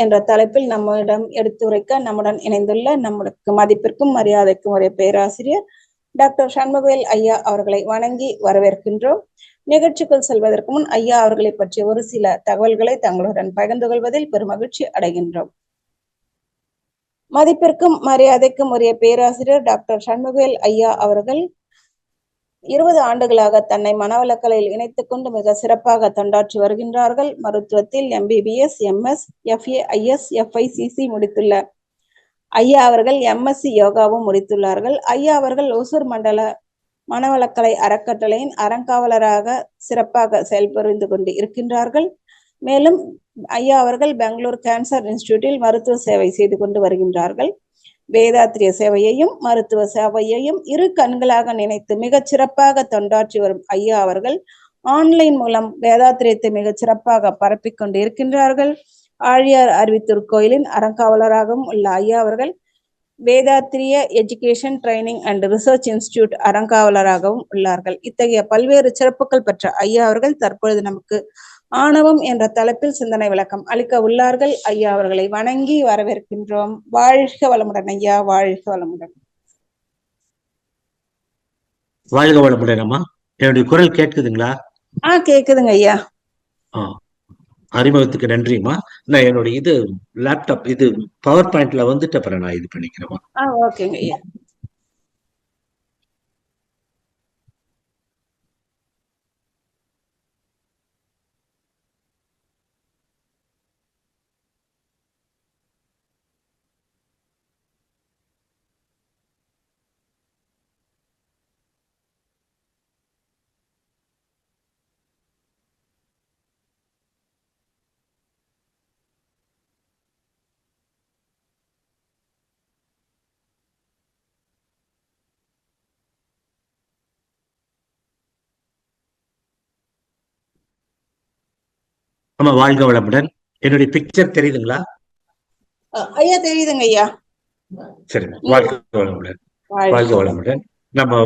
என்ற தலைப்பில் நம்மிடம் எடுத்துரைக்க நம்முடன் இணைந்துள்ள நம்முடைய மதிப்பிற்கும் மரியாதைக்கும் உரிய பேராசிரியர் டாக்டர் சண்முகவேல் ஐயா அவர்களை வணங்கி வரவேற்கின்றோம். நிகழ்ச்சிக்குள் செல்வதற்கு முன் ஐயா அவர்களை பற்றிய ஒரு சில தகவல்களை தங்களுடன் பகிர்ந்து கொள்வதில் பெருமகிழ்ச்சி அடைகின்றோம். மதிப்பிற்கும் மரியாதைக்கும் உரிய பேராசிரியர் டாக்டர் சண்முகவேல் ஐயா அவர்கள் 20 ஆண்டுகளாக தன்னை மனவளக்கலையில் இணைத்துக் கொண்டு மிக சிறப்பாக தொண்டாற்றி வருகின்றார்கள். மருத்துவத்தில் MBBS, MS, FA, IS, FICC முடித்துள்ள ஐயா அவர்கள் MSc யோகாவும் முடித்துள்ளார்கள். ஐயா அவர்கள் ஒசூர் மண்டல மனவளக்கலை அறக்கட்டளையின் அறங்காவலராக சிறப்பாக செயல்புரிந்து கொண்டு இருக்கின்றார்கள். மேலும் ஐயா அவர்கள் பெங்களூர் கேன்சர் இன்ஸ்டிடியூட்டில் மருத்துவ சேவை செய்து கொண்டு வருகின்றார்கள். வேதாத்திரிய சேவையையும் மருத்துவ சேவையையும் இரு கண்களாக நினைத்து மிகச் சிறப்பாக தொண்டாற்றி வரும் ஐயா அவர்கள் ஆன்லைன் மூலம் வேதாத்திரியத்தை மிகச் சிறப்பாக பரப்பிக் கொண்டு இருக்கின்றார்கள். ஆழியார் அறிவித்தூர் கோயிலின் அறங்காவலராகவும் உள்ள ஐயா அவர்கள் வேதாத்திரிய education training and research institute அறங்காவலராகவும் உள்ளார்கள். இத்தகைய பல்வேறு சிறப்புகள் பெற்ற ஐயா அவர்கள் தற்பொழுது நமக்கு ஆணவம் என்ற தலைப்பில் சிந்தனை விளக்கம் அளிக்க உள்ளார்கள். ஐயா அவர்களை வணங்கி வரவேற்கின்றோம். வாழ்க வளமுடன் ஐயா, வாழ்க வளமுடன். வாழ்க வளமுடன் அம்மா. என்னுடைய குரல் கேட்குதுங்களா? கேக்குதுங்க ஐயா. அறிமுகத்துக்கு நன்றிம்மா. நான் என்னுடைய லேப்டாப் பவர் பாயிண்ட்ல வந்துட்டு அப்புறம் நான் இது பண்ணிக்கிறேன். ஓகேங்க ஐயா. ஆமா, வாழ்க வளமுடன். என்னுடைய பிக்சர் தெரியுதுங்களா? ஐயா தெரியுதுங்க ஐயா. சரி, வாழ்க வளமுடன். வாழ்க வளமுடன். நம்ம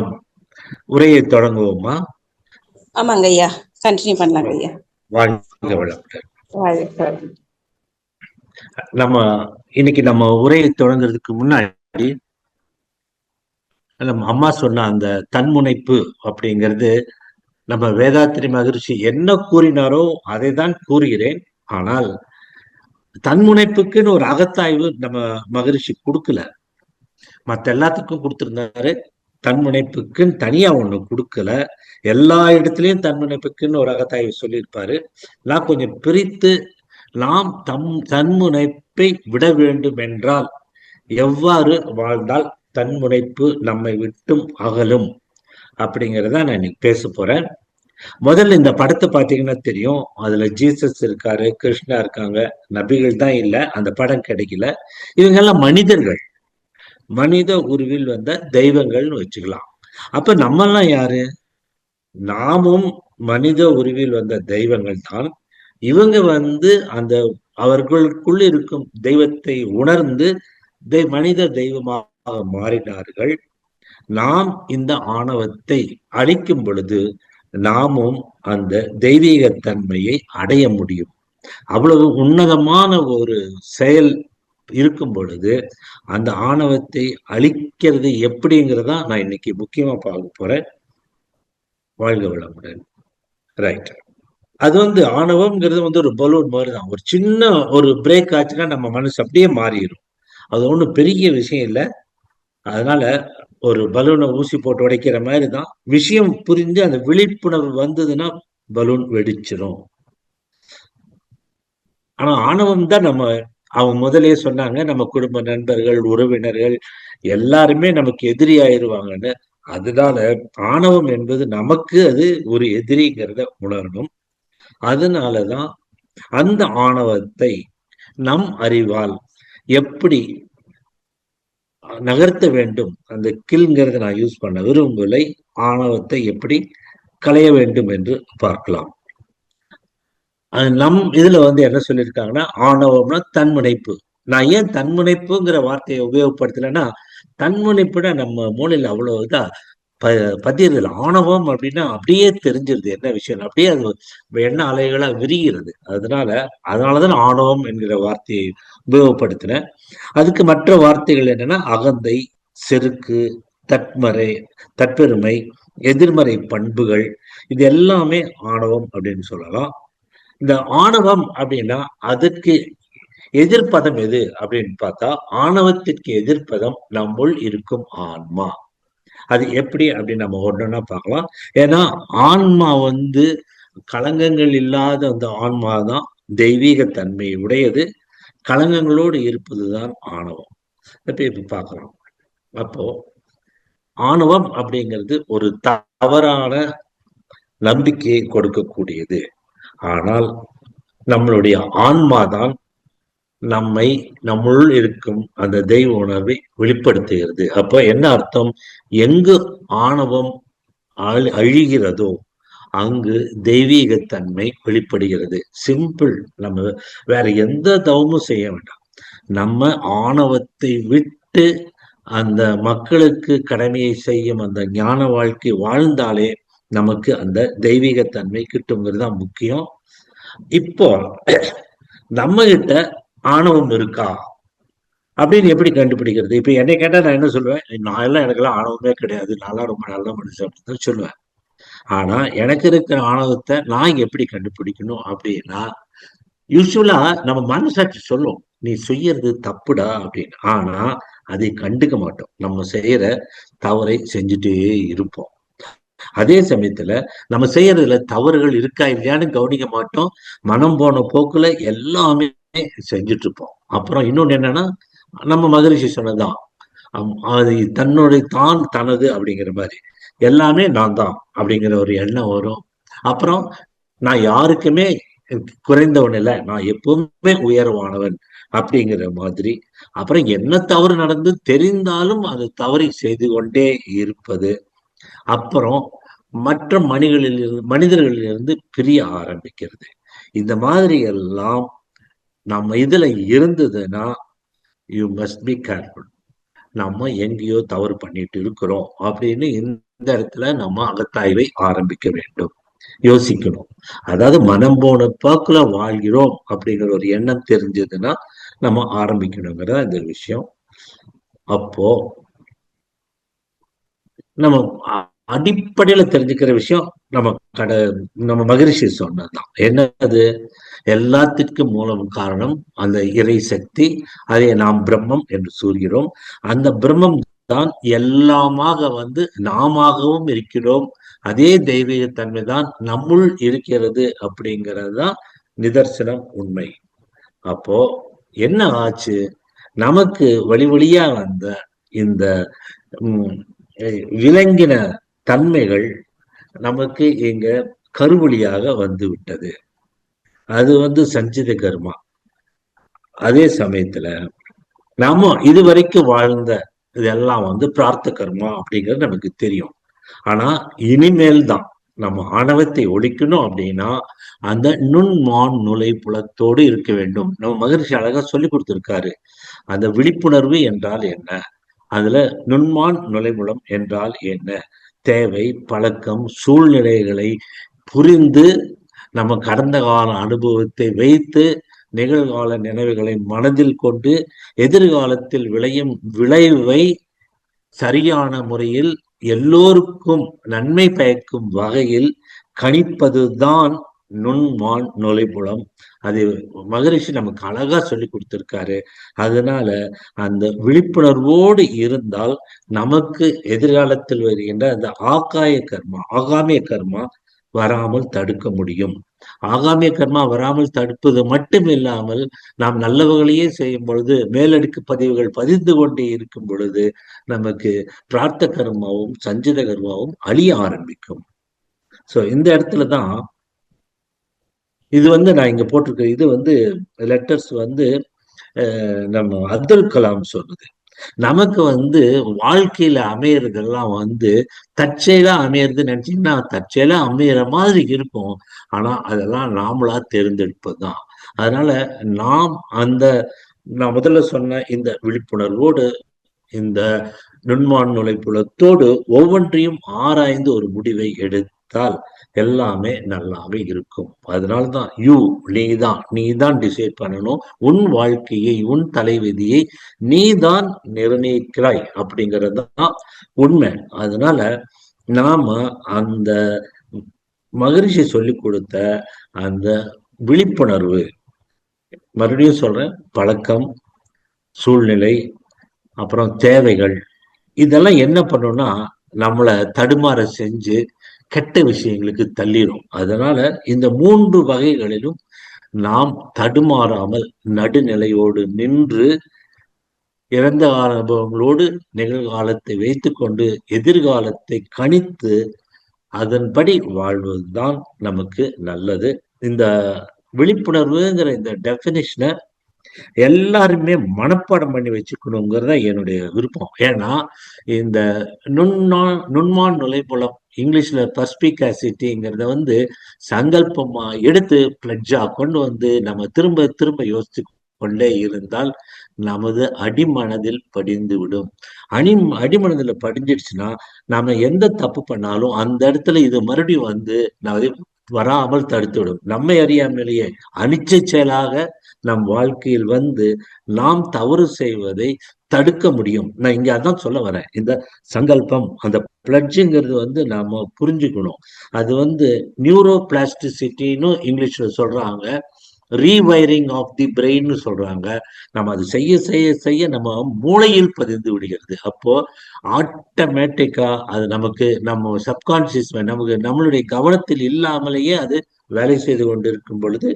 உரையை தொடங்குவோமா? ஆமாங்க ஐயா, கண்டினியூ பண்ணலாங்க ஐயா. வாழ்க வளமுடன். நம்ம இன்னைக்கு நம்ம உரையை தொடங்குறதுக்கு முன்னாடி நம்ம அம்மா சொன்ன அந்த தன்முனைப்பு அப்படிங்கிறது நம்ம வேதாத்திரி மகரிஷி என்ன கூறினாரோ அதை தான் கூறுகிறேன். ஆனால் தன்முனைப்புக்குன்னு ஒரு அகத்தாய்வு நம்ம மகரிஷி கொடுக்கல. மற்ற எல்லாத்துக்கும் கொடுத்திருந்தாரு, தன்முனைப்புக்குன்னு தனியா ஒண்ணு கொடுக்கல. எல்லா இடத்துலயும் தன்முனைப்புக்குன்னு ஒரு அகத்தாய்வு சொல்லியிருப்பாரு. நான் கொஞ்சம் பிரித்து நாம் தன்முனைப்பை விட வேண்டும் என்றால் எவ்வாறு வாழ்ந்தால் தன்முனைப்பு நம்மை விட்டும் அகலும் அப்படிங்கிறத நான் இன்னைக்கு பேச போறேன். முதல்ல இந்த படத்தை பார்த்தீங்கன்னா தெரியும். அதுல ஜீசஸ் இருக்காரு, கிருஷ்ணா இருக்காங்க, நபிகள் தான் இல்ல. அந்த படம் கிடைக்கல. இவங்கெல்லாம் மனிதர்கள், மனித உருவில் வந்த தெய்வங்கள்னு வச்சுக்கலாம். அப்ப நம்மெல்லாம் யாரு? நாமும் மனித உருவில் வந்த தெய்வங்கள் தான். இவங்க அந்த அவர்களுக்குள் இருக்கும் தெய்வத்தை உணர்ந்து மனித தெய்வமாக மாறினார்கள். நாம் இந்த ஆணவத்தை அழிக்கும் பொழுது நாமும் அந்த தெய்வீகத்தன்மையை அடைய முடியும். அவ்வளவு உன்னதமான ஒரு செயல் இருக்கும் பொழுது அந்த ஆணவத்தை அழிக்கிறது எப்படிங்கிறதா நான் இன்னைக்கு முக்கியமா பார்க்க போறேன். வாழ்க வளமுடன். ரைட். அது ஆணவம்ங்கிறது ஒரு பலூன் மாதிரி தான். ஒரு சின்ன ஒரு பிரேக் ஆச்சுன்னா நம்ம மனசு அப்படியே மாறிடும். அது ஒன்றும் பெரிய விஷயம் இல்லை. அதனால ஒரு பலூனை ஊசி போட்டு உடைக்கிற மாதிரி தான். விஷயம் புரிஞ்சு அந்த விழிப்புணர்வு வந்ததுன்னா பலூன் வெடிச்சிரும். ஆனா ஆணவம் தான் அவங்க முதலே சொன்னாங்க, நம்ம குடும்ப நண்பர்கள், உறவினர்கள் எல்லாருமே நமக்கு எதிரி ஆயிடுவாங்கன்னு. அதனால ஆணவம் என்பது நமக்கு அது ஒரு எதிரிங்கிறத உணரணும். அதனாலதான் அந்த ஆணவத்தை நம் அறிவால் எப்படி நகர்த்த வேண்டும், அந்த கில்ங்கிறத நான் யூஸ் பண்ண விரும்பலை, ஆணவத்தை எப்படி களைய வேண்டும் என்று பார்க்கலாம். நம் இதுல என்ன சொல்லியிருக்காங்கன்னா, ஆணவம்னா தன்முனைப்பு. நான் ஏன் தன்முனைப்புங்கிற வார்த்தையை உபயோகப்படுத்தலைன்னா, தன்முனைப்புனா நம்ம மூளையில அவ்வளவு இதா பதியறதில்ல. ஆணவம் அப்படின்னா அப்படியே தெரிஞ்சிருது என்ன விஷயம், அப்படியே அது எண்ண அலைகளா விரிகிறது. அதனாலதான் ஆணவம் என்கிற வார்த்தையை உபயோகப்படுத்தினேன். அதுக்கு மற்ற வார்த்தைகள் என்னன்னா அகந்தை, செருக்கு, தட்மறை, தற்பெருமை, எதிர்மறை பண்புகள், இது எல்லாமே ஆணவம் அப்படின்னு சொல்லலாம். இந்த ஆணவம் அப்படின்னா அதற்கு எதிர்ப்பதம் எது அப்படின்னு பார்த்தா, ஆணவத்திற்கு எதிர்ப்பதம் நம்முள் இருக்கும் ஆன்மா. அது எப்படி அப்படின்னு நம்ம ஒன்னொன்னா பார்க்கலாம். ஏன்னா ஆன்மா வந்து களங்கங்கள் இல்லாத அந்த ஆன்மா தான் தெய்வீக தன்மை உடையது. களங்கங்களோடு இருப்பதுதான் ஆணவம். இப்ப பார்க்கலாம். அப்போ ஆணவம் அப்படிங்கிறது ஒரு தவறான நம்பிக்கையை கொடுக்கக்கூடியது. ஆனால் நம்மளுடைய ஆன்மாதான் நம்மை நம்முள் இருக்கும் அந்த தெய்வ உணர்வை வெளிப்படுத்துகிறது. அப்ப என்ன அர்த்தம்? எங்கு ஆணவம் அழிகிறதோ அங்கு தெய்வீகத்தன்மை வெளிப்படுகிறது. சிம்பிள். நம்ம வேற எந்த தவமும் செய்ய வேண்டாம். நம்ம ஆணவத்தை விட்டு அந்த மக்களுக்கு கடமையை செய்யும் அந்த ஞான வாழ்க்கை வாழ்ந்தாலே நமக்கு அந்த தெய்வீகத்தன்மை கிட்டுங்கிறது தான் முக்கியம். இப்போ நம்ம கிட்ட ஆணவம் இருக்கா அப்படின்னு எப்படி கண்டுபிடிக்கிறது? இப்ப என்னை கேட்டா நான் என்ன சொல்லுவேன்? எனக்கெல்லாம் ஆணவமே கிடையாது, நான்லாம் ரொம்ப நல்ல மனுஷன் அப்படின்னு சொல்லுவேன். ஆனா எனக்கு இருக்கிற ஆணவத்தை நான் எப்படி கண்டுபிடிக்கணும் அப்படின்னா, யூஸ்வலா நம்ம மனசாட்சி சொல்லும் நீ செய்யறது தப்புடா அப்படின்னு. ஆனா அதை கண்டுக்க மாட்டோம். நம்ம செய்யற தவறை செஞ்சுட்டே இருப்போம். அதே சமயத்துல நம்ம செய்யறதுல தவறுகள் இருக்கா இல்லையான்னு கவனிக்க மாட்டோம். மனம் போன போக்குல எல்லாமே செஞ்சுட்டு இருப்போம். அப்புறம் இன்னொன்னு என்னன்னா, நம்ம மகரிஷி சொன்னதுதான், அது தன்னுடைய தான் தனது அப்படிங்கிற மாதிரி எல்லாமே நான் தான் அப்படிங்கிற ஒரு எண்ணம் வரும். அப்புறம் நான் யாருக்குமே குறைந்தவன் இல்லை, நான் எப்பவுமே உயர்வானவன் அப்படிங்கிற மாதிரி. அப்புறம் என்ன தவறு நடந்து தெரிந்தாலும் அது தவறை செய்து கொண்டே இருப்பது. அப்புறம் மற்ற மனிதர்களிலிருந்து பிரிய ஆரம்பிக்கிறது. இந்த மாதிரி எல்லாம் நம்ம இதுல இருந்ததுன்னா யூ மஸ்ட் பி கேர்ஃபுல். நம்ம எங்கேயோ தவறு பண்ணிட்டு இருக்கிறோம் அப்படின்னு இந்த இடத்துல நம்ம அகத்தாய்வை ஆரம்பிக்க வேண்டும், யோசிக்கணும். அதாவது மனம் போன போக்குல வாழ்கிறோம் அப்படிங்கிற ஒரு எண்ணம் தெரிஞ்சதுன்னா நம்ம ஆரம்பிக்கணுங்கிற இந்த விஷயம். அப்போ நம்ம அடிப்படையில தெரிஞ்சுக்கிற விஷயம் நம்ம மகரிஷி சொன்னதுதான். என்னது? எல்லாத்திற்கும் மூலம் காரணம் அந்த இறை சக்தி. அதை நாம் பிரம்மம் என்று சொல்கிறோம். அந்த பிரம்மம் தான் எல்லாமாக வந்து நாமாகவும் இருக்கிறோம். அதே தெய்வீக தன்மை தான் நம்முள் இருக்கிறது அப்படிங்கிறது தான் நிதர்சனம், உண்மை. அப்போ என்ன ஆச்சு? நமக்கு வழி வழியா வந்த இந்த விளங்கின தன்மைகள் நமக்கு இங்க கருவழியாக வந்து விட்டது. அது வந்து சஞ்சித கர்மா. அதே சமயத்துல நாம இதுவரைக்கும் வாழ்ந்த இதெல்லாம் வந்து பிரார்த்த கர்மா அப்படிங்கிறது நமக்கு தெரியும். ஆனா இனிமேல் தான் நம்ம ஆணவத்தை ஒழிக்கணும் அப்படின்னா அந்த நுண்மான் நுழை புலத்தோடு இருக்க வேண்டும். நம்ம மகரிஷி அழகா சொல்லி கொடுத்திருக்காரு. அந்த விழிப்புணர்வு என்றால் என்ன, அதுல நுண்மான் நுழைமுலம் என்றால் என்ன, தேவை, பழக்கம், சூழ்நிலைகளை புரிந்து நம்ம கடந்த கால அனுபவத்தை வைத்து நிகழ்கால நினைவுகளை மனதில் கொண்டு எதிர்காலத்தில் விளையும் விளைவை சரியான முறையில் எல்லோருக்கும் நன்மை பயக்கும் வகையில் கணிப்பதுதான் நுண்மான் நுழைப்புலம். அது மகரிஷி நமக்கு அழகா சொல்லி கொடுத்திருக்காரு. அதனால அந்த விழிப்புணர்வோடு இருந்தால் நமக்கு எதிர்காலத்தில் வருகின்ற அந்த ஆகாமிய கர்மா வராமல் தடுக்க முடியும். ஆகாமிய கர்மா வராமல் தடுப்பது மட்டும் இல்லாமல் நாம் நல்லவர்களையே செய்யும் பொழுது மேலடுக்கு பதிவுகள் பதிந்து கொண்டே இருக்கும் பொழுது நமக்கு பிரார்த்த கர்மாவும் சஞ்சித கர்மாவும் அழிய ஆரம்பிக்கும். சோ இந்த இடத்துலதான் இது வந்து நான் இங்க போட்டிருக்க இது வந்து லெட்டர்ஸ் வந்து நம்ம அப்துல் கலாம் சொல்றது. நமக்கு வந்து வாழ்க்கையில அமையறதெல்லாம் வந்து தற்செயலா அமையறது நினைச்சீங்கன்னா தற்செயலா அமையிற மாதிரி இருக்கும். ஆனா அதெல்லாம் நாமளா தேர்ந்தெடுப்பதுதான். அதனால நாம் நான் முதல்ல சொன்ன இந்த விழிப்புணர்வோடு இந்த நுண்மான் நுழைப்புலத்தோடு ஒவ்வொன்றையும் ஆராய்ந்து ஒரு முடிவை எடுத்தால் எல்லாமே நல்லாவே இருக்கும். அதனால்தான் நீதான் டிசைட் பண்ணணும். உன் வாழ்க்கையை, உன் தலைவிதியை நீதான் நிர்ணயிக்கிறாய் அப்படிங்கிறது தான் உண்மை. அதனால நாம அந்த மகரிஷி சொல்லி கொடுத்த அந்த விழிப்புணர்வு, மறுபடியும் சொல்றேன், பழக்கம், சூழ்நிலை, அப்புறம் தேவைகள், இதெல்லாம் என்ன பண்ணும்னா நம்மளை தடுமாற செஞ்சு கெட்ட விஷயங்களுக்கு தள்ளிடும். அதனால இந்த 3 வகைகளிலும் நாம் தடுமாறாமல் நடுநிலையோடு நின்று இறந்த கால அனுபவங்களோடு நிகழ்காலத்தை வைத்துக்கொண்டு எதிர்காலத்தை கணித்து அதன்படி வாழ்வதுதான் நமக்கு நல்லது. இந்த விழிப்புணர்வுங்கிற இந்த டெபினிஷனை எல்லாருமே மனப்பாடம் பண்ணி வச்சுக்கணுங்கிறத என்னுடைய விருப்பம். ஏன்னா இந்த நுண்மான் நுழைப்புலம், இங்கிலீஷ்ல பர்ஸ்பிகாசிட்டிங்கிறத சங்கல்பமா எடுத்து பிளட்ஜா கொண்டு நம்ம திரும்ப திரும்ப யோசிச்சு கொண்டே இருந்தால் நமது அடிமனதில் படிந்து விடும். அடிமனதில் படிஞ்சிடுச்சுன்னா நாம எந்த தப்பு பண்ணாலும் அந்த இடத்துல இது மறுபடியும் வராமல் தடுத்து விடும். நம்மை அறியாமலேயே அனிச்சை செயலாக நம் வாழ்க்கையில் நாம் தவறு செய்வதை தடுக்க முடியும். நான் இங்க அதான் சொல்ல வரேன். இந்த சங்கல்பம், அந்த பிளட்ஜுங்கிறது நாம புரிஞ்சுக்கணும். அது நியூரோ பிளாஸ்டிசிட்டின்னு இங்கிலீஷ்ல சொல்றாங்க, ரீவைரிங் ஆஃப் தி பிரெயின் சொல்றாங்க. நம்ம அது செய்ய செய்ய செய்ய நம்ம மூளையில் பதிந்து விடுகிறது. அப்போ ஆட்டோமேட்டிக்கா அது நம்ம சப்கான்சியஸ் நம்மளுடைய கவனத்தில் இல்லாமலேயே அது வேலை செய்து கொண்டிருக்கும் பொழுது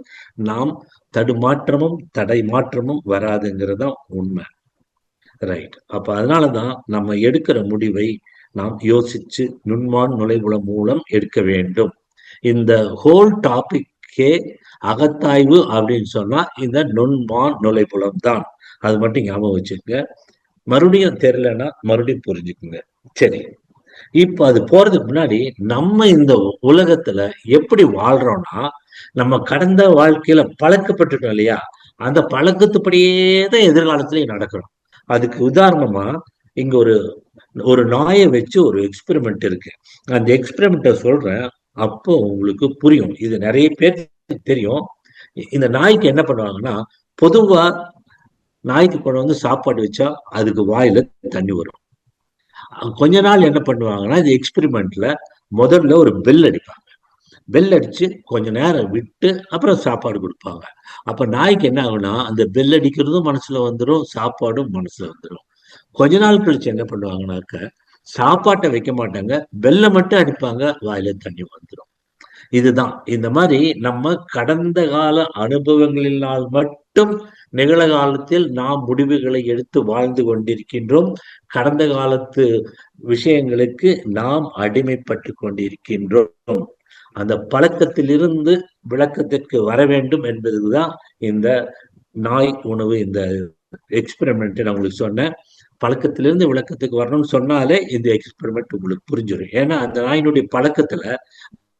நாம் தடுமாற்றமும் தடை மாற்றமும் வராதுங்கிறது உண்மை. ரைட். அப்ப அதனாலதான் நம்ம எடுக்கிற முடிவை நாம் யோசிச்சு நுண்மான் நுழைவுளம் மூலம் எடுக்க வேண்டும். இந்த ஹோல் டாபிக்கே அகத்தாய்வு அப்படின்னு சொன்னா இந்த நுண்மான் நுழைப்புலம் தான். அது மட்டும் ஞாபகம் வச்சுக்கோங்க. மறுபடியும் தெரியலன்னா மறுபடியும் புரிஞ்சுக்குங்க. சரி, இப்ப அது போறதுக்கு முன்னாடி நம்ம இந்த உலகத்துல எப்படி வாழ்றோம்னா, நம்ம கடந்த வாழ்க்கையில பழக்கப்பட்டுட்டோம் இல்லையா, அந்த பழக்கத்துப்படியே தான் எதிர்காலத்திலேயே நடக்கணும். அதுக்கு உதாரணமா இங்க ஒரு நாயை வச்சு ஒரு எக்ஸ்பெரிமெண்ட் இருக்கு. அந்த எக்ஸ்பெரிமெண்ட்டை சொல்றேன், அப்போ உங்களுக்கு புரியும். இது நிறைய பேருக்கு தெரியும். இந்த நாய்க்கு என்ன பண்ணுவாங்கன்னா, பொதுவா நாய்க்கு கொண்டு சாப்பாடு வச்சா அதுக்கு வாயில தண்ணி வரும். கொஞ்ச நாள் என்ன பண்ணுவாங்கன்னா, இந்த எக்ஸ்பெரிமெண்ட்ல முதல்ல ஒரு பெல் அடிப்பாங்க. பெல் அடிச்சு கொஞ்ச நேரம் விட்டு அப்புறம் சாப்பாடு கொடுப்பாங்க. அப்ப நாய்க்கு என்ன ஆகும்னா, அந்த பெல் அடிக்கிறதும் மனசுல வந்துடும், சாப்பாடும் மனசுல வந்துடும். கொஞ்ச நாள் கழிச்சு என்ன பண்ணுவாங்கன்னாக்க, சாப்பாட்டை வைக்க மாட்டாங்க, பெல்லை மட்டும் அடிப்பாங்க, வாயில தண்ணி வந்துடும். இதுதான் இந்த மாதிரி நம்ம கடந்த கால அனுபவங்களினால் மட்டும் நிகழகாலத்தில் நாம் முடிவுகளை எடுத்து வாழ்ந்து கொண்டிருக்கின்றோம். கடந்த காலத்து விஷயங்களுக்கு நாம் அடிமைப்பட்டு கொண்டிருக்கின்றோம். அந்த பழக்கத்திலிருந்து விளக்கத்திற்கு வர வேண்டும் என்பதுதான் இந்த நாய் உணவு, இந்த எக்ஸ்பெரிமெண்ட் நான் உங்களுக்கு சொன்னேன். பழக்கத்திலிருந்து விளக்கத்துக்கு வரணும்னு சொன்னாலே இந்த எக்ஸ்பெரிமெண்ட் உங்களுக்கு புரிஞ்சிடும். ஏன்னா அந்த நாயினுடைய பழக்கத்துல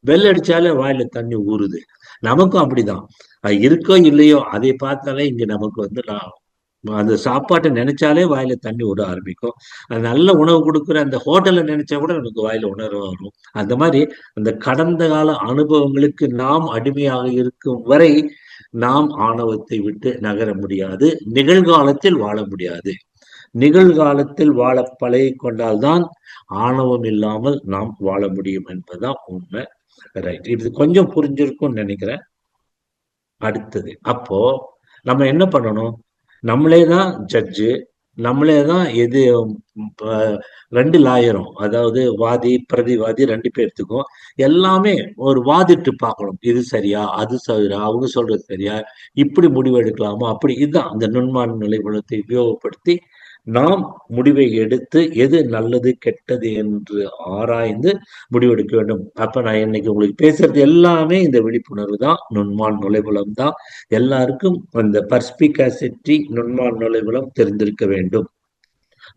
பெல் அடிச்சாலே வாயில தண்ணி ஊறுது. நமக்கும் அப்படிதான். அது இருக்கோ இல்லையோ அதை பார்த்தாலே இங்க நமக்கு அந்த சாப்பாட்டை நினைச்சாலே வாயில தண்ணி விட ஆரம்பிக்கும். அது நல்ல உணவு கொடுக்குற அந்த ஹோட்டல்ல நினைச்சா கூட நமக்கு வாயில உணர்வு வரும். அந்த மாதிரி அந்த கடந்த கால அனுபவங்களுக்கு நாம் அடிமையாக இருக்கும் வரை நாம் ஆணவத்தை விட்டு நகர முடியாது, நிகழ்காலத்தில் வாழ முடியாது. நிகழ்காலத்தில் வாழ பழகி கொண்டால்தான் ஆணவம் இல்லாமல் நாம் வாழ முடியும் என்பதுதான் உண்மை. ரைட். இது கொஞ்சம் புரிஞ்சிருக்கும்னு நினைக்கிறேன். அடுத்தது, அப்போ நம்ம என்ன பண்ணணும்? நம்மளே தான் ஜட்ஜு, நம்மளே தான் எது 2 லாயரும், அதாவது வாதி பிரதிவாதி 2 பேர்த்துக்கும் எல்லாமே ஒரு வாதிட்டு பார்க்கணும். இது சரியா, அது சரியா, அவங்க சொல்றது சரியா, இப்படி முடிவு எடுக்கலாமா, அப்படி. இதுதான் அந்த நுண்மான் நிலைகுணத்தை உபயோகப்படுத்தி நாம் முடிவை எடுத்து எது நல்லது கெட்டது என்று ஆராய்ந்து முடிவெடுக்க வேண்டும். அப்ப நான் இன்னைக்கு உங்களுக்கு பேசுறது எல்லாமே இந்த விழிப்புணர்வு தான், நுண்மான் நுழைவுலம் தான். எல்லாருக்கும் அந்த பர்ஸ்பிகாசிட்டி, நுண்மான் நுழைவுலம் தெரிந்திருக்க வேண்டும்.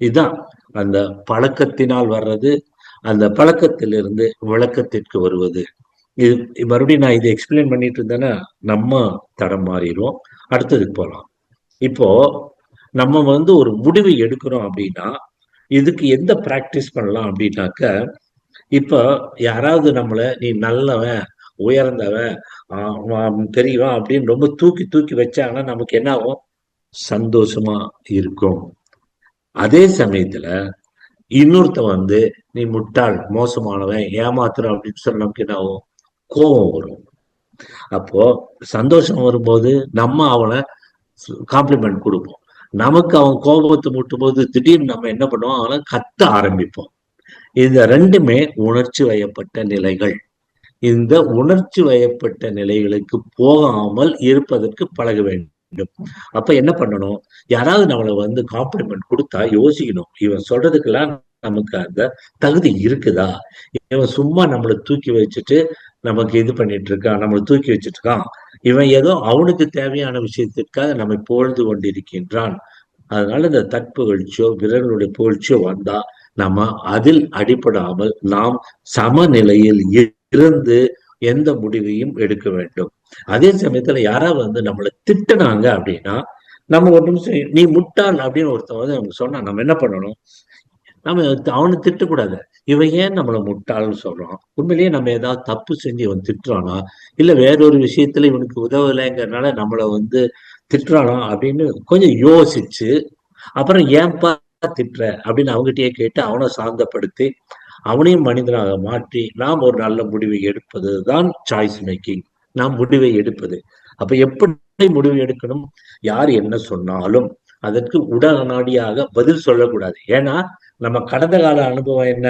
இதுதான் அந்த பழக்கத்தினால் வர்றது, அந்த பழக்கத்திலிருந்து விளக்கத்திற்கு வருவது. இது மறுபடியும் நான் இதை எக்ஸ்பிளைன் பண்ணிட்டு இருந்தேன்னா நம்ம தடம் மாறிடுவோம். அடுத்ததுக்கு போகலாம். இப்போ நம்ம ஒரு முடிவு எடுக்கிறோம் அப்படின்னா இதுக்கு எந்த பிராக்டிஸ் பண்ணலாம் அப்படின்னாக்க, இப்போ யாராவது நம்மள நீ நல்லவன், உயர்ந்தவன், பெரியவன் அப்படின்னு ரொம்ப தூக்கி தூக்கி வச்சாங்கன்னா நமக்கு என்ன ஆகும்? சந்தோஷமா இருக்கும். அதே சமயத்துல இன்னொருத்தன் வந்து நீ முட்டாள், மோசமானவன், ஏமாத்துறவன் அப்படின்னு சொன்னா நமக்கு என்ன ஆகும்? கோபம் வரும். அப்போ சந்தோஷம் வரும்போது நம்ம அவனை காம்ப்ளிமெண்ட் கொடுப்போம். நமக்கு அவன் கோபத்தை மூட்டும் போது திடீர்னு நம்ம என்ன பண்ணுவோம்? அவனை கத்த ஆரம்பிப்போம். இந்த ரெண்டுமே உணர்ச்சி வயப்பட்ட நிலைகள். இந்த உணர்ச்சி வயப்பட்ட நிலைகளுக்கு போகாமல் இருப்பதற்கு பழக வேண்டும். அப்ப என்ன பண்ணணும்? யாராவது நம்மளை வந்து காம்ப்ளிமெண்ட் கொடுத்தா யோசிக்கணும். இவன் சொல்றதுக்கெல்லாம் நமக்கு அந்த தகுதி இருக்குதா? இவன் சும்மா நம்மளை தூக்கி வச்சுட்டு நமக்கு இது பண்ணிட்டு இருக்கான், நம்மளை தூக்கி வச்சுட்டு இருக்கான். இவன் ஏதோ அவனுக்கு தேவையான விஷயத்திற்காக நம்மை புகழ்ந்து கொண்டிருக்கின்றான். அதனால இந்த தற்புகழ்ச்சியோ பிறர்களுடைய புகழ்ச்சியோ வந்தா நம்ம அதில் அடிபடாமல் நாம் சமநிலையில் இருந்து எந்த முடிவையும் எடுக்க வேண்டும். அதே சமயத்துல யாராவது வந்து நம்மளை திட்டுனாங்க அப்படின்னா நம்ம ஒரு நிமிஷம் நீ முட்டாள் அப்படின்னு ஒருத்தன் வந்து நமக்கு சொன்னா நம்ம என்ன பண்ணணும்? நம்ம அவனை திட்டக்கூடாது. இவன் ஏன் நம்மளை முட்டாள்னு சொல்றான்? உண்மையிலேயே நம்ம ஏதாவது தப்பு செஞ்சு இவன் திட்டுறானா? இல்ல வேறொரு விஷயத்துல இவனுக்கு உதவலைங்கிறதுனால நம்மளை வந்து திட்டுறானா அப்படின்னு கொஞ்சம் யோசிச்சு, அப்புறம் ஏன்பா திட்டுற அப்படின்னு அவங்ககிட்டயே கேட்டு அவனை சாந்தப்படுத்தி அவனையும் மனிதனாக மாற்றி நாம் ஒரு நல்ல முடிவை எடுப்பது தான் சாய்ஸ் மேக்கிங். நாம் முடிவை எடுப்பது. அப்ப எப்படி முடிவு எடுக்கணும்? யார் என்ன சொன்னாலும் அதற்கு உடனடியாக பதில் சொல்லக்கூடாது. ஏன்னா நம்ம கடந்த கால அனுபவம் என்ன?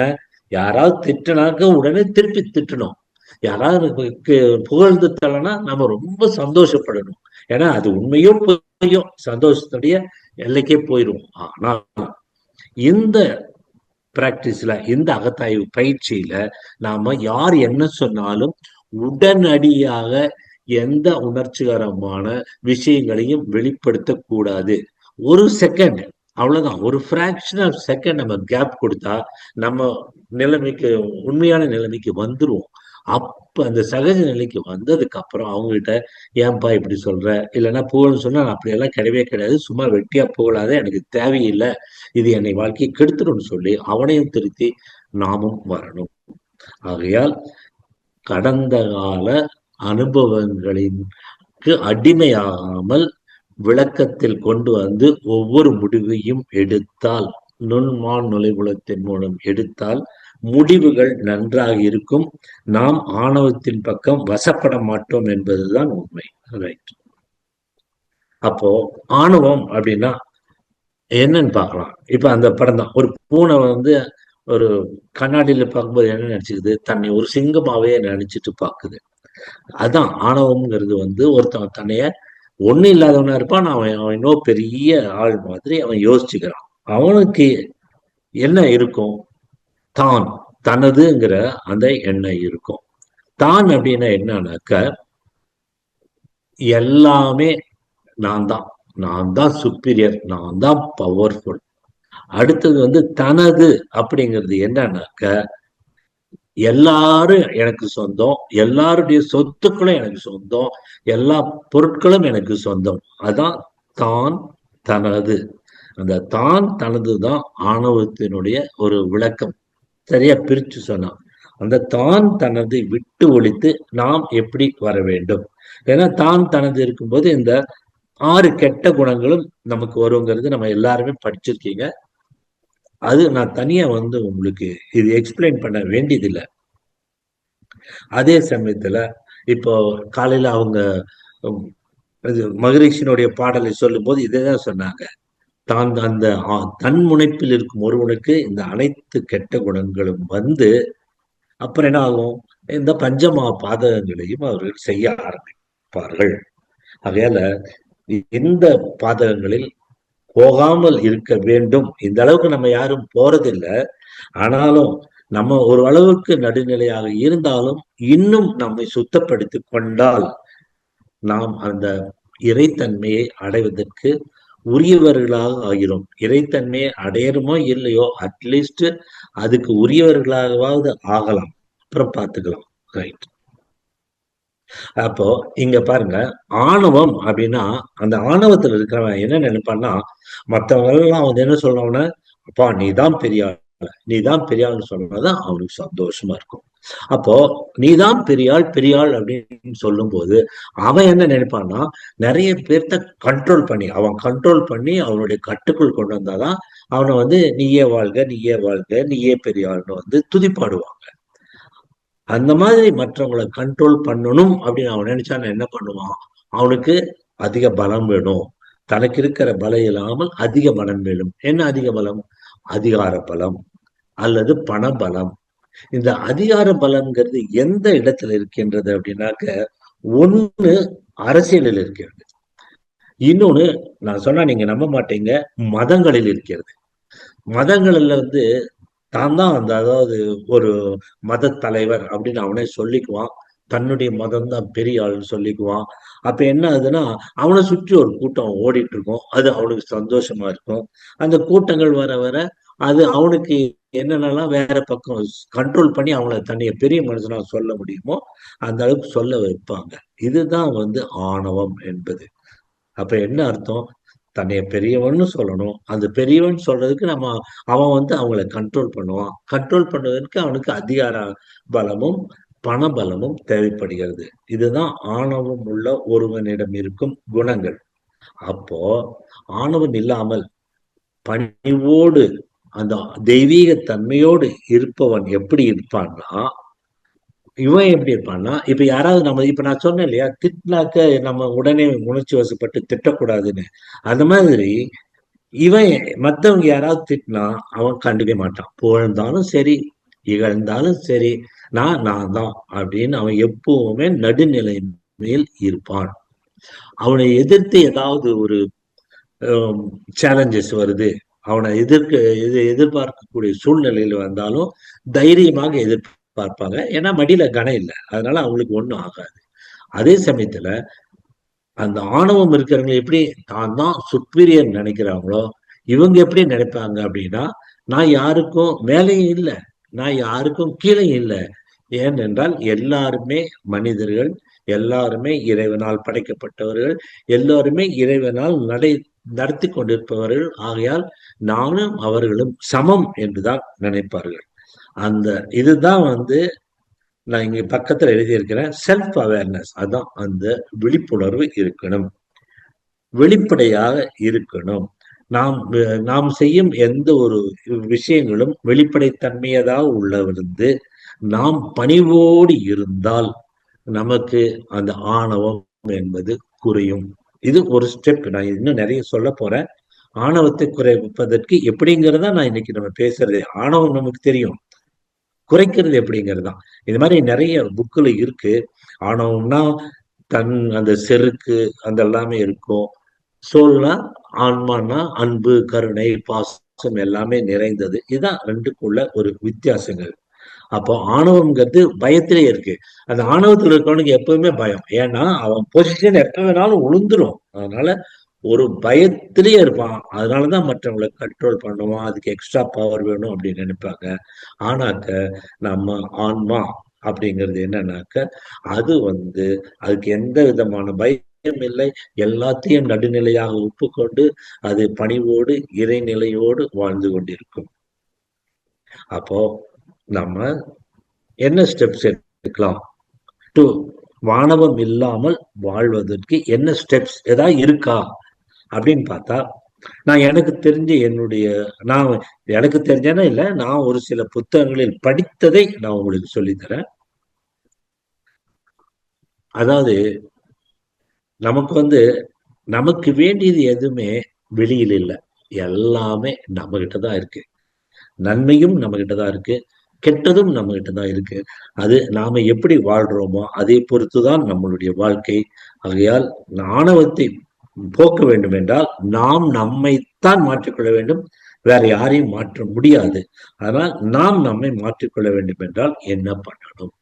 யாராவது திட்டினாக்க உடனே திருப்பி திட்டணும். யாராவது புகழ்ந்து தரலனா நம்ம ரொம்ப சந்தோஷப்படணும். ஏன்னா அது உண்மையோ பொய்யோ சந்தோஷத்துடைய எல்லைக்கே போயிடும். ஆனா இந்த பிராக்டிஸ்ல, இந்த அகத்தாய்வு பயிற்சியில நாம யார் என்ன சொன்னாலும் உடனடியாக எந்த உணர்ச்சிகரமான விஷயங்களையும் வெளிப்படுத்தக் கூடாது. ஒரு செகண்ட், அவ்வளவுதான், ஒரு ஃபிராக்ஷன் ஆஃப் செகண்ட் நம்ம கேப் கொடுத்தா நம்ம நிலைமைக்கு, உண்மையான நிலைமைக்கு வந்துருவோம். அப்ப அந்த சகஜ நிலைக்கு வந்ததுக்கு அப்புறம் அவங்க கிட்ட ஏன்பா இப்படி சொல்ற, இல்லைன்னா புகழ்னு சொன்னா அப்படியெல்லாம் கிடையவே கிடையாது, சும்மா வெட்டியா புகழாத, எனக்கு தேவையில்லை, இது என்னை வாழ்க்கையை கெடுத்துடும்னு சொல்லி அவனையும் திருத்தி நாமும் வரணும். ஆகையால் கடந்த கால அனுபவங்களிற்கு அடிமையாகாமல் விளக்கத்தில் கொண்டு வந்து ஒவ்வொரு முடிவையும் எடுத்தால், நுண்மான் நுழைவுலத்தின் மூலம் எடுத்தால் முடிவுகள் நன்றாக இருக்கும். நாம் ஆணவத்தின் பக்கம் வசப்பட மாட்டோம் என்பதுதான் உண்மை. ரைட். அப்போ ஆணவம் அப்படின்னா என்னன்னு பார்க்கலாம். இப்ப அந்த படம் தான். ஒரு பூனை வந்து ஒரு கண்ணாடியில பார்க்கும்போது என்ன நினைச்சுக்குது? தன்னை ஒரு சிங்கமாவே நினைச்சிட்டு பாக்குது. அதான் ஆணவம்ங்கிறது வந்து ஒருத்தன் தன்னைய ஒண்ணு இல்லாதவனா இருப்பான். அவன் இன்னும் பெரிய ஆள் மாதிரி அவன் யோசிச்சுக்கிறான். அவனுக்கு என்ன இருக்கும்? தான், தனதுங்கிற அந்த எண்ணம் இருக்கும். தான் அப்படின்னா என்னன்னாக்க எல்லாமே நான் தான், நான் தான் சுப்பீரியர், நான் தான் பவர்ஃபுல். அடுத்தது வந்து தனது அப்படிங்கிறது என்னன்னாக்க எல்லாரும் எனக்கு சொந்தம், எல்லாருடைய சொத்துக்களும் எனக்கு சொந்தம், எல்லா பொருட்களும் எனக்கு சொந்தம். அதான் தான், தனது. அந்த தான் தனது தான் ஆணவத்தினுடைய ஒரு விளக்கம். சரியா பிரிச்சு சொன்னா அந்த தான் தனது விட்டு ஒழித்து நாம் எப்படி வர வேண்டும்? ஏன்னா தான் தனது இருக்கும்போது இந்த 6 கெட்ட குணங்களும் நமக்கு வருங்கிறது நம்ம எல்லாருமே படிச்சிருக்கீங்க. அது நான் தனியா வந்து உங்களுக்கு இது எக்ஸ்பிளைன் பண்ண வேண்டியதில்லை. அதே சமயத்துல இப்போ காலையில அவங்க மகரிஷினுடைய பாடலை சொல்லும் போது இதைதான் சொன்னாங்க. தான் அந்த தன் முனைப்பில் இருக்கும் ஒருவனுக்கு இந்த அனைத்து கெட்ட குணங்களும் வந்து அப்புறம் என்ன ஆகும்? இந்த பஞ்சமா பாதகங்களையும் அவர்கள் செய்ய ஆரம்பிப்பார்கள். ஆகையால இந்த பாதகங்களில் போகாமல் இருக்க வேண்டும். இந்த அளவுக்கு நம்ம யாரும் போறதில்லை. ஆனாலும் நம்ம ஒரு அளவுக்கு நடுநிலையாக இருந்தாலும் இன்னும் நம்மை சுத்தப்படுத்தி கொண்டால் நாம் அந்த இறைத்தன்மையை அடைவதற்கு உரியவர்களாக ஆகிறோம். இறைத்தன்மையை அடையணுமோ இல்லையோ, அட்லீஸ்ட் அதுக்கு உரியவர்களாகவாவது ஆகலாம். அப்புறம் பார்த்துக்கலாம். ரைட். அப்போ இங்க பாருங்க, ஆணவம் அப்படின்னா அந்த ஆணவத்துல இருக்கிறவன் என்ன நினைப்பான்னா, மற்றவங்க எல்லாம் வந்து என்ன சொல்றவன அப்பா நீதான் பெரிய ஆள், நீதான் பெரிய ஆள்னு சொன்னாதான் அவனுக்கு சந்தோஷமா இருக்கும். அப்போ நீதான் பெரிய ஆள் அப்படின்னு சொல்லும் போது அவன் என்ன நினைப்பான்னா, நிறைய பேர்த்த கண்ட்ரோல் பண்ணி அவனுடைய கட்டுக்குள் கொண்டு வந்தாதான் அவனை நீயே வாழ்க, நீயே வாழ்க, நீயே பெரிய ஆள்னு துதிப்பாடுவான். அந்த மாதிரி மற்றவங்களை கண்ட்ரோல் பண்ணணும் அப்படின்னு அவன் நினைச்சான்னு என்ன பண்ணுவான், அவனுக்கு அதிக பலம் வேணும். தனக்கு இருக்கிற பலம் இல்லாமல் அதிக பலம் வேணும். என்ன அதிக பலம்? அதிகார பலம் அல்லது பண பலம். இந்த அதிகார பலம்ங்கிறது எந்த இடத்துல இருக்கின்றது அப்படின்னாக்க, ஒண்ணு அரசியலில் இருக்கிறது, இன்னொன்னு நான் சொன்னா நீங்க நம்ப மாட்டீங்க, மதங்களில் இருக்கிறது. மதங்கள்ல தான் தான் அதாவது ஒரு மத தலைவர் அப்படின்னு அவனே சொல்லிக்குவான். தன்னுடைய மதம் தான் பெரிய ஆள்னு சொல்லிக்குவான். அப்ப என்ன ஆகுதுன்னா, அவனை சுற்றி ஒரு கூட்டம் ஓடிட்டு இருக்கும். அது அவனுக்கு சந்தோஷமா இருக்கும். அந்த கூட்டங்கள் வர வர அது அவனுக்கு என்னென்னலாம் வேற பக்கம் கண்ட்ரோல் பண்ணி அவங்கள தன்னைய பெரிய மனுஷனா சொல்ல முடியுமோ அந்த அளவுக்கு சொல்ல வைப்பாங்க. இதுதான் ஆணவம் என்பது. அப்ப என்ன அர்த்தம்? தன்னைய பெரியவன்னு சொல்லணும். அந்த பெரியவன் சொல்றதுக்கு அவன் அவங்கள கண்ட்ரோல் பண்ணுவான். கண்ட்ரோல் பண்ணுவதற்கு அவனுக்கு அதிகார பலமும் பண பலமும் தேவைப்படுகிறது. இதுதான் ஆணவம் உள்ள ஒருவனிடம் இருக்கும் குணங்கள். அப்போ ஆணவம் இல்லாமல் பணிவோடு அந்த தெய்வீக தன்மையோடு இருப்பவன் எப்படி இருப்பான்னா, இவன் எப்படி இருப்பான்னா, இப்ப யாராவது இப்ப நான் சொன்னேன் இல்லையா, திட்டினாக்க நம்ம உடனே உணர்ச்சி வசப்பட்டு திட்டக்கூடாதுன்னு. அந்த மாதிரி இவன் மத்தவங்க யாராவது திட்டினா அவன் கண்டுக்க மாட்டான். புகழ்ந்தாலும் சரி, இகழ்ந்தாலும் சரி, நான் தான் அப்படின்னு அவன் எப்பவுமே நடுநிலை மேல் இருப்பான். அவனை எதிர்த்து ஏதாவது ஒரு சேலஞ்சஸ் வருது, அவனை எதிர்பார்க்கக்கூடிய சூழ்நிலையில் வந்தாலும் தைரியமாக எதிர்பார்ப்பாங்க. ஏன்னா மடியில கனம் இல்லை, அதனால அவங்களுக்கு ஒண்ணும் ஆகாது. அதே சமயத்துல அந்த ஆணவம் இருக்கிறவங்க எப்படி தான் தான் சுப்பீரியர் நினைக்கிறாங்களோ, இவங்க எப்படி நினைப்பாங்க அப்படின்னா, நான் யாருக்கும் மேலேயும் இல்லை, நான் யாருக்கும் கீழே இல்லை. ஏனென்றால் எல்லாருமே மனிதர்கள், எல்லாருமே இறைவனால் படைக்கப்பட்டவர்கள், எல்லாருமே இறைவனால் நடத்தி கொண்டிருப்பவர்கள். ஆகையால் நானும் அவர்களும் சமம் என்றுதான் நினைப்பார்கள். அந்த இதுதான் நான் இங்க பக்கத்துல எழுதியிருக்கிறேன், செல்ஃப் அவேர்னஸ். அதான் அந்த விழிப்புணர்வு இருக்கணும், வெளிப்படையாக இருக்கணும். நாம் செய்யும் எந்த ஒரு விஷயங்களும் வெளிப்படைத்தன்மையதாக உள்ளவிருந்து நாம் பணிவோடு இருந்தால் நமக்கு அந்த ஆணவம் என்பது குறையும். இது ஒரு ஸ்டெப். நான் இன்னும் நிறைய சொல்ல போறேன். ஆணவத்தை குறைப்பதற்கு எப்படிங்கிறதா நான் இன்னைக்கு நம்ம பேசுறது. ஆணவம் நமக்கு தெரியும், குறைக்கிறது எப்படிங்கிறது தான். இது மாதிரி நிறைய புக்குல இருக்கு. ஆணவம்னா அந்த செருக்கு அந்த எல்லாமே இருக்கும். சோல்னா, ஆன்மானா அன்பு, கருணை, பாசம் எல்லாமே நிறைந்தது. இதுதான் ரெண்டுக்குள்ள ஒரு வித்தியாசங்கள். அப்போ ஆணவம்ங்கிறது பயத்திலே இருக்கு. அந்த ஆணவத்தில் இருக்கவனுக்கு எப்பவுமே பயம். ஏன்னா அவன் பொசிஷன் எப்ப வேணாலும் உளுந்துரும். அதனால ஒரு பயத்திலேயே இருப்பான். அதனாலதான் மற்றவங்களை கண்ட்ரோல் பண்ணுவான். அதுக்கு எக்ஸ்ட்ரா பவர் வேணும் அப்படின்னு நினைப்பாங்க. ஆனாக்க நம்ம ஆன்மா அப்படிங்கிறது என்னன்னாக்க, அது அதுக்கு எந்த விதமான பயம் இல்லை. எல்லாத்தையும் நடுநிலையாக ஒப்புக்கொண்டு அது பணிவோடு இறைநிலையோடு வாழ்ந்து கொண்டிருக்கும். அப்போ நம்ம என்ன ஸ்டெப்ஸ் எடுக்கலாம் டு வானவம் இல்லாமல் வாழ்வதற்கு? என்ன ஸ்டெப்ஸ் ஏதாவது இருக்கா அப்படின்னு பார்த்தா, நான் எனக்கு தெரிஞ்சேன்னா இல்லை, நான் ஒரு சில புத்தகங்களில் படித்ததை நான் உங்களுக்கு சொல்லித்தரேன். அதாவது நமக்கு வேண்டியது எதுவுமே வெளியில் இல்லை, எல்லாமே நம்ம கிட்டதான் இருக்கு. நன்மையும் நம்ம கிட்டதான் இருக்கு, கெட்டதும் நம்ம கிட்டதான் இருக்கு. அது நாம எப்படி வாழ்றோமோ அதை பொறுத்துதான் நம்மளுடைய வாழ்க்கை. ஆகையால் ஆணவத்தை போக்க வேண்டும் என்றால் நாம் நம்மைத்தான் மாற்றிக்கொள்ள வேண்டும், வேற யாரையும் மாற்ற முடியாது. அதனால் நாம் நம்மை மாற்றிக்கொள்ள வேண்டும் என்றால் என்ன பண்ணணும்?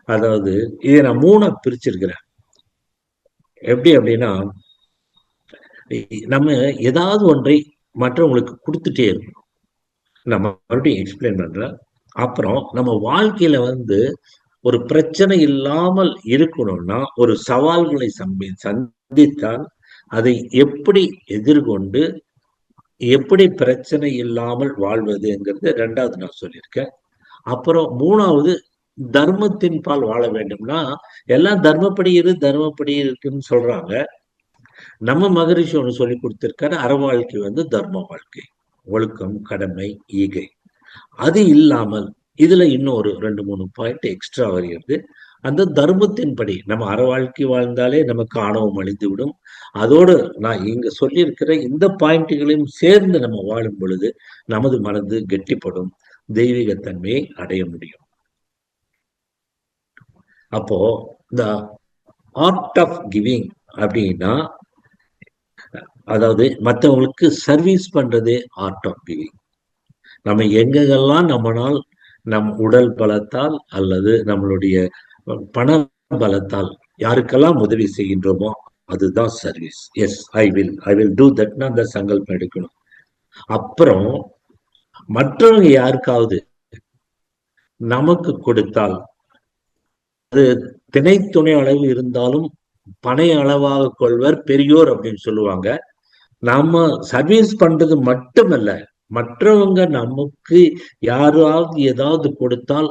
அதாவது இதை நான் 3 பிரிச்சிருக்கிறேன். எப்படி அப்படின்னா, நம்ம ஏதாவது ஒன்றை மற்றவங்களுக்கு கொடுத்துட்டே இருக்கணும். நம்ம மறுபடியும் எக்ஸ்பிளைன் பண்றேன். அப்புறம் நம்ம வாழ்க்கையில ஒரு பிரச்சனை இல்லாமல் இருக்கணும்னா, ஒரு சவால்களை சந்தித்தால் அதை எப்படி எதிர்கொண்டு எப்படி பிரச்சனை இல்லாமல் வாழ்வதுங்கிறது 2வது நான் சொல்லியிருக்கேன். அப்புறம் 3வது தர்மத்தின் பால் வாழ வேண்டும்னா, எல்லாம் தர்மப்படி இருக்குன்னு சொல்றாங்க. நம்ம மகரிஷி ஒண்ணு சொல்லி கொடுத்திருக்காரு. அற வாழ்க்கை வந்து தர்ம வாழ்க்கை. ஒழுக்கம், கடமை, ஈகை. அது இல்லாமல் இதுல இன்னும் ஒரு 2, 3 பாயிண்ட் எக்ஸ்ட்ரா வருகிறது. அந்த தர்மத்தின்படி நம்ம அற வாழ்க்கை வாழ்ந்தாலே நமக்கு ஆணவம் அழிந்துவிடும். அதோடு நான் இங்க சொல்லியிருக்கிற இந்த பாயிண்ட்டுகளையும் சேர்ந்து நம்ம வாழும் பொழுது நமது மனது கெட்டிப்படும், தெய்வீகத்தன்மையை அடைய முடியும். அப்போ இந்த ஆர்ட் ஆஃப் கிவிங் அப்படின்னா, அதாவது மற்றவங்களுக்கு சர்வீஸ் பண்றதே ஆர்ட் ஆஃப் கிவிங். நம்ம எங்கெங்கெல்லாம் நம்மளால் நம் உடல் பலத்தால் அல்லது நம்மளுடைய பண பலத்தால் யாருக்கெல்லாம் உதவி செய்கின்றோமோ அதுதான் service. Yes, I will do தட்னா அந்த சங்கல்பம் எடுக்கணும். அப்புறம் மற்றவங்க யாருக்காவது நமக்கு கொடுத்தால் அது திணைத்துணை அளவு இருந்தாலும் பனை அளவாக கொள்வர் பெரியோர் அப்படின்னு சொல்லுவாங்க. நாம சர்வீஸ் பண்றது மட்டுமல்ல, மற்றவங்க நமக்கு யாராவது ஏதாவது கொடுத்தால்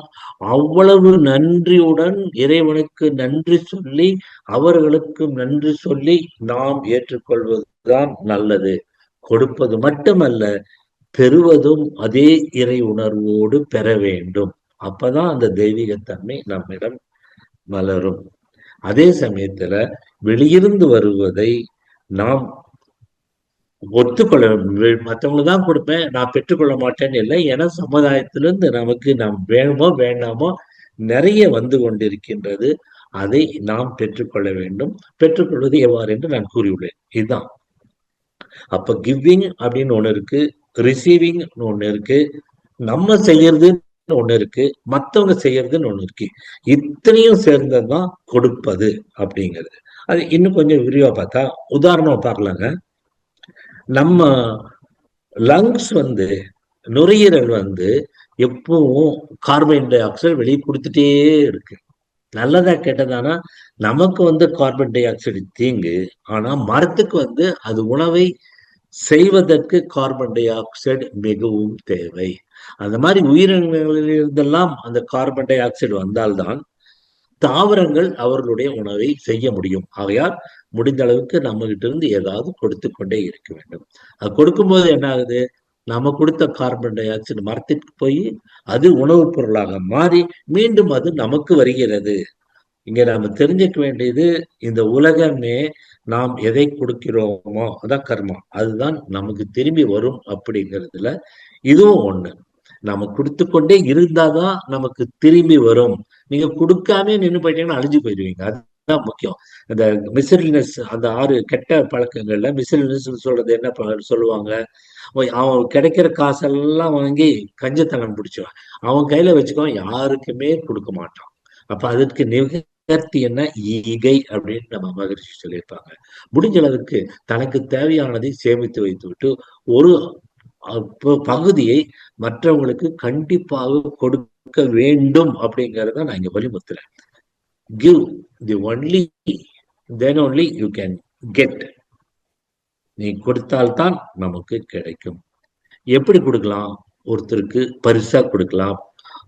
அவ்வளவு நன்றியுடன் இறைவனுக்கு நன்றி சொல்லி அவர்களுக்கு நன்றி சொல்லி நாம் ஏற்றுக்கொள்வதுதான் நல்லது. கொடுப்பது மட்டுமல்ல, பெறுவதும் அதே இறை உணர்வோடு பெற வேண்டும். அப்பதான் அந்த தெய்வீகத்தன்மை நம்மிடம் மலரும். அதே சமயத்துல வெளியிருந்து வருவதை நாம் ஒத்துக்கொள்ள, மற்றவங்களுக்கு தான் கொடுப்பேன், நான் பெற்றுக்கொள்ள மாட்டேன்னு இல்லை. ஏன்னா சமுதாயத்திலிருந்து நமக்கு நாம் வேணுமோ வேண்டாமோ நிறைய வந்து கொண்டிருக்கின்றது. அதை நாம் பெற்றுக்கொள்ள வேண்டும். பெற்றுக்கொள்வது எவ்வாறு என்று நான் கூறியுள்ளேன். இதுதான். அப்ப கிவிங் அப்படின்னு ஒண்ணு இருக்கு, ரிசீவிங் ஒண்ணு இருக்கு, நம்ம செய்யறதுன்னு ஒண்ணு இருக்கு, மத்தவங்க செய்யறதுன்னு ஒண்ணு இருக்கு. இத்தனையும் சேர்ந்ததுதான் கொடுப்பது அப்படிங்கிறது. அது இன்னும் கொஞ்சம் விரிவா பார்த்தா உதாரணம் பார்க்கலாங்க. நம்ம லங்ஸ் வந்து, நுரையீரல் வந்து எப்பவும் கார்பன் டை ஆக்சைடு வெளியே கொடுத்துட்டே இருக்கு. நல்லதா கெட்டதானா, நமக்கு வந்து கார்பன் டை ஆக்சைடு தீங்கு. ஆனா மரத்துக்கு வந்து அது உணவை செய்வதற்கு கார்பன் டை ஆக்சைடு மிகவும் தேவை. அந்த மாதிரி உயிரினங்களிலிருந்தெல்லாம் அந்த கார்பன் டை ஆக்சைடு வந்தால்தான் தாவரங்கள் அவர்களுடைய உணவை செய்ய முடியும். ஆகையால் முடிந்த அளவுக்கு நம்ம கிட்ட இருந்து ஏதாவது கொடுத்து கொண்டே இருக்க வேண்டும். அது கொடுக்கும்போது என்ன ஆகுது, நம்ம கொடுத்த கார்பன் டை ஆக்சைடு மரத்திற்கு போய் அது உணவுப் பொருளாக மாறி மீண்டும் அது நமக்கு வருகிறது. இங்க நாம தெரிஞ்சுக்க வேண்டியது, இந்த உலகமே நாம் எதை கொடுக்கிறோமோ அதான் கர்மா, அதுதான் நமக்கு திரும்பி வரும் அப்படிங்கிறதுல இதுவும் ஒண்ணு. நம்ம கொடுத்து கொண்டே இருந்தாதான் நமக்கு திரும்பி வரும். நீங்க கொடுக்காம நின்று போயிட்டீங்கன்னா அழிஞ்சு போயிடுவீங்க. அதுதான் முக்கியம். இந்த மிஸ்லினஸ், அந்த 6 கெட்ட பழக்கங்கள்ல மிஸ்லினஸ் சொல்றது என்ன சொல்லுவாங்க, அவன் கிடைக்கிற காசெல்லாம் வாங்கி கஞ்சத்தனம் பிடிச்சவன் அவன் கையில வச்சுக்கோன், யாருக்குமே கொடுக்க மாட்டான். அப்ப அதற்கு நிகர்த்தி என்ன, ஈகை அப்படின்னு நம்ம மகரிஷி சொல்லியிருப்பாங்க. முடிஞ்ச அளவுக்கு தனக்கு தேவையானதை சேமித்து வைத்து விட்டு ஒரு பகுதியை மற்றவங்களுக்கு கண்டிப்பாக கொடுக்க வேண்டும் அப்படிங்கறத நான் இங்க வலியுறுத்துறேன். Give the only, then only you can get. நீ கொடுத்தால்தான் நமக்கு கிடைக்கும். எப்படி கொடுக்கலாம்? ஒருத்தருக்கு பரிசா கொடுக்கலாம்,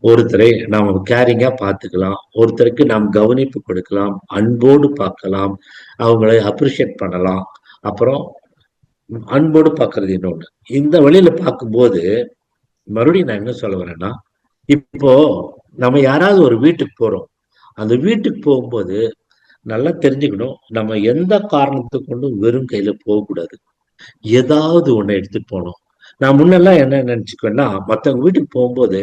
ஒருத்தரை நாம் கேரிங்கா பார்த்துக்கலாம், ஒருத்தருக்கு நாம் கவனிப்பு கொடுக்கலாம், அன்போடு பார்க்கலாம், அவங்களை அப்ரிஷியேட் பண்ணலாம். அப்புறம் அன்போடு பார்க்கறது இன்னொன்று. இந்த வழியில பார்க்கும்போது மறுபடியும் நான் என்ன சொல்ல வரேன்னா, இப்போ நம்ம யாராவது ஒரு வீட்டுக்கு போறோம், அந்த வீட்டுக்கு போகும்போது நல்லா தெரிஞ்சுக்கணும், நம்ம எந்த காரணத்தை கொண்டும் வெறும் கையில போகக்கூடாது. ஏதாவது ஒண்ணு எடுத்துட்டு போகணும். நான் முன்னெல்லாம் என்ன நினைச்சுக்குவேன்னா, மத்தவங்க வீட்டுக்கு போகும்போது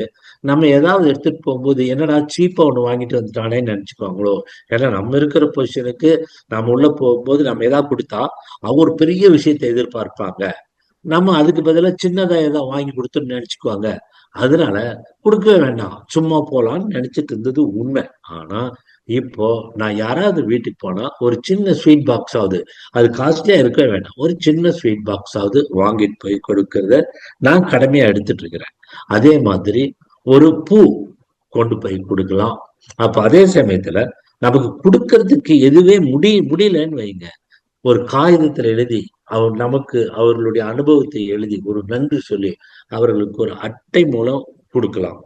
நம்ம ஏதாவது எடுத்துட்டு போகும்போது என்னடா சீப்பா ஒண்ணு வாங்கிட்டு வந்துட்டானேன்னு நினைச்சுக்குவாங்களோ. ஏன்னா நம்ம இருக்கிற பொசிஷனுக்கு நம்ம உள்ள போகும்போது நம்ம ஏதாவது கொடுத்தா அவங்க ஒரு பெரிய விஷயத்தை எதிர்பார்ப்பாங்க. நம்ம அதுக்கு பதிலா சின்னதா ஏதாவது வாங்கி கொடுத்துன்னு நினைச்சுக்குவாங்க. அதனால கொடுக்கவே வேண்டாம், சும்மா போலான்னு நினைச்சிட்டு இருந்தது உண்மை. ஆனா இப்போ நான் யாராவது வீட்டுக்கு போனா ஒரு சின்ன ஸ்வீட் பாக்ஸ் ஆகுது, அது காஸ்ட்லியா இருக்கவே வேண்டாம், ஒரு சின்ன ஸ்வீட் பாக்ஸ் ஆகுது வாங்கிட்டு போய் கொடுக்கறத நான் கடமையா எடுத்துட்டு இருக்கிறேன். அதே மாதிரி ஒரு பூ கொண்டு போய் கொடுக்கலாம். அப்ப அதே சமயத்துல நமக்கு கொடுக்கறதுக்கு எதுவே முடியலன்னு வைங்க, ஒரு காகிதத்துல எழுதி அவர் நமக்கு அவர்களுடைய அனுபவத்தை எழுதி ஒரு நன்றி சொல்லி அவர்களுக்கு ஒரு அட்டை மூலம் கொடுக்கலாம்.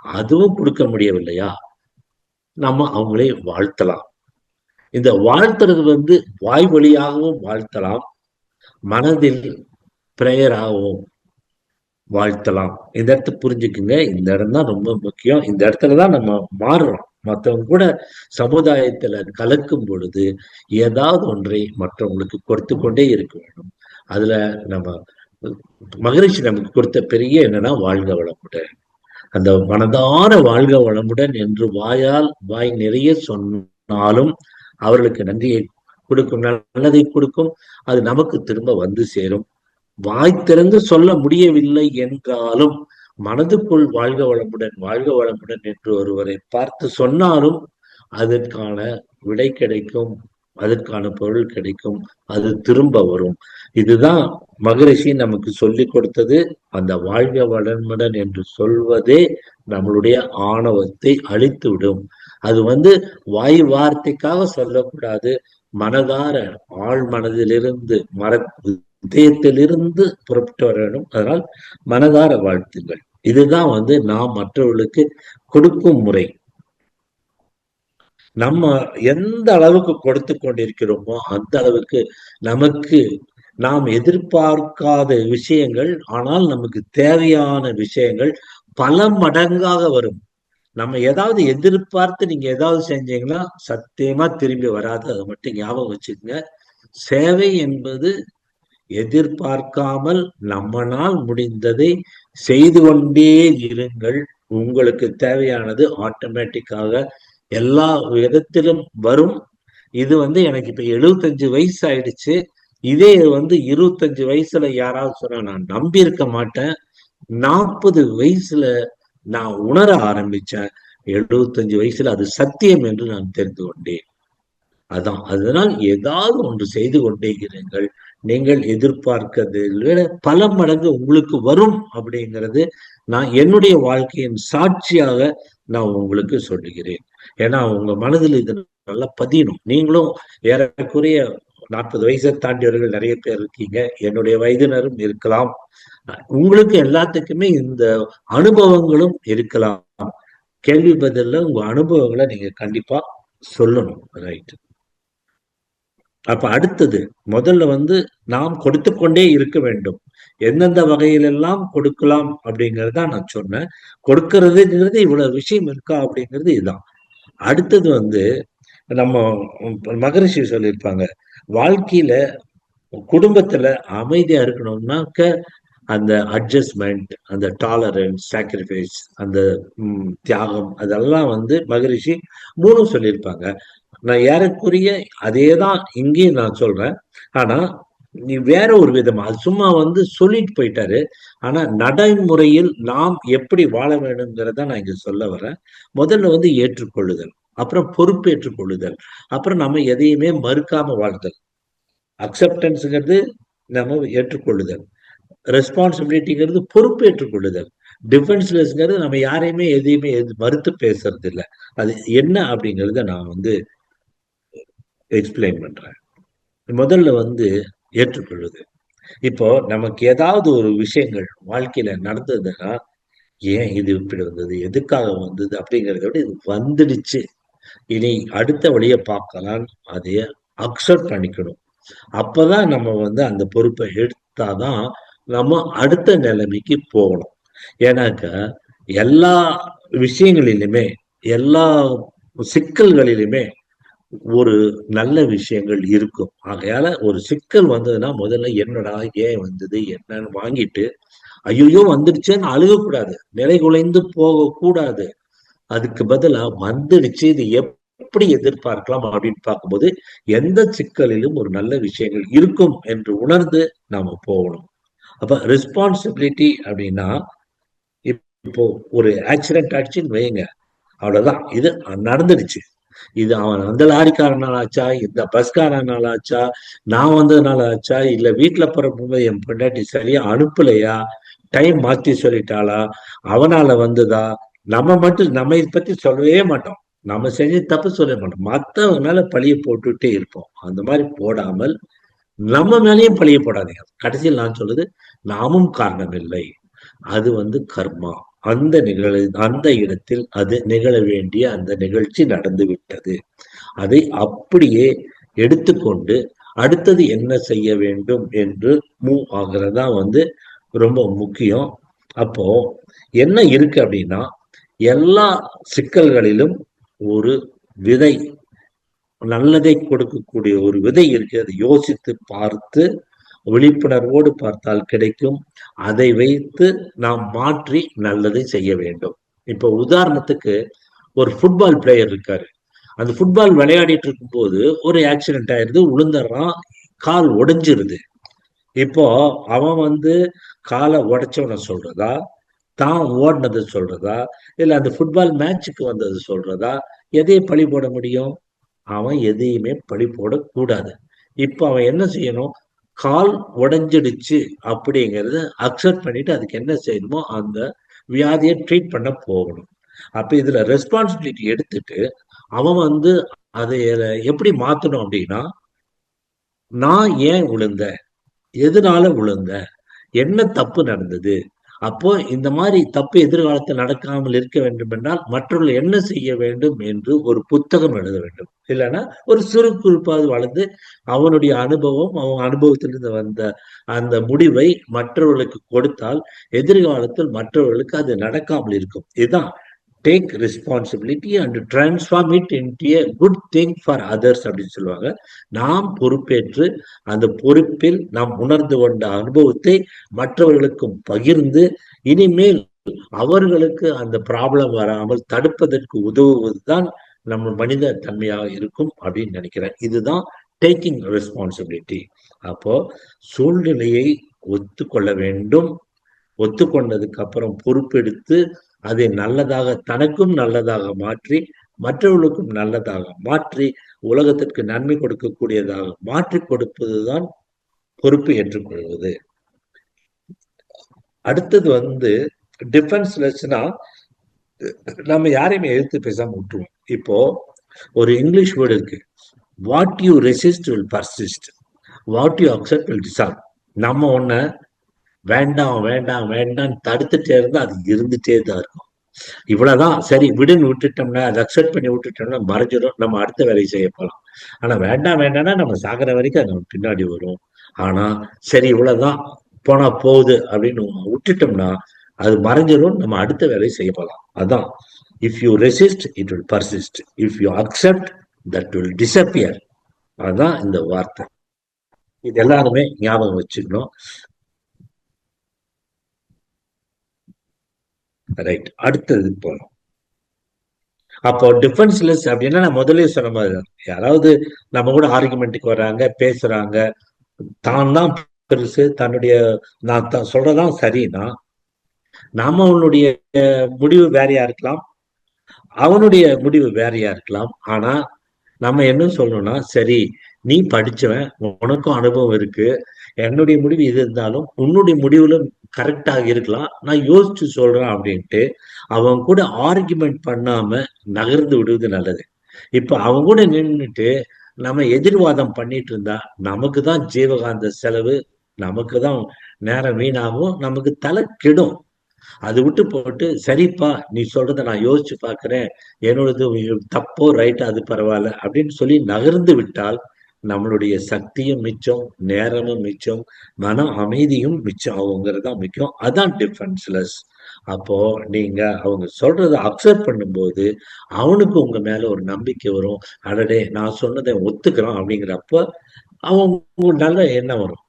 அதுவும் கொடுக்க முடியவில்லையா, நம்ம அவங்களே வாழ்த்தலாம். இந்த வாழ்த்துறது வந்து வாய் வழியாகவும் வாழ்த்தலாம், மனதில் பிரேயராகவும் வாழ்த்தலாம். இந்த இடத்த புரிஞ்சுக்குங்க. இந்த இடம் தான் ரொம்ப முக்கியம். இந்த இடத்துலதான் நம்ம மாறுறோம். மற்றவங்க கூட சமுதாயத்துல கலக்கும் பொழுது ஏதாவது ஒன்றை மற்றவங்களுக்கு கொடுத்து கொண்டே இருக்க வேண்டும். அதுல நம்ம மகரிஷி நமக்கு கொடுத்த பெரிய என்னன்னா வாழ்க வளமுடன். அந்த மனதார வாழ்க வளமுடன் என்று வாய் நிறைய சொன்னாலும் அவர்களுக்கு நன்றியை கொடுக்கும், நல்லதை கொடுக்கும். அது நமக்கு திரும்ப வந்து சேரும். வாய் திறந்து சொல்ல முடியவில்லை என்றாலும் மனதுக்குள் வாழ்க வளமுடன் என்று ஒருவரை பார்த்து சொன்னாலும் அதற்கான விடை கிடைக்கும், அதற்கான பொருள் கிடைக்கும், அது திரும்ப வரும். இதுதான் மகரிஷி நமக்கு சொல்லி கொடுத்தது. அந்த வாழ்க வளமுடன் என்று சொல்வதே நம்மளுடைய ஆணவத்தை அழித்து விடும். அது வந்து வாய் வார்த்தைக்காக சொல்லக்கூடாது, மனதார ஆழ் மனதிலிருந்து இதயத்திலிருந்து புறப்பட்டு வர வேண்டும். அதனால் மனதார வாழ்த்துங்கள். இதுதான் வந்து நாம் மற்றவர்களுக்கு கொடுக்கும் முறை. நம்ம எந்த அளவுக்கு கொடுத்து கொண்டிருக்கிறோமோ அந்த அளவுக்கு நமக்கு நாம் எதிர்பார்க்காத விஷயங்கள், ஆனால் நமக்கு தேவையான விஷயங்கள் பல மடங்காக வரும். நம்ம ஏதாவது எதிர்பார்த்து நீங்க ஏதாவது செஞ்சீங்கன்னா சத்தியமா திரும்பி வராது. அதை மட்டும் ஞாபகம் வச்சுக்கோங்க. சேவை என்பது எதிர்பார்க்காமல் நம்மனால் முடிந்ததை செய்து கொண்டே இருங்கள். உங்களுக்கு தேவையானது ஆட்டோமேட்டிக்காக எல்லா விதத்திலும் வரும். இது வந்து எனக்கு இப்ப 75 வயசு ஆயிடுச்சு. இதே வந்து 25 வயசுல யாராவது சொன்னா நான் நம்பி இருக்க மாட்டேன். 40 வயசுல நான் உணர ஆரம்பிச்சேன். 75 வயசுல அது சத்தியம் என்று நான் தெரிந்து கொண்டேன். அதனால் ஏதாவது ஒன்று செய்து கொண்டே இருங்கள். நீங்கள் எதிர்பார்க்கிறது விட பல மடங்கு உங்களுக்கு வரும் அப்படிங்கிறது நான் என்னுடைய வாழ்க்கையின் சாட்சியாக நான் உங்களுக்கு சொல்லுகிறேன். ஏன்னா உங்க மனதில் இது நல்லா பதியணும். நீங்களும் ஏறக்குறைய 40 வயசை தாண்டியவர்கள் நிறைய பேர் இருக்கீங்க. என்னுடைய வயதினரும் இருக்கலாம். உங்களுக்கு எல்லாத்துக்குமே இந்த அனுபவங்களும் இருக்கலாம். கேள்வி பதில்ல உங்க அனுபவங்களை நீங்க கண்டிப்பா சொல்லணும். ரைட். அப்ப அடுத்தது முதல்ல வந்து நாம் கொடுத்து கொண்டே இருக்க வேண்டும். எந்தெந்த வகையிலெல்லாம் கொடுக்கலாம் அப்படிங்கறத நான் சொன்னேன். கொடுக்கறதுங்கிறது இவ்வளவு விஷயம் இருக்கா அப்படிங்கிறது இதுதான். அடுத்தது வந்து நம்ம மகரிஷி சொல்லியிருப்பாங்க, வாழ்க்கையில குடும்பத்துல அமைதியா இருக்கணும்னாக்க அந்த அட்ஜஸ்ட்மெண்ட், அந்த டாலரன்ஸ், சாக்ரிஃபைஸ், அந்த தியாகம், அதெல்லாம் வந்து மகரிஷி 3 சொல்லியிருப்பாங்க. நான் ஏறக்குரிய அதேதான் இங்கேயும் நான் சொல்றேன். ஆனா நீ வேற ஒரு விதமா அது சும்மா வந்து சொல்லிட்டு போயிட்டாரு. ஆனா நடைமுறையில் நாம் எப்படி வாழ வேணுங்கிறத நான் இங்க சொல்ல வரேன். முதல்ல வந்து ஏற்றுக்கொள்ளுதல், அப்புறம் பொறுப்பேற்றுக் கொள்ளுதல், அப்புறம் நம்ம எதையுமே மறுக்காம வாழ்தல். அக்செப்டன்ஸ்ங்கிறது நம்ம ஏற்றுக்கொள்ளுதல், ரெஸ்பான்சிபிலிட்டிங்கிறது பொறுப்பேற்றுக் கொள்ளுதல், டிஃபென்ஸ்லெஸ்ங்கிறது நம்ம யாரையுமே எதையுமே மறுத்து பேசுறது இல்லை. அது என்ன அப்படிங்கிறத நான் வந்து எக்ஸ்பிளைன் பண்றேன். முதல்ல வந்து ஏற்றுக்கொள்வது. இப்போ நமக்கு ஏதாவது ஒரு விஷயங்கள் வாழ்க்கையில நடந்ததுன்னா, ஏன் இது இப்படி வந்தது, எதுக்காக வந்தது அப்படிங்கிறத விட இது வந்துடுச்சு, இனி அடுத்த வழியை பார்க்கலாம், அதைய அக்செப்ட் பண்ணிக்கணும். அப்பதான் நம்ம வந்து அந்த பொறுப்பை எடுத்தாதான் நம்ம அடுத்த நிலைமைக்கு போகணும். ஏன்னாக்க எல்லா விஷயங்களிலுமே, எல்லா சிக்கல்களிலுமே ஒரு நல்ல விஷயங்கள் இருக்கும். ஆகையால ஒரு சிக்கல் வந்ததுன்னா முதல்ல என்னடா ஏன் வந்தது என்னன்னு வாங்கிட்டு, ஐயோ வந்துடுச்சேன்னு அழுகக்கூடாது, நிலை குலைந்து போக கூடாது. அதுக்கு பதிலா வந்துடுச்சு, இது எப்படி எதிர்பார்க்கலாம் அப்படின்னு பார்க்கும்போது எந்த சிக்கலிலும் ஒரு நல்ல விஷயங்கள் இருக்கும் என்று உணர்ந்து நாம போகணும். அப்ப ரெஸ்பான்சிபிலிட்டி அப்படின்னா, இப்போ ஒரு ஆக்சிடென்ட் ஆயிடுச்சுன்னு வைங்க, அவ்வளவுதான், இது நடந்துடுச்சு. இது அவன் அந்த லாரிக்காரனால ஆச்சா, இந்த பஸ்காரனால ஆச்சா, நான் வந்ததுனால ஆச்சா, இல்ல வீட்டுல போறப்ப என் பொண்டாட்டி சரியா அனுப்பலையா, டைம் மாத்தி சொல்லிட்டாளா, அவனால வந்ததா, நம்ம மட்டும் நம்ம இதை பத்தி சொல்லவே மாட்டோம். நம்ம செஞ்சு தப்பு சொல்ல மாட்டோம். மற்றவங்க மேல பழிய போட்டுட்டே இருப்போம். அந்த மாதிரி போடாமல் நம்ம மேலேயும் பழிய போடாதீங்க. கடைசியில் நான் சொல்றது, நாமும் காரணம் இல்லை. அது கர்மா. அந்த இடத்தில் அது நிகழ வேண்டிய அந்த நிகழ்ச்சி நடந்து விட்டது. அதை அப்படியே எடுத்துக்கொண்டு அடுத்தது என்ன செய்ய வேண்டும் என்று மூவ் ஆகுறதா ரொம்ப முக்கியம். அப்போ என்ன இருக்கு அப்படின்னா, எல்லா சிக்கல்களிலும் ஒரு விதை, நல்லதை கொடுக்கக்கூடிய ஒரு விதை இருக்கு. அதை யோசித்து பார்த்து விழிப்புணர்வோடு பார்த்தால் கிடைக்கும். அதை வைத்து நாம் மாற்றி நல்லதை செய்ய வேண்டும். இப்போ உதாரணத்துக்கு ஒரு ஃபுட்பால் பிளேயர் இருக்காரு. அந்த ஃபுட்பால் விளையாடிட்டு இருக்கும்போது ஒரு ஆக்சிடென்ட் ஆயிருது, விழுந்துடுறான், கால் உடைஞ்சிருது. இப்போ அவன் காலை உடைச்சவனை சொல்றதா, தான் ஓடினது சொல்றதா, இல்ல அந்த ஃபுட்பால் மேட்சுக்கு வந்தது சொல்றதா, எதையை பழி போட முடியும்? அவன் எதையுமே பழி போடக்கூடாது. இப்போ அவன் என்ன செய்யணும்? கால் உடைஞ்சிடுச்சு அப்படிங்கிறத அக்செப்ட் பண்ணிட்டு அதுக்கு என்ன செய்யணுமோ அந்த வியாதியை ட்ரீட் பண்ண போகணும். அப்ப இதுல ரெஸ்பான்சிபிலிட்டி எடுத்துட்டு அவன் அதை எப்படி மாத்தணும் அப்படின்னா, நான் ஏன் விழுந்தேன், எதனால விழுந்தேன், என்ன தப்பு நடந்தது, அப்போ இந்த மாதிரி தப்பு எதிர்காலத்தில் நடக்காமல் இருக்க வேண்டும் என்றால் மற்றவர்கள் என்ன செய்ய வேண்டும் என்று ஒரு புத்தகம் எழுத வேண்டும். இல்லைன்னா ஒரு சிறு குறிப்பாவது வளர்ந்து அவனுடைய அனுபவம், அவன் அனுபவத்திலிருந்து வந்த அந்த முடிவை மற்றவர்களுக்கு கொடுத்தால் எதிர்காலத்தில் மற்றவர்களுக்கு அது நடக்காமல் இருக்கும். இதுதான் take responsibility and transform it into a good thing for others அப்படின்னு சொல்லுவாங்க. நாம் பொறுப்பேற்று அந்த பொறுப்பில் நாம் உணர்ந்து கொண்ட அனுபவத்தை மற்றவர்களுக்கும் பகிர்ந்து இனிமேல் அவர்களுக்கு அந்த ப்ராப்ளம் வராமல் தடுப்பதற்கு உதவுவதுதான் நம்ம மனித தன்மையாக இருக்கும் அப்படின்னு நினைக்கிறேன். இதுதான் டேக்கிங் ரெஸ்பான்சிபிலிட்டி. அப்போ சூழ்நிலையை ஒத்துக்கொள்ள வேண்டும். ஒத்துக்கொண்டதுக்கு அப்புறம் பொறுப்பெடுத்து அதை நல்லதாக, தனக்கும் நல்லதாக மாற்றி மற்றவர்களுக்கும் நல்லதாக மாற்றி உலகத்திற்கு நன்மை கொடுக்கக்கூடியதாக மாற்றி கொடுப்பதுதான் பொறுப்பு ஏற்றுக்கொள்வது. அடுத்தது டிஃபென்ஸ்லெஸ்னா நம்ம யாரையுமே எதிர்த்து பேசாம விட்டுருவோம். இப்போ ஒரு இங்கிலீஷ் வேர்டு இருக்கு, what you resist will persist, what you accept will dissolve. நம்ம ஒன்ன வேண்டாம் வேண்டாம் வேண்டாம் தடுத்துட்டே இருந்தா அது இருந்துட்டே தான் இருக்கும். இவ்வளவுதான் சரி விடுன்னு விட்டுட்டோம்னா, அதை அக்செப்ட் பண்ணி விட்டுட்டோம்னா மறைஞ்சிடும், நம்ம அடுத்த வேலையை செய்ய போகலாம். ஆனா வேண்டாம் வேண்டாம்னா நம்ம சாகிற வரைக்கும் அது நம்ம பின்னாடி வரும். ஆனா சரி இவ்வளவுதான் போனா போகுது அப்படின்னு விட்டுட்டோம்னா அது மறைஞ்சிடும், நம்ம அடுத்த வேலையை செய்ய போகலாம். அதான் if you resist it will persist, if you accept that will disappear. அதுதான் இந்த வார்த்தை. இது எல்லாருமே ஞாபகம் வச்சுக்கணும். ரைட், அடுத்தது போகலாம். அப்போ டிஃபென்ஸ்லெஸ் அப்படின்னா நான் முதலே சொன்ன மாதிரி யாராவது நம்ம கூட ஆர்குமெண்ட்டுக்கு வர்றாங்க, பேசுறாங்க, தான் தான் பெருசு, தன்னுடைய நான் சொல்றதான் சரின்னா நாம அவனுடைய முடிவு வேறையா இருக்கலாம், அவனுடைய முடிவு வேறையா இருக்கலாம். ஆனா நம்ம என்ன சொல்லணும்னா, சரி நீ படிச்சவன், உனக்கும் அனுபவம் இருக்கு, என்னுடைய முடிவு இது இருந்தாலும் உன்னுடைய முடிவுல கரெக்டாக இருக்கலாம், நான் யோசிச்சு சொல்றேன் அப்படின்ட்டு அவங்க கூட ஆர்குமெண்ட் பண்ணாம நகர்ந்து விடுவது நல்லது. இப்ப அவங்க கூட நின்றுட்டு நம்ம எதிர்வாதம் பண்ணிட்டு இருந்தா நமக்கு தான் ஜீவகாந்த செலவு, நமக்கு தான் நேரம் வீணாகும், நமக்கு தலை கெடும். அது விட்டு போட்டு சரிப்பா நீ சொல்றத நான் யோசிச்சு பாக்குறேன், என்னோடது தப்போ ரைட்டோ அது பரவாயில்ல அப்படின்னு சொல்லி நகர்ந்து விட்டால் நம்மளுடைய சக்தியும் மிச்சம், நேரமும் மிச்சம், மன அமைதியும் மிச்சம் ஆகுங்கிறது தான் முக்கியம். அதான் டிஃபென்ஸ்லெஸ். அப்போ நீங்க அவங்க சொல்றதை அக்செப்ட் பண்ணும்போது அவனுக்கு உங்க மேல ஒரு நம்பிக்கை வரும். அடடே நான் சொன்னதை ஒத்துக்கிறான் அப்படிங்கிறப்ப அவன் நல்ல எண்ணம் வரும்.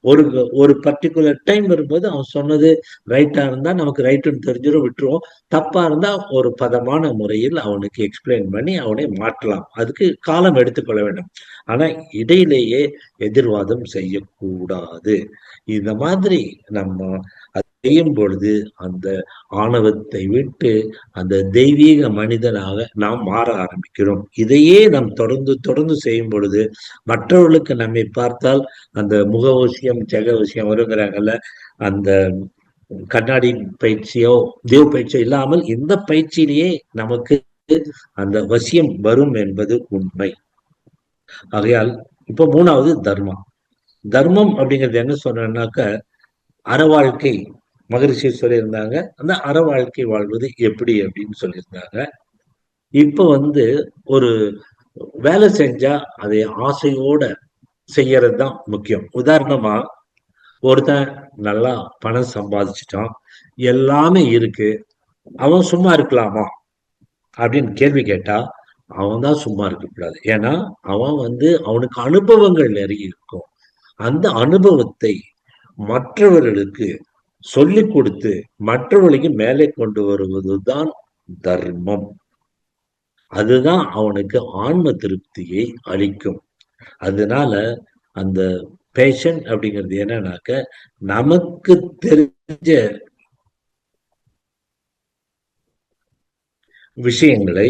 ஒரு பர்டிகுலர் டைம் வரும்போது அவன் சொன்னது ரைட்டா இருந்தா நமக்கு ரைட்டுன்னு தெரிஞ்சிடும், விட்டுருவோம். தப்பா இருந்தா ஒரு பதமான முறையில் அவனுக்கு எக்ஸ்பிளைன் பண்ணி அவனை மாற்றலாம். அதுக்கு காலம் எடுத்துக்கொள்ள வேண்டும். ஆனா இடையிலேயே எதிர்வாதம் செய்யக்கூடாது. இந்த மாதிரி நம்ம செய்யும் பொழுது அந்த ஆணவத்தை விட்டு அந்த தெய்வீக மனிதனாக நாம் மாற ஆரம்பிக்கிறோம். இதையே நாம் தொடர்ந்து தொடர்ந்து செய்யும் பொழுது மற்றவர்களுக்கு நம்மை பார்த்தால் அந்த முகவசியம் ஜெகவசியம் வருங்கிறாங்கல்ல, அந்த கண்ணாடி பயிற்சியோ தேவ பயிற்சியோ இல்லாமல் இந்த பயிற்சியிலேயே நமக்கு அந்த வசியம் வரும் என்பது உண்மை. ஆகையால் இப்போ மூணாவது தர்மா. தர்மம் அப்படிங்கிறது என்ன சொன்னாக்க அற வாழ்க்கை. மகரிஷி சொல்லியிருந்தாங்க, அந்த அற வாழ்க்கை வாழ்வது எப்படி அப்படின்னு சொல்லியிருந்தாங்க. இப்ப ஒரு வேலை செஞ்சா அதை ஆசையோட செய்யறது தான் முக்கியம். உதாரணமா, ஒருத்தன் நல்லா பணம் சம்பாதிச்சுட்டான், எல்லாமே இருக்கு, அவன் சும்மா இருக்கலாமா அப்படின்னு கேள்வி கேட்டா அவன் தான் சும்மா இருக்கக்கூடாது. ஏன்னா அவன் அவனுக்கு அனுபவங்கள் நிறைய இருக்கும். அந்த அனுபவத்தை மற்றவர்களுக்கு சொல்லிக் கொடுத்து மற்றவர்களுக்கு மேலே கொண்டு வருவதுதான் தர்மம். அதுதான் அவனுக்கு ஆன்ம திருப்தியை அளிக்கும். அதனால அந்த பேஷன் அப்படிங்கிறது என்னன்னாக்க, நமக்கு தெரிஞ்ச விஷயங்களை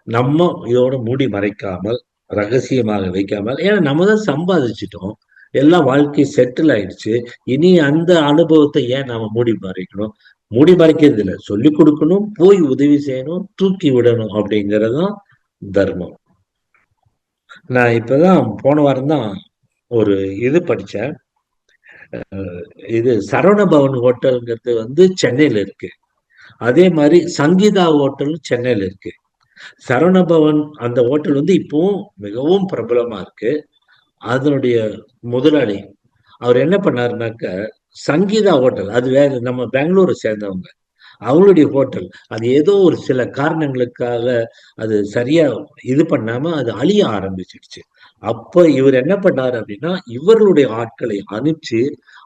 நம்ம இதோட மூடி மறைக்காமல், ரகசியமாக வைக்காமல், ஏன்னா நம்ம தான் சம்பாதிச்சிட்டோம், எல்லாம் வாழ்க்கை செட்டில் ஆயிடுச்சு, இனி அந்த அனுபவத்தை ஏன் நாம மூடி மறைக்கணும்? மூடி மறைக்கிறது இல்லை, சொல்லிக் கொடுக்கணும், போய் உதவி செய்யணும், தூக்கி விடணும் அப்படிங்கறதுதான் தர்மம். நான் இப்பதான் போன வாரம் தான் ஒரு இது படிச்சேன். இது சரவண பவன் ஹோட்டல்ங்கிறது சென்னையில இருக்கு. அதே மாதிரி சங்கீதா ஹோட்டல் சென்னையில இருக்கு. சரவணபவன் அந்த ஹோட்டல் இப்பவும் மிகவும் பிரபலமா இருக்கு. அதனுடைய முதலாளி அவர் என்ன பண்ணாருனாக்க, சங்கீதா ஹோட்டல், அது வேற, நம்ம பெங்களூரை சேர்ந்தவங்க, அவங்களுடைய ஹோட்டல் அது ஏதோ ஒரு சில காரணங்களுக்காக அது சரியா இது பண்ணாம அது அழிய ஆரம்பிச்சிடுச்சு. அப்ப இவர் என்ன பண்ணாரு அப்படின்னா, இவர்களுடைய ஆட்களை அனுப்பிச்சு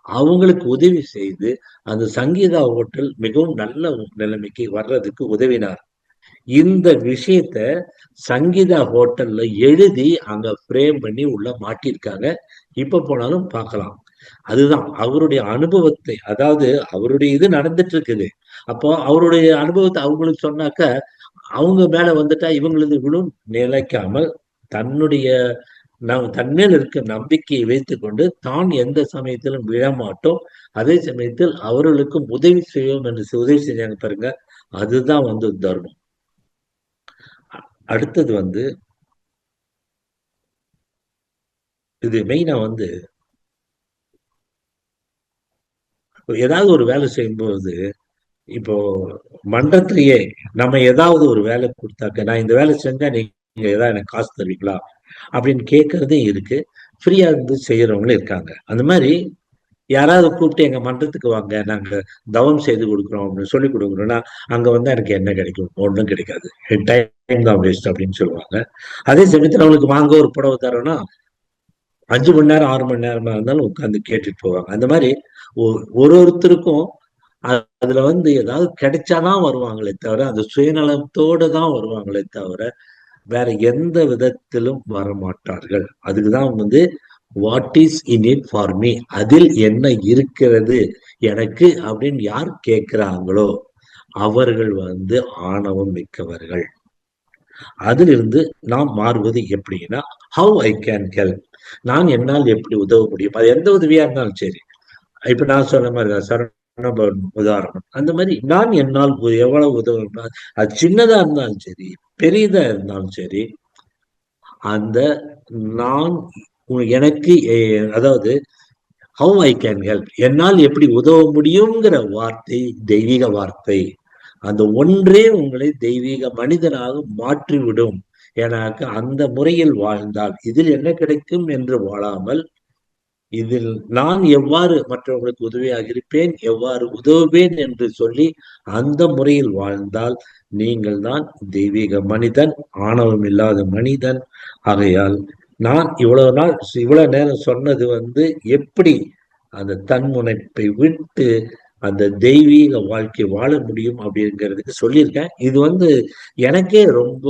அவங்களுக்கு உதவி செய்து அந்த சங்கீதா ஹோட்டல் மிகவும் நல்ல நிலைமைக்கு வர்றதுக்கு உதவினார். இந்த விஷயத்த சங்கீதா ஹோட்டல்ல எழுதி அங்க ஃப்ரேம் பண்ணி உள்ள மாட்டியிருக்காங்க. இப்ப போனாலும் பார்க்கலாம். அதுதான் அவருடைய அனுபவத்தை, அதாவது அவருடைய இது நடந்துட்டு இருக்குது. அப்போ அவருடைய அனுபவத்தை அவங்களுக்கு சொன்னாக்க அவங்க மேல வந்துட்டா இவங்களது விழும் நிலைக்காமல், தன்னுடைய தன்மேல் இருக்க நம்பிக்கையை வைத்துக்கொண்டு தான் எந்த சமயத்திலும் விழமாட்டோம், அதே சமயத்தில் அவர்களுக்கும் உதவி செய்வோம் என்று உதவி செஞ்சாங்க பாருங்க. அதுதான் தர்மம். அடுத்தது இது மெயினா ஏதாவது ஒரு வேலை செய்யும்போது, இப்போ மன்றத்திலேயே நம்ம ஏதாவது ஒரு வேலை கொடுத்தாக்க, நான் இந்த வேலை செஞ்சா நீங்க ஏதாவது எனக்கு காசு தருவீங்களா அப்படின்னு கேட்கறதே இருக்கு. ஃப்ரீயா செய்யறவங்களும் இருக்காங்க. அந்த மாதிரி யாராவது கூப்பிட்டு எங்க மன்றத்துக்கு வாங்க, நாங்க தவம் செய்து கொடுக்குறோம் அப்படின்னு சொல்லி கொடுக்குறோம்னா, அங்க எனக்கு என்ன கிடைக்கும்? ஒன்றும் கிடைக்காது. டைம் தான் வேஸ்ட் அப்படின்னு சொல்லுவாங்க. அதே சமயத்துல அவங்களுக்கு வாங்க ஒரு புடவை தரோம்னா 5 மணி நேரம் 6 மணி நேரமா இருந்தாலும் உட்கார்ந்து கேட்டுட்டு போவாங்க. அந்த மாதிரி ஒருத்தருக்கும் அதுல ஏதாவது கிடைச்சாதான் வருவாங்களே தவிர, அந்த சுயநலத்தோட தான் வருவாங்களே தவிர வேற எந்த விதத்திலும் வரமாட்டார்கள். அதுக்குதான் what is in it for me, அதில் என்ன இருக்கிறது எனக்கு அப்படின்னு யார் கேட்கிறாங்களோ அவர்கள் ஆணவம் மிக்கவர்கள். அதிலிருந்து நாம் மாறுவது எப்படின்னா, ஹவ் ஐ கேன் ஹெல்ப், நான் என்னால் எப்படி உதவ முடியும், அது எந்த உதவியா இருந்தாலும் சரி. இப்ப நான் சொன்ன மாதிரி சரவணபவன் உதாரணம், அந்த மாதிரி நான் என்னால் எவ்வளவு உதவ, அது சின்னதா இருந்தாலும் சரி பெரியதா இருந்தாலும் சரி, அந்த நான் எனக்கு அதாவது ஹவ் ஐ கேன் ஹெல்ப், என்னால் எப்படி உதவ முடியுங்கிற வார்த்தை தெய்வீக வார்த்தை. அந்த ஒன்றே உங்களை தெய்வீக மனிதனாக மாற்றிவிடும். எனக்கு அந்த முறையில் வாழ்ந்தால் இதில் என்ன கிடைக்கும் என்று வாழாமல், இதில் நான் எவ்வாறு மற்றவர்களுக்கு உதவியாக இருப்பேன், எவ்வாறு உதவுவேன் என்று சொல்லி அந்த முறையில் வாழ்ந்தால் நீங்கள் தான் தெய்வீக மனிதன், ஆணவம் இல்லாத மனிதன். ஆகையால் நான் இவ்வளவு நேரம் சொன்னது எப்படி அந்த தன்முனைப்பை விட்டு அந்த தெய்வீக வாழ்க்கை வாழ முடியும் அப்படிங்கிறதுக்கு சொல்லியிருக்கேன். இது எனக்கே ரொம்ப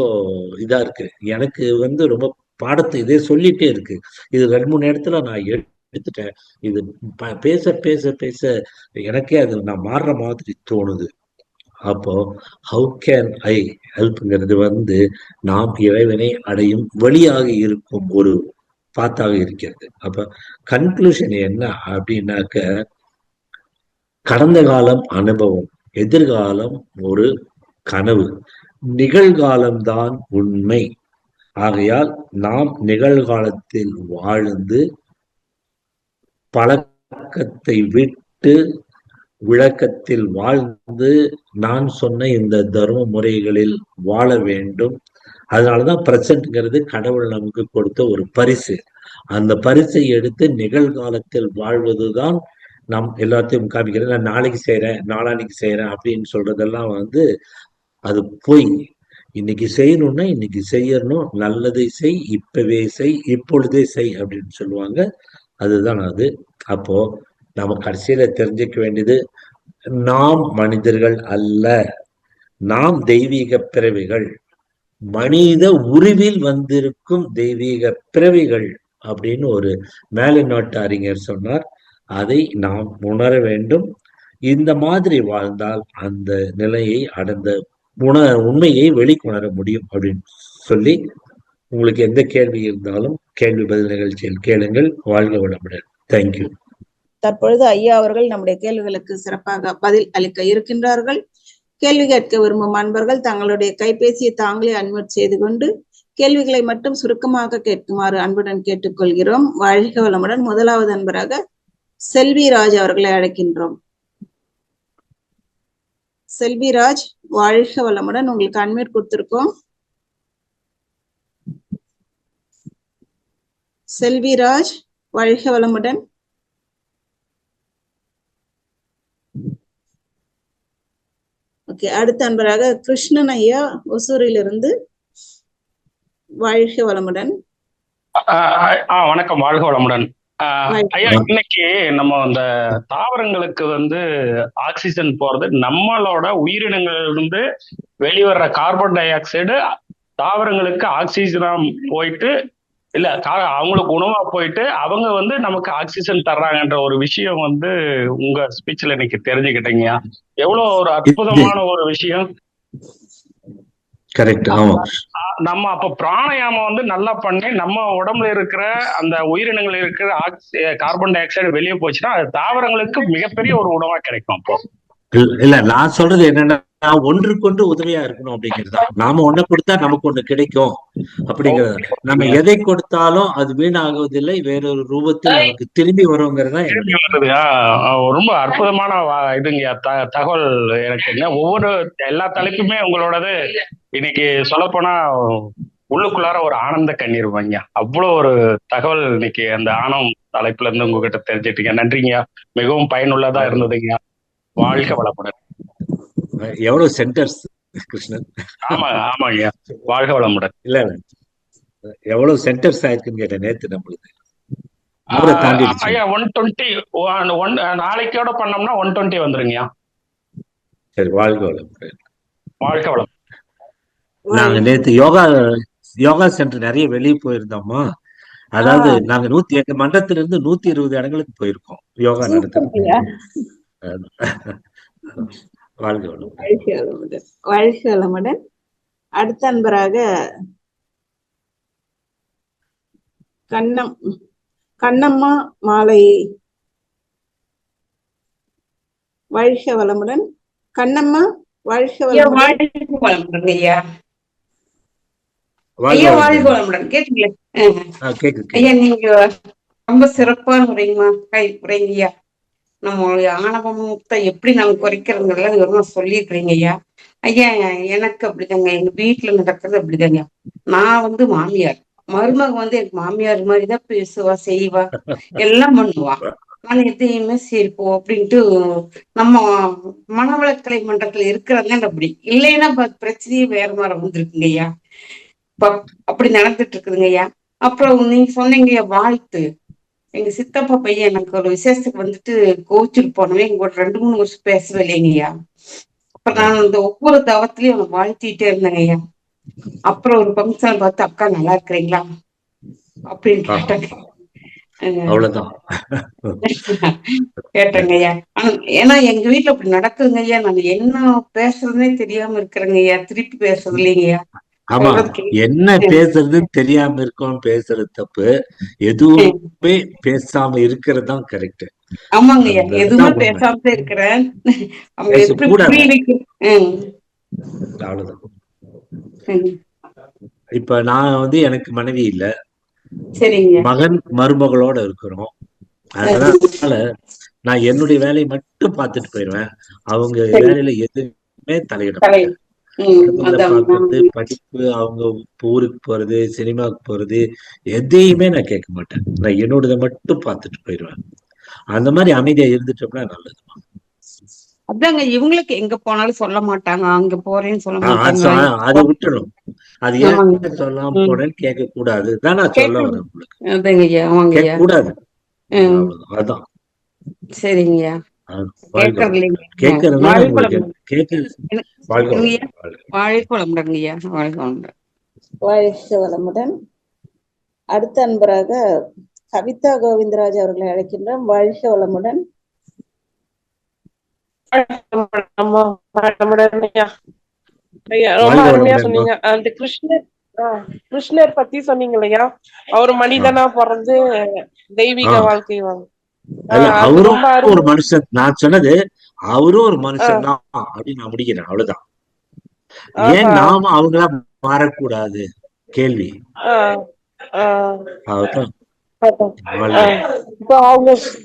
இதா இருக்கு. எனக்கு ரொம்ப பாடத்தை இதே சொல்லிட்டே இருக்கு. இது 2-3 இடத்துல நான் எடுத்துட்டேன். இது பேச பேச பேச எனக்கே அது நான் மாறுற மாதிரி தோணுது. அப்போ ஹவு கேன் ஐ ஹெல்ப்ங்கிறது நாம் இறைவனை அடையும் வழியாக இருக்கும் ஒரு பாத்தாக இருக்கிறது. அப்ப கன்க்ளூஷன் என்ன அப்படின்னாக்க, கடந்த காலம் அனுபவம், எதிர்காலம் ஒரு கனவு, நிகழ்காலம்தான் உண்மை. ஆகையால் நாம் நிகழ்காலத்தில் வாழ்ந்து பழக்கத்தை விட்டு விளக்கத்தில் வாழ்ந்து நான் சொன்ன இந்த தர்ம முறைகளில் வாழ வேண்டும். அதனாலதான் பிரசன்ட்ங்கிறது கடவுள் நமக்கு கொடுத்த ஒரு பரிசு. அந்த பரிசை எடுத்து நிகழ்காலத்தில் வாழ்வதுதான் நம் எல்லாத்தையும் காமிக்கிறது. நான் நாளைக்கு செய்யறேன், நாளான்னைக்கு செய்யறேன் அப்படின்னு சொல்றதெல்லாம் அது பொய். இன்னைக்கு செய்யணும்னா இன்னைக்கு செய்யணும், நல்லதை செய், இப்பவே செய், இப்பொழுதே செய் அப்படின்னு சொல்லுவாங்க. அதுதான் அது. அப்போ நம்ம கடைசியில தெரிஞ்சுக்க வேண்டியது, நாம் மனிதர்கள் அல்ல, நாம் தெய்வீக பிறவிகள், மனித உருவில் வந்திருக்கும் தெய்வீக பிறவிகள் அப்படின்னு ஒரு மேலை நாட்டு அறிஞர் சொன்னார். அதை நாம் உணர வேண்டும். இந்த மாதிரி வாழ்ந்தால் அந்த நிலையை அடைந்த உண்மையை வெளிக்கொணர முடியும் அப்படின்னு சொல்லி, உங்களுக்கு எந்த கேள்வி இருந்தாலும் கேள்வி பதில் நிகழ்ச்சியில் கேளுங்கள். வாழ்க வளமுடன். தேங்க்யூ. தற்பொழுது ஐயா அவர்கள் நம்முடைய கேள்விகளுக்கு சிறப்பாக பதில் அளிக்க இருக்கின்றார்கள். கேள்வி கேட்க விரும்பும் அன்பர்கள் தங்களுடைய கைபேசியை தாங்களே அன்மியூட் செய்து கொண்டு கேள்விகளை மட்டும் சுருக்கமாக கேட்குமாறு அன்புடன் கேட்டுக்கொள்கிறோம். வாழ்க வளமுடன். முதலாவது அன்பராக செல்விராஜ் அவர்களை அழைக்கின்றோம். செல்விராஜ், வாழ்க வளமுடன். உங்களுக்கு அன்மியூட் கொடுத்திருக்கோம். செல்விராஜ், வாழ்க வளமுடன். ஓகே, அடுத்த அன்பராக கிருஷ்ணன் ஐயா ஒசூரிலிருந்து, வாழ்க வளமுடன். வணக்கம், வாழ்க வளமுடன். ஐயா, இன்னைக்கு நம்ம இந்த தாவரங்களுக்கு ஆக்சிஜன் போறது நம்மளோட உயிரினங்களிலிருந்து வெளிவர்ற கார்பன் டை ஆக்சைடு தாவரங்களுக்கு ஆக்சிஜனா போயிட்டு இல்ல அவங்களுக்கு உணவா போயிட்டு அவங்க நமக்கு ஆக்சிஜன் தர்றாங்கன்ற ஒரு விஷயம் உங்க ஸ்பீச்ல இன்னைக்கு தெரிஞ்சுக்கிட்டீங்க. எவ்வளவு ஒரு அற்புதமான ஒரு விஷயம். கரெக்ட். ஆமா, நம்ம அப்ப பிராணாயாமம் நல்லா பண்ணி நம்ம உடம்புல இருக்கிற அந்த உயிரினங்கள் இருக்கிற கார்பன் டை ஆக்சைடு வெளியே போச்சுன்னா அது தாவரங்களுக்கு மிகப்பெரிய ஒரு உணவா கிடைக்கும். அப்போ இல்ல, நான் சொல்றது என்னன்னா, ஒன்றுக்கொன்று உதவியா இருக்கணும் அப்படிங்கிறது. நாம ஒண்ணு கொடுத்தா நமக்கு ஒண்ணு கிடைக்கும் அப்படிங்கிறது. நம்ம எதை கொடுத்தாலும் அது வீணாகுவதில்லை, வேறொரு ரூபத்தில் நமக்கு திரும்பி வருங்கிறதா. ரொம்ப அற்புதமான இதுங்க தகவல். எனக்கு ஒவ்வொரு எல்லா தலைப்புமே உங்களோடது இன்னைக்கு சொல்ல போனா உள்ளுக்குள்ளார ஒரு ஆனந்த கண்ணீர் வாங்க. அவ்வளவு ஒரு தகவல் இன்னைக்கு அந்த ஆணவம் தலைப்புல இருந்து உங்ககிட்ட தெரிஞ்சுட்டீங்க. நன்றிங்க, மிகவும் பயனுள்ளதா இருந்ததுங்க. வாழ்க வளமுடன். எவ்வளவு சென்டர்ஸ் கிருஷ்ணன். ஆமாங்க, வாழ்க வளமுடன். இல்ல, எவ்வளவு சென்டர்ஸ் ஆயிருக்குன்னு கேட்டேன் நேத்து. நம்மளுக்கு 120 நாளைக்கோட பண்ணோம்னா 120 வந்துருங்க. சரி, வாழ்க வளமுடன். வாழ்க வளம். நாங்க நேத்து யோகா சென்டர் நிறைய வெளியே போயிருந்தோமா. அதாவது நாங்க 108 மன்றத்துல இருந்து 120 இடங்களுக்கு போயிருக்கோம் யோகா நடத்துறோம். வாழ்க வளமுடன். வாழ்க வளமுடன். அடுத்த அன்பராக கண்ணம்மா மாலை, வாழ்க வளமுடன். கண்ணம்மா, வாழ்க வளமுடன். ஐயா, வாழ்க வளமுடன். கேட்டுங்களா ஐயா? நீங்க ரொம்ப சிறப்பான உரைங்கய்யா. நம்மளுடைய ஆணவத்தை எப்படி நம்ம குறைக்கிறதுங்கிறத சொல்லியிருக்கிறீங்க ஐயா. ஐயா, எனக்கு அப்படிதாங்க, எங்க வீட்டுல நடக்கிறது அப்படிதாங்க. நான் மாமியார், மருமக எனக்கு மாமியார் மாதிரிதான் பேசுவா, செய்வா, எல்லாம் பண்ணுவா. நான் எதையுமே சரிப்போம் அப்படின்ட்டு நம்ம மனவளக்கலை மன்றத்துல இருக்கிறது அப்படி இல்லைன்னா பிரச்சனையே வேற மாதிரி வந்திருக்குங்க ஐயா. அப்படி நடந்துட்டு இருக்குதுங்க ஐயா. அப்புறம் நீங்க சொன்னீங்க வாழ்த்து. எங்க சித்தப்பா பையன் எனக்கு ஒரு விசேஷத்துக்கு கோவிச்சுட்டு போனவே எங்க ஒரு 2-3 வருஷம் பேசவே இல்லைங்க ஐயா. அப்ப நான் ஒவ்வொரு தவத்திலையும் அவனை வாழ்த்திட்டே இருந்தேங்க ஐயா. அப்புறம் ஒரு ஃபங்க்ஷன் பார்த்து, அக்கா நல்லா இருக்கிறீங்களா அப்படின்னு கேட்டாங்க. கேட்டேங்க ஐயா. ஏன்னா எங்க வீட்டுல அப்படி நடக்குதுங்க ஐயா. நான் என்ன பேசுறதுன்னே தெரியாம இருக்கிறேங்க ஐயா. திருப்பி பேசுறது இல்லைங்க ஐயா. ஆமா, என்ன பேசுறது தெரியாம இருக்கோம், பேசுறது தப்பு. எதுவுமே பேசாம இருக்கிறது தான் கரெக்ட். ஆமாங்க ஐயா, எதுவுமே பேசாம இருக்கிறேன். அவ்வளவுதான். இப்ப நான் எனக்கு மனைவி இல்ல, மகன் மருமகளோட இருக்கிறோம். அதனால நான் என்னுடைய வேலையை மட்டும் பார்த்துட்டு போயிடுவேன். அவங்க சரி. வேலையில எதுவுமே தலையிட தலை மாட்டேன். குழந்தைங்களை அதான் பார்க்கறது, படிப்பு, அவங்க ஊருக்கு போறது, சினிமாவுக்கு போறது, எதையுமே நான் கேட்க மாட்டேன். நான் என்னோடதை மட்டும் பார்த்துட்டு போயிடுவேன். அந்த மாதிரி அமைதியா இருந்துட்டோம்னா நல்லது. அதாங்க இவங்களுக்கு எங்க போனாலும் சொல்ல மாட்டாங்க, அங்க போறேன்னு சொல்ல மாட்டாங்க. அதை விட்டுணும். அது ஆமாங்க. ஏன் சொல்லாம போனேன்னு கேட்க கூடாது தான் நான் சொல்ல வரேன் உங்களுக்கு. அதாங்க ஐயா. ஆமாங்க கேட்க ஐயா. கூடாது. அதான். சரிங்க ஐயா. கேட்கறதுனால உங்களுக்கு வாழ்க வளமுடன் ஐயா. வாழ்க வளமுடன். வாழ்க வளமுடன். அடுத்த அன்பராக கவிதா கோவிந்தராஜ் அவர்களை அழைக்கின்றோம். வாழ்க வளமுடன். ரொம்ப அருமையா சொன்னீங்க. அந்த கிருஷ்ணர் பத்தி சொன்னீங்க இல்லையா, அவர் மனிதனா பிறந்து தெய்வீக வாழ்க்கை அவரும் ஒரு மனுஷன். நான் சொன்னது அவரும் ஒரு மனுஷன் தான் அப்படின்னு நான் முடிக்கிறேன். அவ்வளவுதான். ஏன் நாம அவங்களா மாறக்கூடாது கேள்வி. இப்போ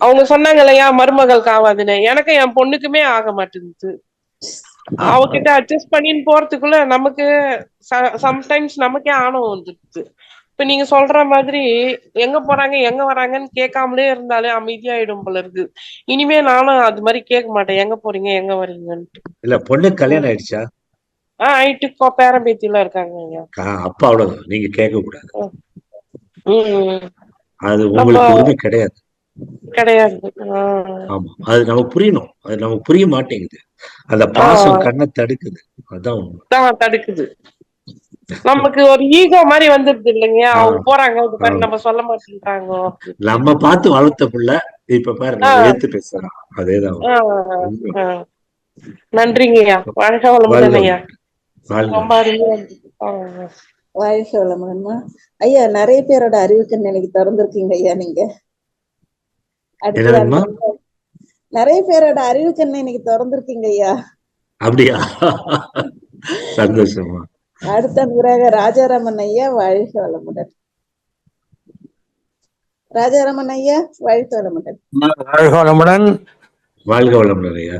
அவங்க சொன்னாங்க இல்லையா மருமகளுக்கு ஆகாதுன்னு, எனக்கு என் பொண்ணுக்குமே ஆக மாட்டேங்குது. அவகிட்ட அட்ஜஸ்ட் பண்ணின்னு போறதுக்குள்ள நமக்கு சம்டைம்ஸ் நமக்கே ஆணவம் வந்துடுது. இப்ப நீங்க சொல்ற மாதிரி எங்க போறாங்க எங்க வராங்கன்னு கேட்காமலே இருந்தாலே அமைதியாயிடும் போல இருக்கு. இனிமே நானும் அது மாதிரி கேட்க மாட்டேன், எங்க போறீங்க எங்க வரீங்கன்ட்டு. இல்ல பொண்ணு கல்யாணம் ஆயிடுச்சா? ஆயிட்டு பேரன் பேத்தி எல்லாம் இருக்காங்க. அப்ப அவ்வளவுதான், நீங்க கேட்க கூடாது. அது உங்களுக்கு உரிமை கிடையாது. ஆமா, அது நமக்கு புரியணும். அது நமக்கு புரிய மாட்டேங்குது. அந்த பாசம் கண்ணை தடுக்குது. அதான் தடுக்குது. நமக்கு ஒரு ஈகோ மாதிரி வந்துருது இல்லைங்க. அவங்க போறாங்க நம்ம சொல்ல மாட்டேங்கிறாங்க. நம்ம பார்த்து வளர்த்த பிள்ளை இப்ப பாருங்க எடுத்து பேசுறான். அதேதான். நன்றிங்கய்யா. வாழ்க வளமுடன் ஐயா. வாழ்க வளமுடன்மா ஐயா. நிறைய பேரோட அறிவுக்கு இன்னைக்கு திறந்திருக்கீங்க ஐயா. நீங்க நிறைய பேரோட அறிவுக்கு இன்னைக்கு திறந்திருக்கீங்க ஐயா. அப்படியா? சந்தோஷமா. அடுத்த முறையாக ராஜாராமன் ஐயா. வாழ்க வளமுடன். ராஜாராமன் ஐயா வாழ்க வளமுடன். வாழ்க வளமுடன். வாழ்க வளமுடன் ஐயா.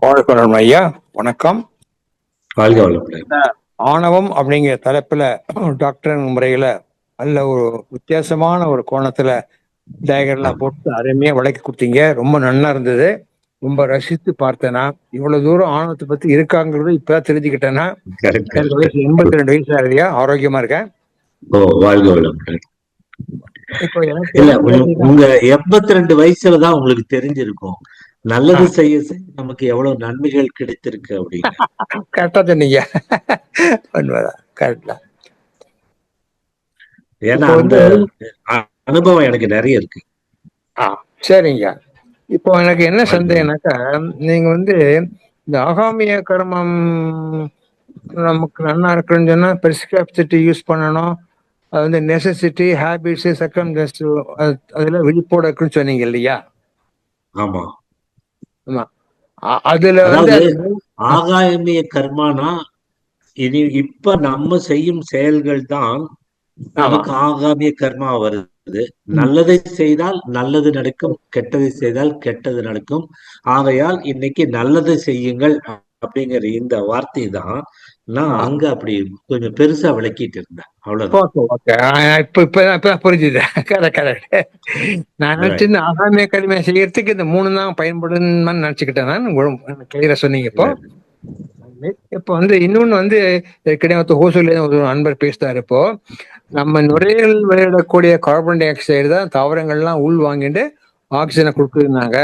வாழ்க வளமுடன் ஐயா. வணக்கம். வாழ்க வளமுடன். ஆணவம் அப்படிங்கிற தலைப்புல டாக்டர் முறையில நல்ல ஒரு வித்தியாசமான ஒரு கோணத்துல டயகர்லாம் போட்டு அருமையா விளக்கி கொடுத்தீங்க. ரொம்ப நல்லா இருந்தது. ரொம்ப ரசித்து பார்த்தேனா. இவ்வளவு தூரம் ஆணவத்தை பத்தி இருக்காங்கிறது இப்பதான் தெரிஞ்சுக்கிட்டேன்னா. 82 வயசு ஆகுதியா, ஆரோக்கியமா இருக்கேன். இப்போ இல்ல, உங்க 82 வயசுலதான் உங்களுக்கு தெரிஞ்சிருக்கும் நல்லது செய்ய நமக்கு எவ்வளவு நன்மைகள் கிடைத்திருக்கு அப்படின்னு. கரெக்டா சொன்னீங்க. கரெக்டா. ஏன்னா அந்த அனுபவம் எனக்கு நிறைய இருக்கு. சரிங்க. இப்போ எனக்கு என்ன சந்தேகம்னாக்கா, நீங்க இந்த ஆகாமிய கர்மம் நமக்கு நல்லா இருக்குன்னு சொன்னா பெர்ஸ்கிரிப்டிவிட்டி யூஸ் பண்ணணும். அது நெசசிட்டி, ஹேபிட்ஸ், சர்க்கம்ஸ்டன்ஸ் அதுல விழிப்போட இருக்குன்னு சொன்னீங்க இல்லையா? ஆமா ஆமா. அதுல ஆகாமிய கர்மானா இப்ப நம்ம செய்யும் செயல்கள் தான் நமக்கு ஆகாமிய கர்மா வருது. நல்லதை செய்தால் நல்லது நடக்கும், கெட்டதை செய்தால் கெட்டது நடக்கும். ஆகையால் இன்னைக்கு நல்லதை செய்யுங்கள் அப்படிங்கிற இந்த வார்த்தை தான் நான் அங்க அப்படி கொஞ்சம் பெருசா விளக்கிட்டு இருந்தேன். அவ்வளவுதான். இப்ப புரிஞ்சுது. கரெக்ட். நான் நினைச்சு ஆகாமிய கர்மை செய்யறதுக்கு இந்த 3 தான் பயன்படுன்னு நினைச்சுக்கிட்டேன். நான் கிளியரா சொன்னீங்க. இப்போ இன்னொன்னு கிடையாது. ஹோசூர்ல ஒரு அன்பர் பேசுறாரு. இப்போ நம்ம நுரையீரல் வெளியிடக்கூடிய கார்பன் டை ஆக்சைடு தான் தாவரங்கள்லாம் உள் வாங்கிட்டு ஆக்சிஜனை கொடுக்குறாங்க.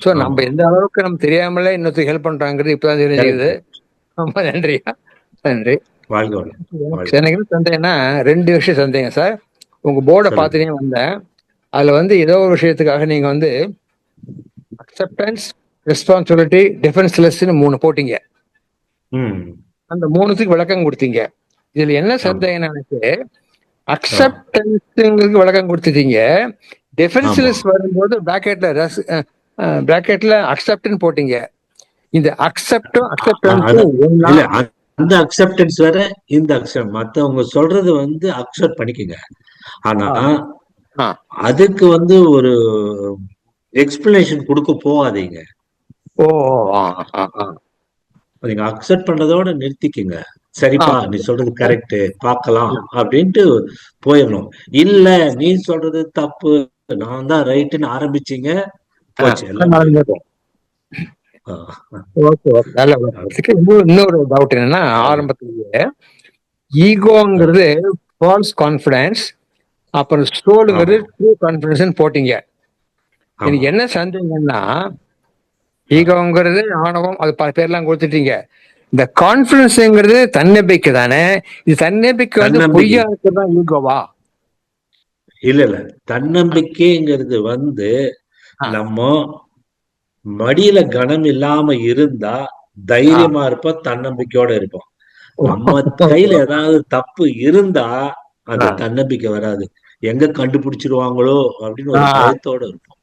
ஸோ நம்ம எந்த அளவுக்கு நம்ம தெரியாமலே இன்னொருத்தருக்கு ஹெல்ப் பண்றாங்கிறது இப்பதான் தெரிஞ்சுக்குது. ரொம்ப நன்றியா. நன்றி. எனக்கு என்ன சந்தேகம்னா 2 விஷயம் சந்தேகம் சார். உங்க போர்டை பார்த்துட்டே வந்தேன். அதுல ஏதோ ஒரு விஷயத்துக்காக நீங்க அக்செப்டன்ஸ், ரெஸ்பான்சிபிலிட்டி, டிஃபென்ஸ்லெஸ்ன்னு 3 போட்டீங்க. அந்த 3த்துக்கு விளக்கம் கொடுத்தீங்க. இதுல என்ன சந்தேகம், எனக்கு அக்செப்டன்ஸ் விளக்கம் கொடுத்துட்டீங்க. டிஃபென்ஸ்லெஸ் வரும்போது பிராக்கெட்ல அக்செப்ட்னு போட்டீங்க. இந்த அக்செப்டும் அந்த அக்செப்டன்ஸ் வேற, இந்த அக்செப்ட் மத்தவங்க சொல்றது அக்செப்ட் பண்ணிக்கங்க. ஆனா ஆ. அதுக்கு வந்து ஒரு எக்ஸ்பிளனேஷன் கொடுக்க போகாதீங்க. ஓ ஆ ஆ ஆ நீங்க அக்செப்ட் பண்றதோட நிறுத்திக்கங்க. ஆ. சரிப்பா நீ சொல்றது கரெக்ட், பார்க்கலாம் அப்படின்ட்டு போயிடணும். இல்ல நீ சொல்றது தப்பு, நான் தான் ரைட்டுன்னு ஆரம்பிச்சீங்க, போச்சு, எல்லாம் போயிடும். நடந்துடும். ஓகே ஓகே நல்ல விஷயம். இன்னொரு டவுட் என்னன்னா, ஆரம்பத்திலேயே ஈகோங்கிறது ஃபால்ஸ் கான்ஃபிடன்ஸ், அப்புறம் ஸ்டோலுங்கிறது ட்ரூ கான்ஃபிடன்ஸ் போட்டீங்க. எனக்கு என்ன சந்தேகம்னா, ஈகோங்கிறது ஆணவம், அது பல பேர்லாம் கொடுத்துட்டீங்க. இந்த கான்பிடன்ஸ்ங்கிறது தன்னம்பிக்கை தானே? இது தன்னம்பிக்கை வந்து பொய்யா இருக்குதான் ஈகோவா? இல்ல இல்ல, தன்னம்பிக்கைங்கிறது வந்து நம்ம மடியில கனம் இல்லாம இருந்தா தைரியமா இருப்போம், தன்னம்பிக்கையோட இருப்போம். நம்ம கையில ஏதாவது தப்பு இருந்தா அந்த தன்னம்பிக்கை வராது. எங்க கண்டுபிடிச்சிருவாங்களோ அப்படின்னு ஒரு பயத்தோட இருப்போம்.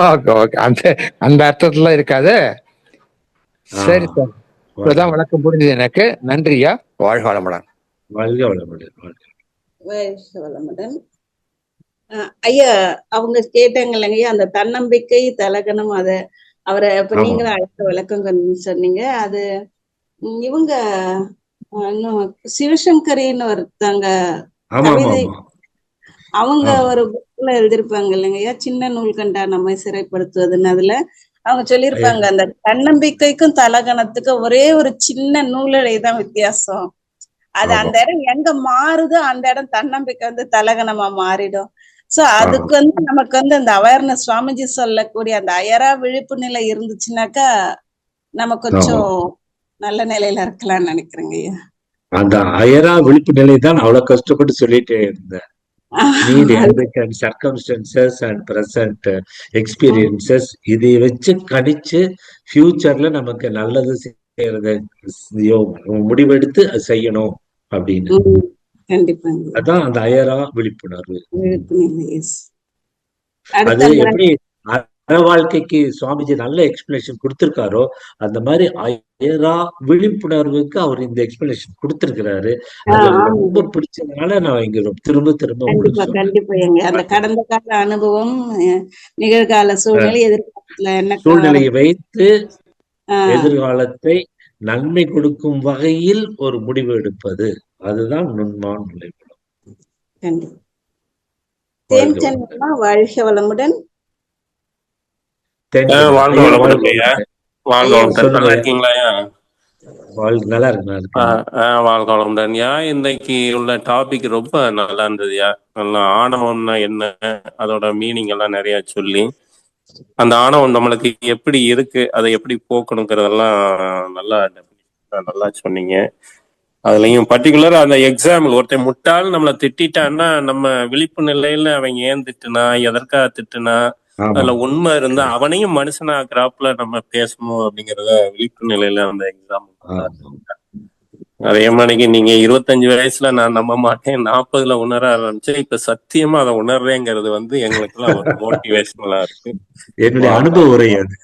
ஓகே ஓகே, அந்த அந்த அர்த்தத்துல இருக்காது. சரி சார், இப்பதான் வழக்கம் புரிஞ்சது எனக்கு. நன்றியா, வாழ்க வளமுடன். வாழ்க வளமுடன். வாழ்க வளமுடன். ஐயா அவங்க கேட்டாங்க இல்லைங்கய்யா, அந்த தன்னம்பிக்கை தலகணம், அத அவரை இப்ப நீங்களும் அழைத்த விளக்கம் கொஞ்சம் சொன்னீங்க. அது இவங்க இன்னும் சிவசங்கரின்னு ஒருத்தங்க கவிதை, அவங்க ஒரு புக்ல எழுதியிருப்பாங்க இல்லைங்கய்யா, சின்ன நூல் கண்டா நம்மை சிறைப்படுத்துவதுன்னு. அதுல அவங்க சொல்லியிருப்பாங்க, அந்த தன்னம்பிக்கைக்கும் தலகணத்துக்கும் ஒரே ஒரு சின்ன நூலிழை தான் வித்தியாசம். அது அந்த இடம் எங்க மாறுதோ அந்த இடம் தன்னம்பிக்கை வந்து தலகணமா மாறிடும். சோ அதுக்கு வந்து நமக்கு வந்து அந்த அவேர்னஸ், சுவாமிஜி சொல்லக்கூடிய அந்த அயரா விழிப்பு நிலை இருந்துச்சுன்னாக்கா நம்ம கொஞ்சம் நல்ல நிலையில இருக்கலாம்னு நினைக்கிறேங்க ஐயா. அந்த அயரா விழிப்பு நிலை தான் அவ்வளவு கஷ்டப்பட்டு சொல்லிட்டே இருந்தேன். Need and circumstances and present experiences, இதை வச்சு கணிச்சு ஃபியூச்சர்ல நமக்கு நல்லது செய்யறது முடிவெடுத்து அது செய்யணும் அப்படின்னு. அதான் அந்த அயரா விழிப்புணர்வு. அது எப்படி அற வாழ்க்கைக்கு சுவாமிஜி நல்ல எக்ஸ்பிளனேஷன் கொடுத்திருக்காரோ அந்த மாதிரி அயரா விழிப்புணர்வுக்கு அவர் இந்த எக்ஸ்பிளனேஷன் கொடுத்திருக்கிறாரு. அது ரொம்ப பிடிச்சதுனால நான் இங்க திரும்ப திரும்ப கண்டிப்பா அந்த கடந்த கால அனுபவம், நிகழ்கால சூழ்நிலை, எதிர்காலத்துல என்ன சூழ்நிலையை வைத்து எதிர்காலத்தை நன்மை கொடுக்கும் வகையில் ஒரு முடிவு எடுப்பது, அதுதான் நுண்மான் நிலைப்படம். கண்டிப்பா. வாழ்க வளமுடன். இன்னைக்கு உள்ள டாபிக் ரொம்ப நல்லா இருந்ததுயா. நல்லா ஆணவம்னா என்ன, அதோட மீனிங் எல்லாம் நிறைய சொல்லி, அந்த ஆணவம் நம்மளுக்கு எப்படி இருக்கு, அதை எப்படி போக்கணுங்கிறதெல்லாம் நல்லா சொன்னீங்க. அதுலயும் பர்டிகுலரா அந்த எக்ஸாம்பிள், ஒருத்தன் முட்டாள் நம்மளை திட்டான்னா நம்ம விழிப்பு நிலையில அவன் ஏன் திட்டுனா, எதற்காக திட்டுனா, அதுல உண்மை இருந்தா அவனையும் மனுஷனாக்குறாப்புல நம்ம பேசணும் அப்படிங்கறத விழிப்பு நிலையில அந்த எக்ஸாம்பிள். அதே மாதிரிக்கு நீங்க 25 வயசுல நான் நம்ப மாட்டேன், 40ல உணர ஆரம்பிச்சேன், இப்ப சத்தியமா அதை உணர்றேங்கிறது வந்து எங்களுக்கு எல்லாம் ஒரு மோட்டிவேஷனலா இருக்கு. என்னுடைய அனுபவ உரை அது.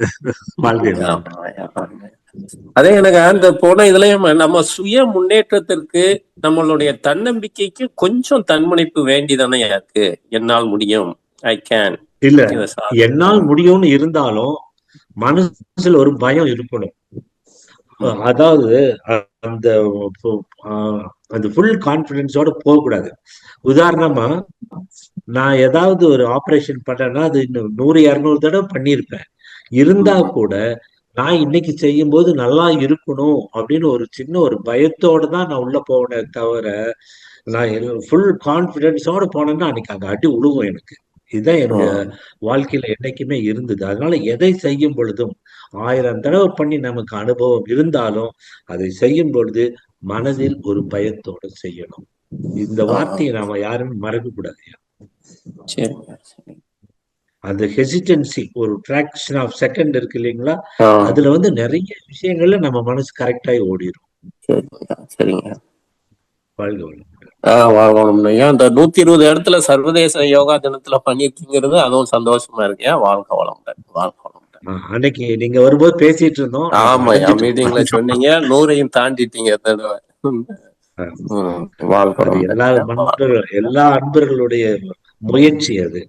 அதே எனக்கு அந்த போன இதுலயும் நம்ம சுய முன்னேற்றத்திற்கு நம்மளுடைய தன்னம்பிக்கைக்கு கொஞ்சம் தன்முனைப்பு வேண்டிதானே இருக்கு. என்னால் முடியும், ஐ கேன். இல்ல, என்னால் முடியும்னு இருந்தாலும் மனசுல ஒரு பயம் இருக்கணும். அதாவது அந்த ஃபுல் கான்பிடன்ஸோட போக கூடாது. உதாரணமா, நான் ஏதாவது ஒரு ஆபரேஷன் பண்ணேன்னா அது இன்னும் 100-200 தடவை பண்ணியிருப்பேன். இருந்தா கூட நான் இன்னைக்கு செய்யும் போது நல்லா இருக்கணும் அப்படின்னு ஒரு சின்ன ஒரு பயத்தோட தான் நான் உள்ள போனே தவிர, நான் ஃபுல் கான்பிடன்ஸோட போனேன்னா அன்னைக்கு அங்க அடி உழுவும் எனக்கு. இதுதான் என்னுடைய வாழ்க்கையில என்னைக்குமே இருந்தது. அதனால எதை செய்யும் பொழுதும் 1000 தடவை பண்ணி நமக்கு அனுபவம் இருந்தாலும் அதை செய்யும் பொழுது மனதில் ஒரு பயத்தோட செய்யணும். இந்த வார்த்தையை நாம யாருமே மறக்க கூடாது. அந்த ஹெசிடன்சி, ஒரு ஃபிராக்ஷன் ஆஃப் செகண்ட் இருக்கு இல்லைங்களா, அதுல வந்து நிறைய விஷயங்கள்ல நம்ம மனசு கரெக்டாகி ஓடிடும். சரிங்க. வாழ்க அந்த 120 இடத்துல சர்வதேச யோகா தினத்துல பண்ணிருக்கீங்கிறது அதுவும் சந்தோஷமா இருக்கு. வாழ்க வளமுடன். வாழ்க வளமுடன். அன்னைக்கு நீங்க வரும்போது பேசிட்டு இருந்தோம். ஆமா, மீட்டிங்ல சொன்னீங்க, 100ஐயும் தாண்டிட்டீங்க. எல்லா எல்லா அன்பர்களுடைய முயற்சி அது.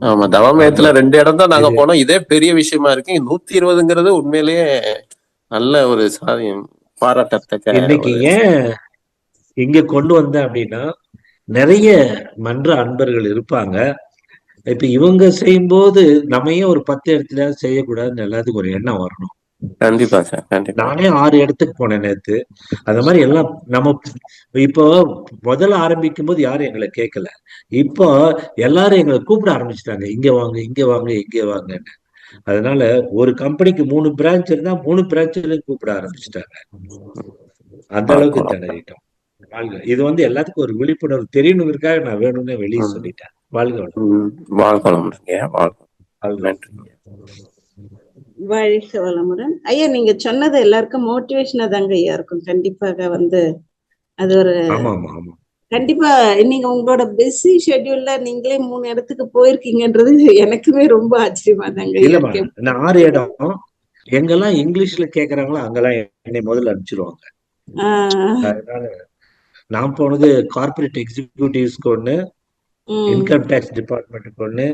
ஆமா, தவமயத்துல ஆமா 2 இடம் தான் நாங்க இது போனோம். இதே பெரிய விஷயமா இருக்கு. 120ங்கிறது உண்மையிலேயே நல்ல ஒரு சாதியம், பாராட்டத்தக்க இன்னைக்கு ஒரு ஏன் இங்க கொண்டு வந்தேன் அப்படின்னா, நிறைய மன்ற அன்பர்கள் இருப்பாங்க. இப்ப இவங்க செய்யும்போது நம்ம ஏன் ஒரு 10 இடத்துல செய்யக்கூடாதுன்னு எல்லாத்துக்கும் ஒரு எண்ணம் வரணும். கண்டிப்பா சார், கண்டிப்பா. நானே 6 இடத்துக்கு போனேன் நேத்து. அந்த மாதிரி எல்லாம் நம்ம இப்போ முதல்ல ஆரம்பிக்கும் போது யாரும் எங்களை கேட்கல. இப்போ எல்லாரும் எங்களை கூப்பிட ஆரம்பிச்சிட்டாங்க. இங்க வாங்க, இங்க வாங்க, இங்க வாங்கன்னு. அதனால ஒரு கம்பெனிக்கு 3 பிரான்ச் இருந்தா 3 பிரான்ச்லயும் கூப்பிட ஆரம்பிச்சிட்டாங்க. அந்த அளவுக்கு பார்க்கலாம். திணறிட்டோம். வாழ்க. இது வந்து எல்லாத்துக்கும் ஒரு விழிப்புணர்வு தெரியணுங்கிறதுக்காக நான் வேணும்னே வெளியே சொல்லிட்டேன். வாழ்க வளமுடன். வாழ்க்கலாம் வாழ்க்கை. வாழ்க நன்றி. வாழ்க வளமுடன். ஐயா நீங்க சொன்னது எல்லாருக்கும் மோட்டிவேஷனா தாங்க ஐயா இருக்கும். கண்டிப்பாக வந்து அது ஒரு ஆமா ஆமா ஆமா கண்டிப்பா நீங்க உங்களோட பிஸி ஷெட்யூல்ல நீங்களே 3 இடத்துக்கு போயிருக்கீங்கன்றது எனக்குமே ரொம்ப ஆச்சரியமா தாங்க ஐயா இல்லம்மா, இருக்கு. நான் 6 இடம் எங்கெல்லாம் இங்கிலீஷ்ல கேக்குறாங்களோ அங்கெல்லாம் என்னை முதல்ல அனுப்பிச்சிருவாங்க. அதனால நான் போனது கார்பரேட் எக்ஸிக்யூட்டிவ்ஸ்க்கு ஒண்ணு, இன்கம் டேக்ஸ் டிபார்ட்மெண்ட்டுக்கு ஒண்ணு,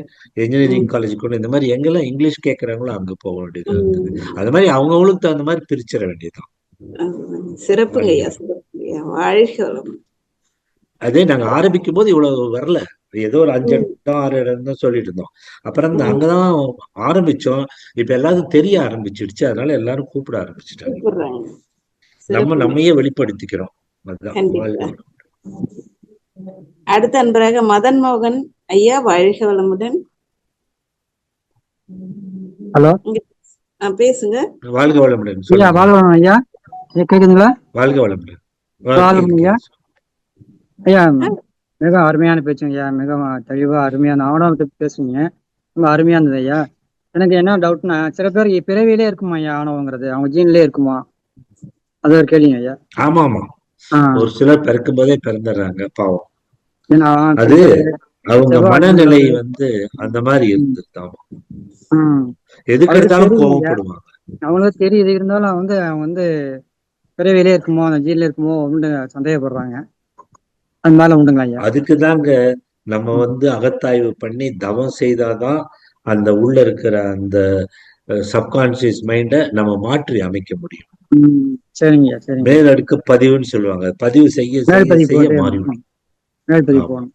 இன்ஜினியரிங் காலேஜுக்கு ஒண்ணு, இந்த மாதிரி எங்கெல்லாம் இங்கிலீஷ் கேட்கறாங்களோ அங்க போக வேண்டியதா இருந்தது. அது மாதிரி அவங்கவுங்களுக்கு தகுந்த மாதிரி பிரிச்சிட வேண்டியதுதான். சிறப்புங்க ஐயா, சிறப்புங்க ஐயா. வாழ்க வளமுடன். அதே நாங்க ஆரம்பிக்கும் போது இவ்வளவு வரல. ஏதோ ஒரு 5 இடம் 6 இடம் தான் சொல்லிட்டு இருந்தோம். அப்புறம் அங்கதான் ஆரம்பிச்சோம். இப்ப எல்லாரும் தெரிய ஆரம்பிச்சிடுச்சு. அதனால எல்லாரும் கூப்பிட ஆரம்பிச்சுட்டாங்க. கூப்பிடுறாங்க. நம்ம சிறப்புங்க. நம்மையே வெளிப்படுத்திக்கிறோம். அதுதான். கண்டிப்பா. அடுத்த அன்பராக மதன் மோகன் ஐயா, வாழ்க வளமுடன். ஹலோ, பேசுங்க. வாழ்க வளமுடன். ஐயா சொல்லுங்க. வாழ்க வளமுடன் ஐயா. கேக்குதுங்களா? வாழ்க வளமுடன். வாழ்க ஐயா. ஐயா மிக அருமையான பேச்சுங்க ஐயா. மிக தெளிவா அருமையான ஆணவத்தை பேசுவீங்க. ரொம்ப அருமையா இருந்தது ஐயா. எனக்கு என்ன டவுட்னா, சில பேர் பிறவியிலே இருக்குமா ஐயா ஆணவங்கிறது? அவங்க ஜீன்லயே இருக்குமா? அது ஒரு கேள்விங்க ஐயா. ஆமா ஆமா, ஒரு சிலர் பிறக்கும் போதே பிறந்துடுறாங்க பாவம். ஏன்னா அது அவங்க மனநிலை வந்து அந்த மாதிரி இருந்துதான். எதுக்கு எடுத்தாலும் கோவப்படுவாங்க. அவங்களுக்கு தெரியுது, இருந்தாலும் அவங்க வந்து பிறவியிலே இருக்குமோ, அந்த ஜீன்ல இருக்குமோ உண்டு சந்தேகப்படுறாங்க. அது மேல உண்டுங்களா ஐயா? அதுக்குதாங்க நம்ம வந்து அகத்தாய்வு பண்ணி தவம் செய்தாதான் அந்த உள்ள இருக்கிற அந்த சப்கான்சியஸ் மைண்ட நம்ம மாற்றி அமைக்க முடியும். சரிங்க சரிங்க. மேலடுக்கு பதிவுன்னு சொல்லுவாங்க. பதிவு செய்ய செய்ய மாறிவிடும். மேல்பதிவு போகணும்.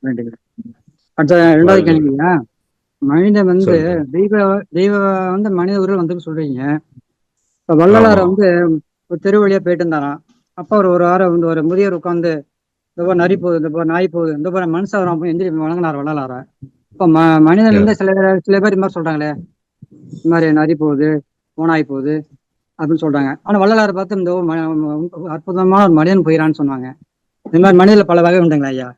அடுத்த 2வது கேள்வியா, மனிதன் வந்து தெய்வ வந்து மனித உருவம் வந்து சொல்றீங்க. இப்ப வள்ளலார வந்து ஒரு தெரு வழியா போயிட்டு இருந்தாராம். அப்ப ஒரு வாரம் வந்து ஒரு முதியவர் உட்காந்து இந்த போல நரி போகுது, இந்த போல நாய் போகுது, இந்த போல மனுஷன் வராம எந்திரி வணங்கினார் வள்ளலார. இப்ப மனிதன் வந்து சில பேர் இது மாதிரி சொல்றாங்களே, இந்த மாதிரி நரி போகுது, ஓனாய் போகுது அப்படின்னு சொல்றாங்க. ஆனா வள்ளலாரை பார்த்து இந்த அற்புதமான ஒரு மனிதன் போயிடான்னு சொன்னாங்க. இந்த மாதிரி மனிதர்ல பல வகை உண்டுங்களா ஐயா?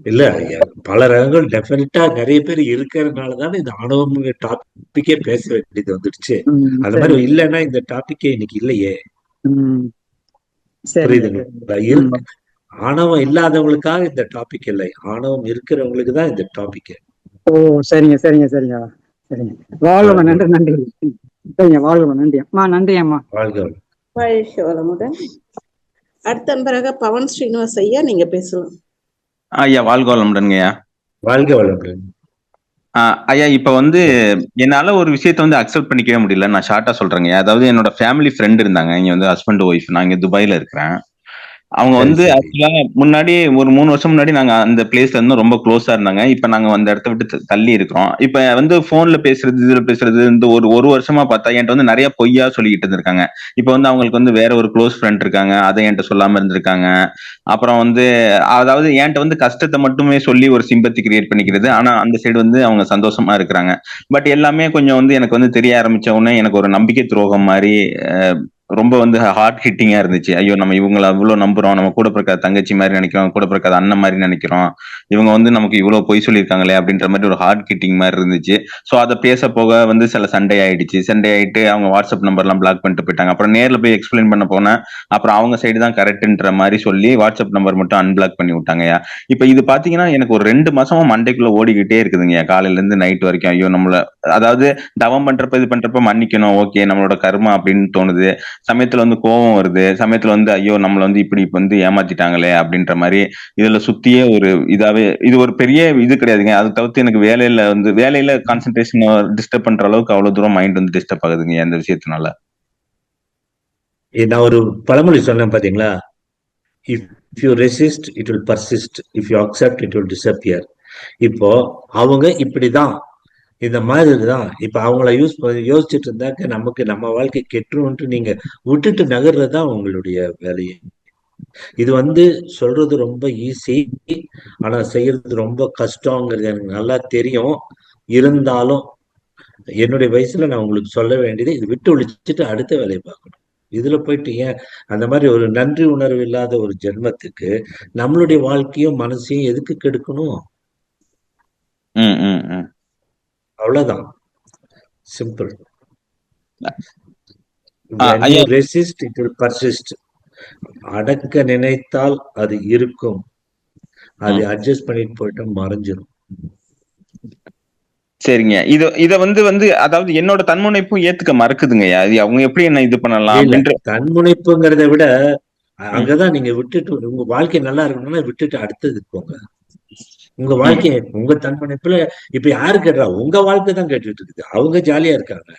இல்ல ஐயா, பல ரகங்கள் டெஃபினட்டா நிறைய பேர் இருக்கிறதுனாலதானே இந்த ஆணவம் டாபிக்கே பேச வேண்டியது வந்துடுச்சு. அந்த மாதிரி இல்லைன்னா இந்த டாபிக்கே இன்னைக்கு இல்லையே. புரியுதுங்களா? ஆணவம் இல்லாதவங்களுக்காக இந்த டாபிக் இல்லை, ஆணவம் இருக்கிறவங்களுக்கு தான் இந்த டாபிக். ஓ சரிங்க சரிங்க சரிங்க சரிங்க. வாழ்க நன்றி நன்றி. சரிங்க, வாழ்க நன்றி அம்மா. நன்றி அம்மா. வாழ்க வாழ்க வளமுடன். அடுத்த அன்பராக பவன் ஸ்ரீனிவாஸ் ஐயா, நீங்க பேசலாம். ஐயா வாழ்க வளமுடன்ங்க ஐயா. வாழ்க வளமுடன். ஐயா இப்ப வந்து என்னால ஒரு விஷயத்த வந்து அக்செப்ட் பண்ணிக்கவே முடியல. நான் ஷார்ட்டா சொல்றேங்க. அதாவது என்னோட ஃபேமிலி ஃப்ரெண்ட் இருந்தாங்க இங்க வந்து, ஹஸ்பண்ட் ஒய்ஃப். நான் இங்க துபாயில இருக்கிறேன். அவங்க வந்து ஆக்சுவலா முன்னாடி ஒரு 3 வருஷம் முன்னாடி நாங்க அந்த பிளேஸ்ல இருந்தோம், ரொம்ப க்ளோஸா இருந்தாங்க. இப்ப நாங்க அந்த இடத்த விட்டு தள்ளி இருக்கிறோம். இப்ப வந்து போன்ல பேசுறது, இதுல பேசுறது, இந்த ஒரு வருஷமா பார்த்தா என்கிட்ட வந்து நிறைய பொய்யா சொல்லிக்கிட்டு இருந்திருக்காங்க. இப்ப வந்து அவங்களுக்கு வந்து வேற ஒரு க்ளோஸ் ஃப்ரெண்ட் இருக்காங்க, அதை என்கிட்ட சொல்லாம இருந்திருக்காங்க. அப்புறம் வந்து அதாவது என்கிட்ட வந்து கஷ்டத்தை மட்டுமே சொல்லி ஒரு சிம்பத்தி கிரியேட் பண்ணிக்கிறது. ஆனா அந்த சைடு வந்து அவங்க சந்தோஷமா இருக்கிறாங்க. பட் எல்லாமே கொஞ்சம் வந்து எனக்கு வந்து தெரிய ஆரம்பிச்ச உடனே எனக்கு ஒரு நம்பிக்கை துரோகம் மாதிரி ரொம்ப வந்து ஹார்ட் ஹிட்டிங்கா இருந்துச்சு. ஐயோ நம்ம இவங்களை அவ்வளவு நம்புறோம், நம்ம கூட பிறக்காத தங்கச்சி மாதிரி நினைக்கிறோம், கூட பிறக்காத அண்ணன் மாதிரி நினைக்கிறோம், இவங்க வந்து நமக்கு இவ்வளவு பொய் சொல்லியிருக்காங்களே அப்படின்ற மாதிரி ஒரு ஹார்ட் ஹிட்டிங் மாதிரி இருந்துச்சு. ஸோ அதை பேச போக வந்து சில சண்டே ஆயிடுச்சு. சண்டே ஆயிட்டு அவங்க வாட்ஸ்அப் நம்பர்லாம் பிளாக் பண்ணிட்டு போயிட்டாங்க. அப்புறம் நேரில் போய் எக்ஸ்பிளைன் பண்ண போனேன். அப்புறம் அவங்க சைடு தான் கரெக்ட்ன்ற மாதிரி சொல்லி வாட்ஸ்அப் நம்பர் மட்டும் அன்பிளாக் பண்ணி விட்டாங்கய்யா. இப்ப இது பாத்தீங்கன்னா எனக்கு ஒரு 2 மாசமா மண்டைக்குள்ள ஓடிக்கிட்டே இருக்குதுங்க, காலையில இருந்து நைட் வரைக்கும். ஐயோ நம்மள அதாவது தவம் பண்றப்ப இது பண்றப்ப மன்னிக்கணும், ஓகே நம்மளோட கர்மா அப்படின்னு தோணுது. சமயத்துல வந்து கோபம் வருது, சமயத்துல வந்து ஐயோ நம்மள வந்து இப்படி வந்து ஏமாத்திட்டாங்களே அப்படின்ற மாதிரி இதுல சுத்தியே ஒரு இதாவே இது ஒரு பெரிய இது கிடையாதுங்க. அதை தவிர்த்து எனக்கு வேலையில கான்சென்ட்ரேஷன் டிஸ்டர்ப் பண்ற அளவுக்கு அவ்வளவு தூரம் மைண்ட் வந்து டிஸ்டர்ப் ஆகுதுங்க அந்த விஷயத்தினால. நான் ஒரு பழமொழி சொன்னேன் பாத்தீங்களா, if you resist it will persist, if you accept it will disappear. இப்போ அவங்க இப்படிதான், இந்த மாதிரி தான். இப்ப அவங்கள யோசிச்சுட்டு இருந்தாக்க நமக்கு நம்ம வாழ்க்கை கெட்டுருன்ட்டு நீங்க விட்டுட்டு நகர்றது தான் உங்களுடைய வேலையை. இது வந்து சொல்றது ரொம்ப ஈஸி, ஆனா செய்யறது ரொம்ப கஷ்டங்கிறது எனக்கு நல்லா தெரியும். இருந்தாலும் என்னுடைய வயசுல நான் உங்களுக்கு சொல்ல வேண்டியது, இது விட்டு ஒழிச்சிட்டு அடுத்த வேலையை பார்க்கணும். இதுல போயிட்டு ஏன் அந்த மாதிரி ஒரு நன்றி உணர்வு இல்லாத ஒரு ஜென்மத்துக்கு நம்மளுடைய வாழ்க்கையும் மனசையும் எதுக்கு கெடுக்கணும்? அவ்வளவுதான், simple. Resist it will persist. அடக்க நினைத்தால் அது இருக்கும், அது அட்ஜஸ்ட் பண்ணிட்டு போயிட்டு மறைஞ்சிடும். சரிங்க. இத வந்து அதாவது என்னோட தன்முனைப்பும் ஏத்துக்க மறக்குதுங்கய்யா. அவங்க எப்படி என்ன இது பண்ணலாம்? தன்முனைப்புங்கிறத விட அங்கதான் நீங்க விட்டுட்டு உங்க வாழ்க்கை நல்லா இருக்கணும்னா விட்டுட்டு அடுத்தது போங்க. உங்க வாழ்க்கை உங்க தன்முனைப்புல இப்ப யாரு கேட்டா உங்க வாழ்க்கை தான் கேட்டுட்டு இருக்குது. அவங்க ஜாலியா இருக்காங்க.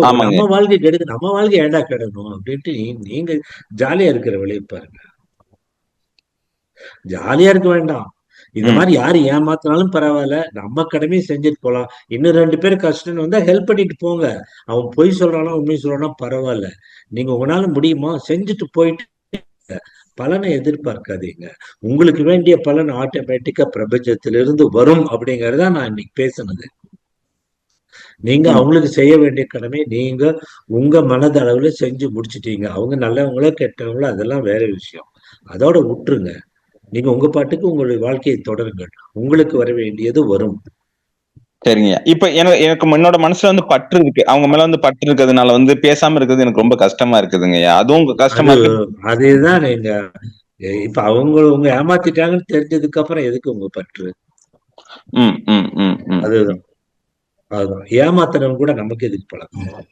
நம்ம வாழ்க்கை கெடுக்கு, நம்ம வாழ்க்கை ஏண்டா கெடணும் அப்படின்ட்டு நீங்க ஜாலியா இருக்கிற வழியை பாருங்க. ஜாலியா இருக்க வேண்டாம். இந்த மாதிரி யாரு ஏமாத்தினாலும் பரவாயில்ல, நம்ம கடமையை செஞ்சுட்டு போலாம். இன்னும் 2 பேர் கஷ்டம் வந்தா ஹெல்ப் பண்ணிட்டு போங்க. அவன் பொய் சொல்றானா உண்மை சொல்றானா பரவாயில்ல, நீங்க உங்களால முடியுமா செஞ்சுட்டு போயிட்டு பலனை எதிர்பார்க்காதீங்க. உங்களுக்கு வேண்டிய பலன் ஆட்டோமேட்டிக்கா பிரபஞ்சத்திலிருந்து வரும் அப்படிங்கறத நான் இன்னைக்கு பேசினது. நீங்க அவங்களுக்கு செய்ய வேண்டிய கடமை நீங்க உங்க மனதளவுல செஞ்சு முடிச்சிட்டீங்க. அவங்க நல்லவங்களோ கெட்டவங்களோ அதெல்லாம் வேற விஷயம், அதோட விட்டுருங்க. நீங்க உங்க பாட்டுக்கு உங்களுடைய வாழ்க்கையை தொடருங்கள், உங்களுக்கு வர வேண்டியது வரும். சரிங்க. இப்ப எனக்கு என்னோட மனசுல வந்து பற்று இருக்கு, அவங்க மேல வந்து பற்று இருக்கிறதுனால வந்து பேசாம இருக்கிறது எனக்கு ரொம்ப கஷ்டமா இருக்குதுங்க. அதுவும் கஷ்டமா இருக்கு. அதேதான் நீங்க இப்ப அவங்க ஏமாத்திட்டாங்கன்னு தெரிஞ்சதுக்கு அப்புறம் எதுக்கு உங்க பற்று? அதுதான் ஏமாத்துறவங்க கூட நமக்கு எதுக்கு பழக்கம்?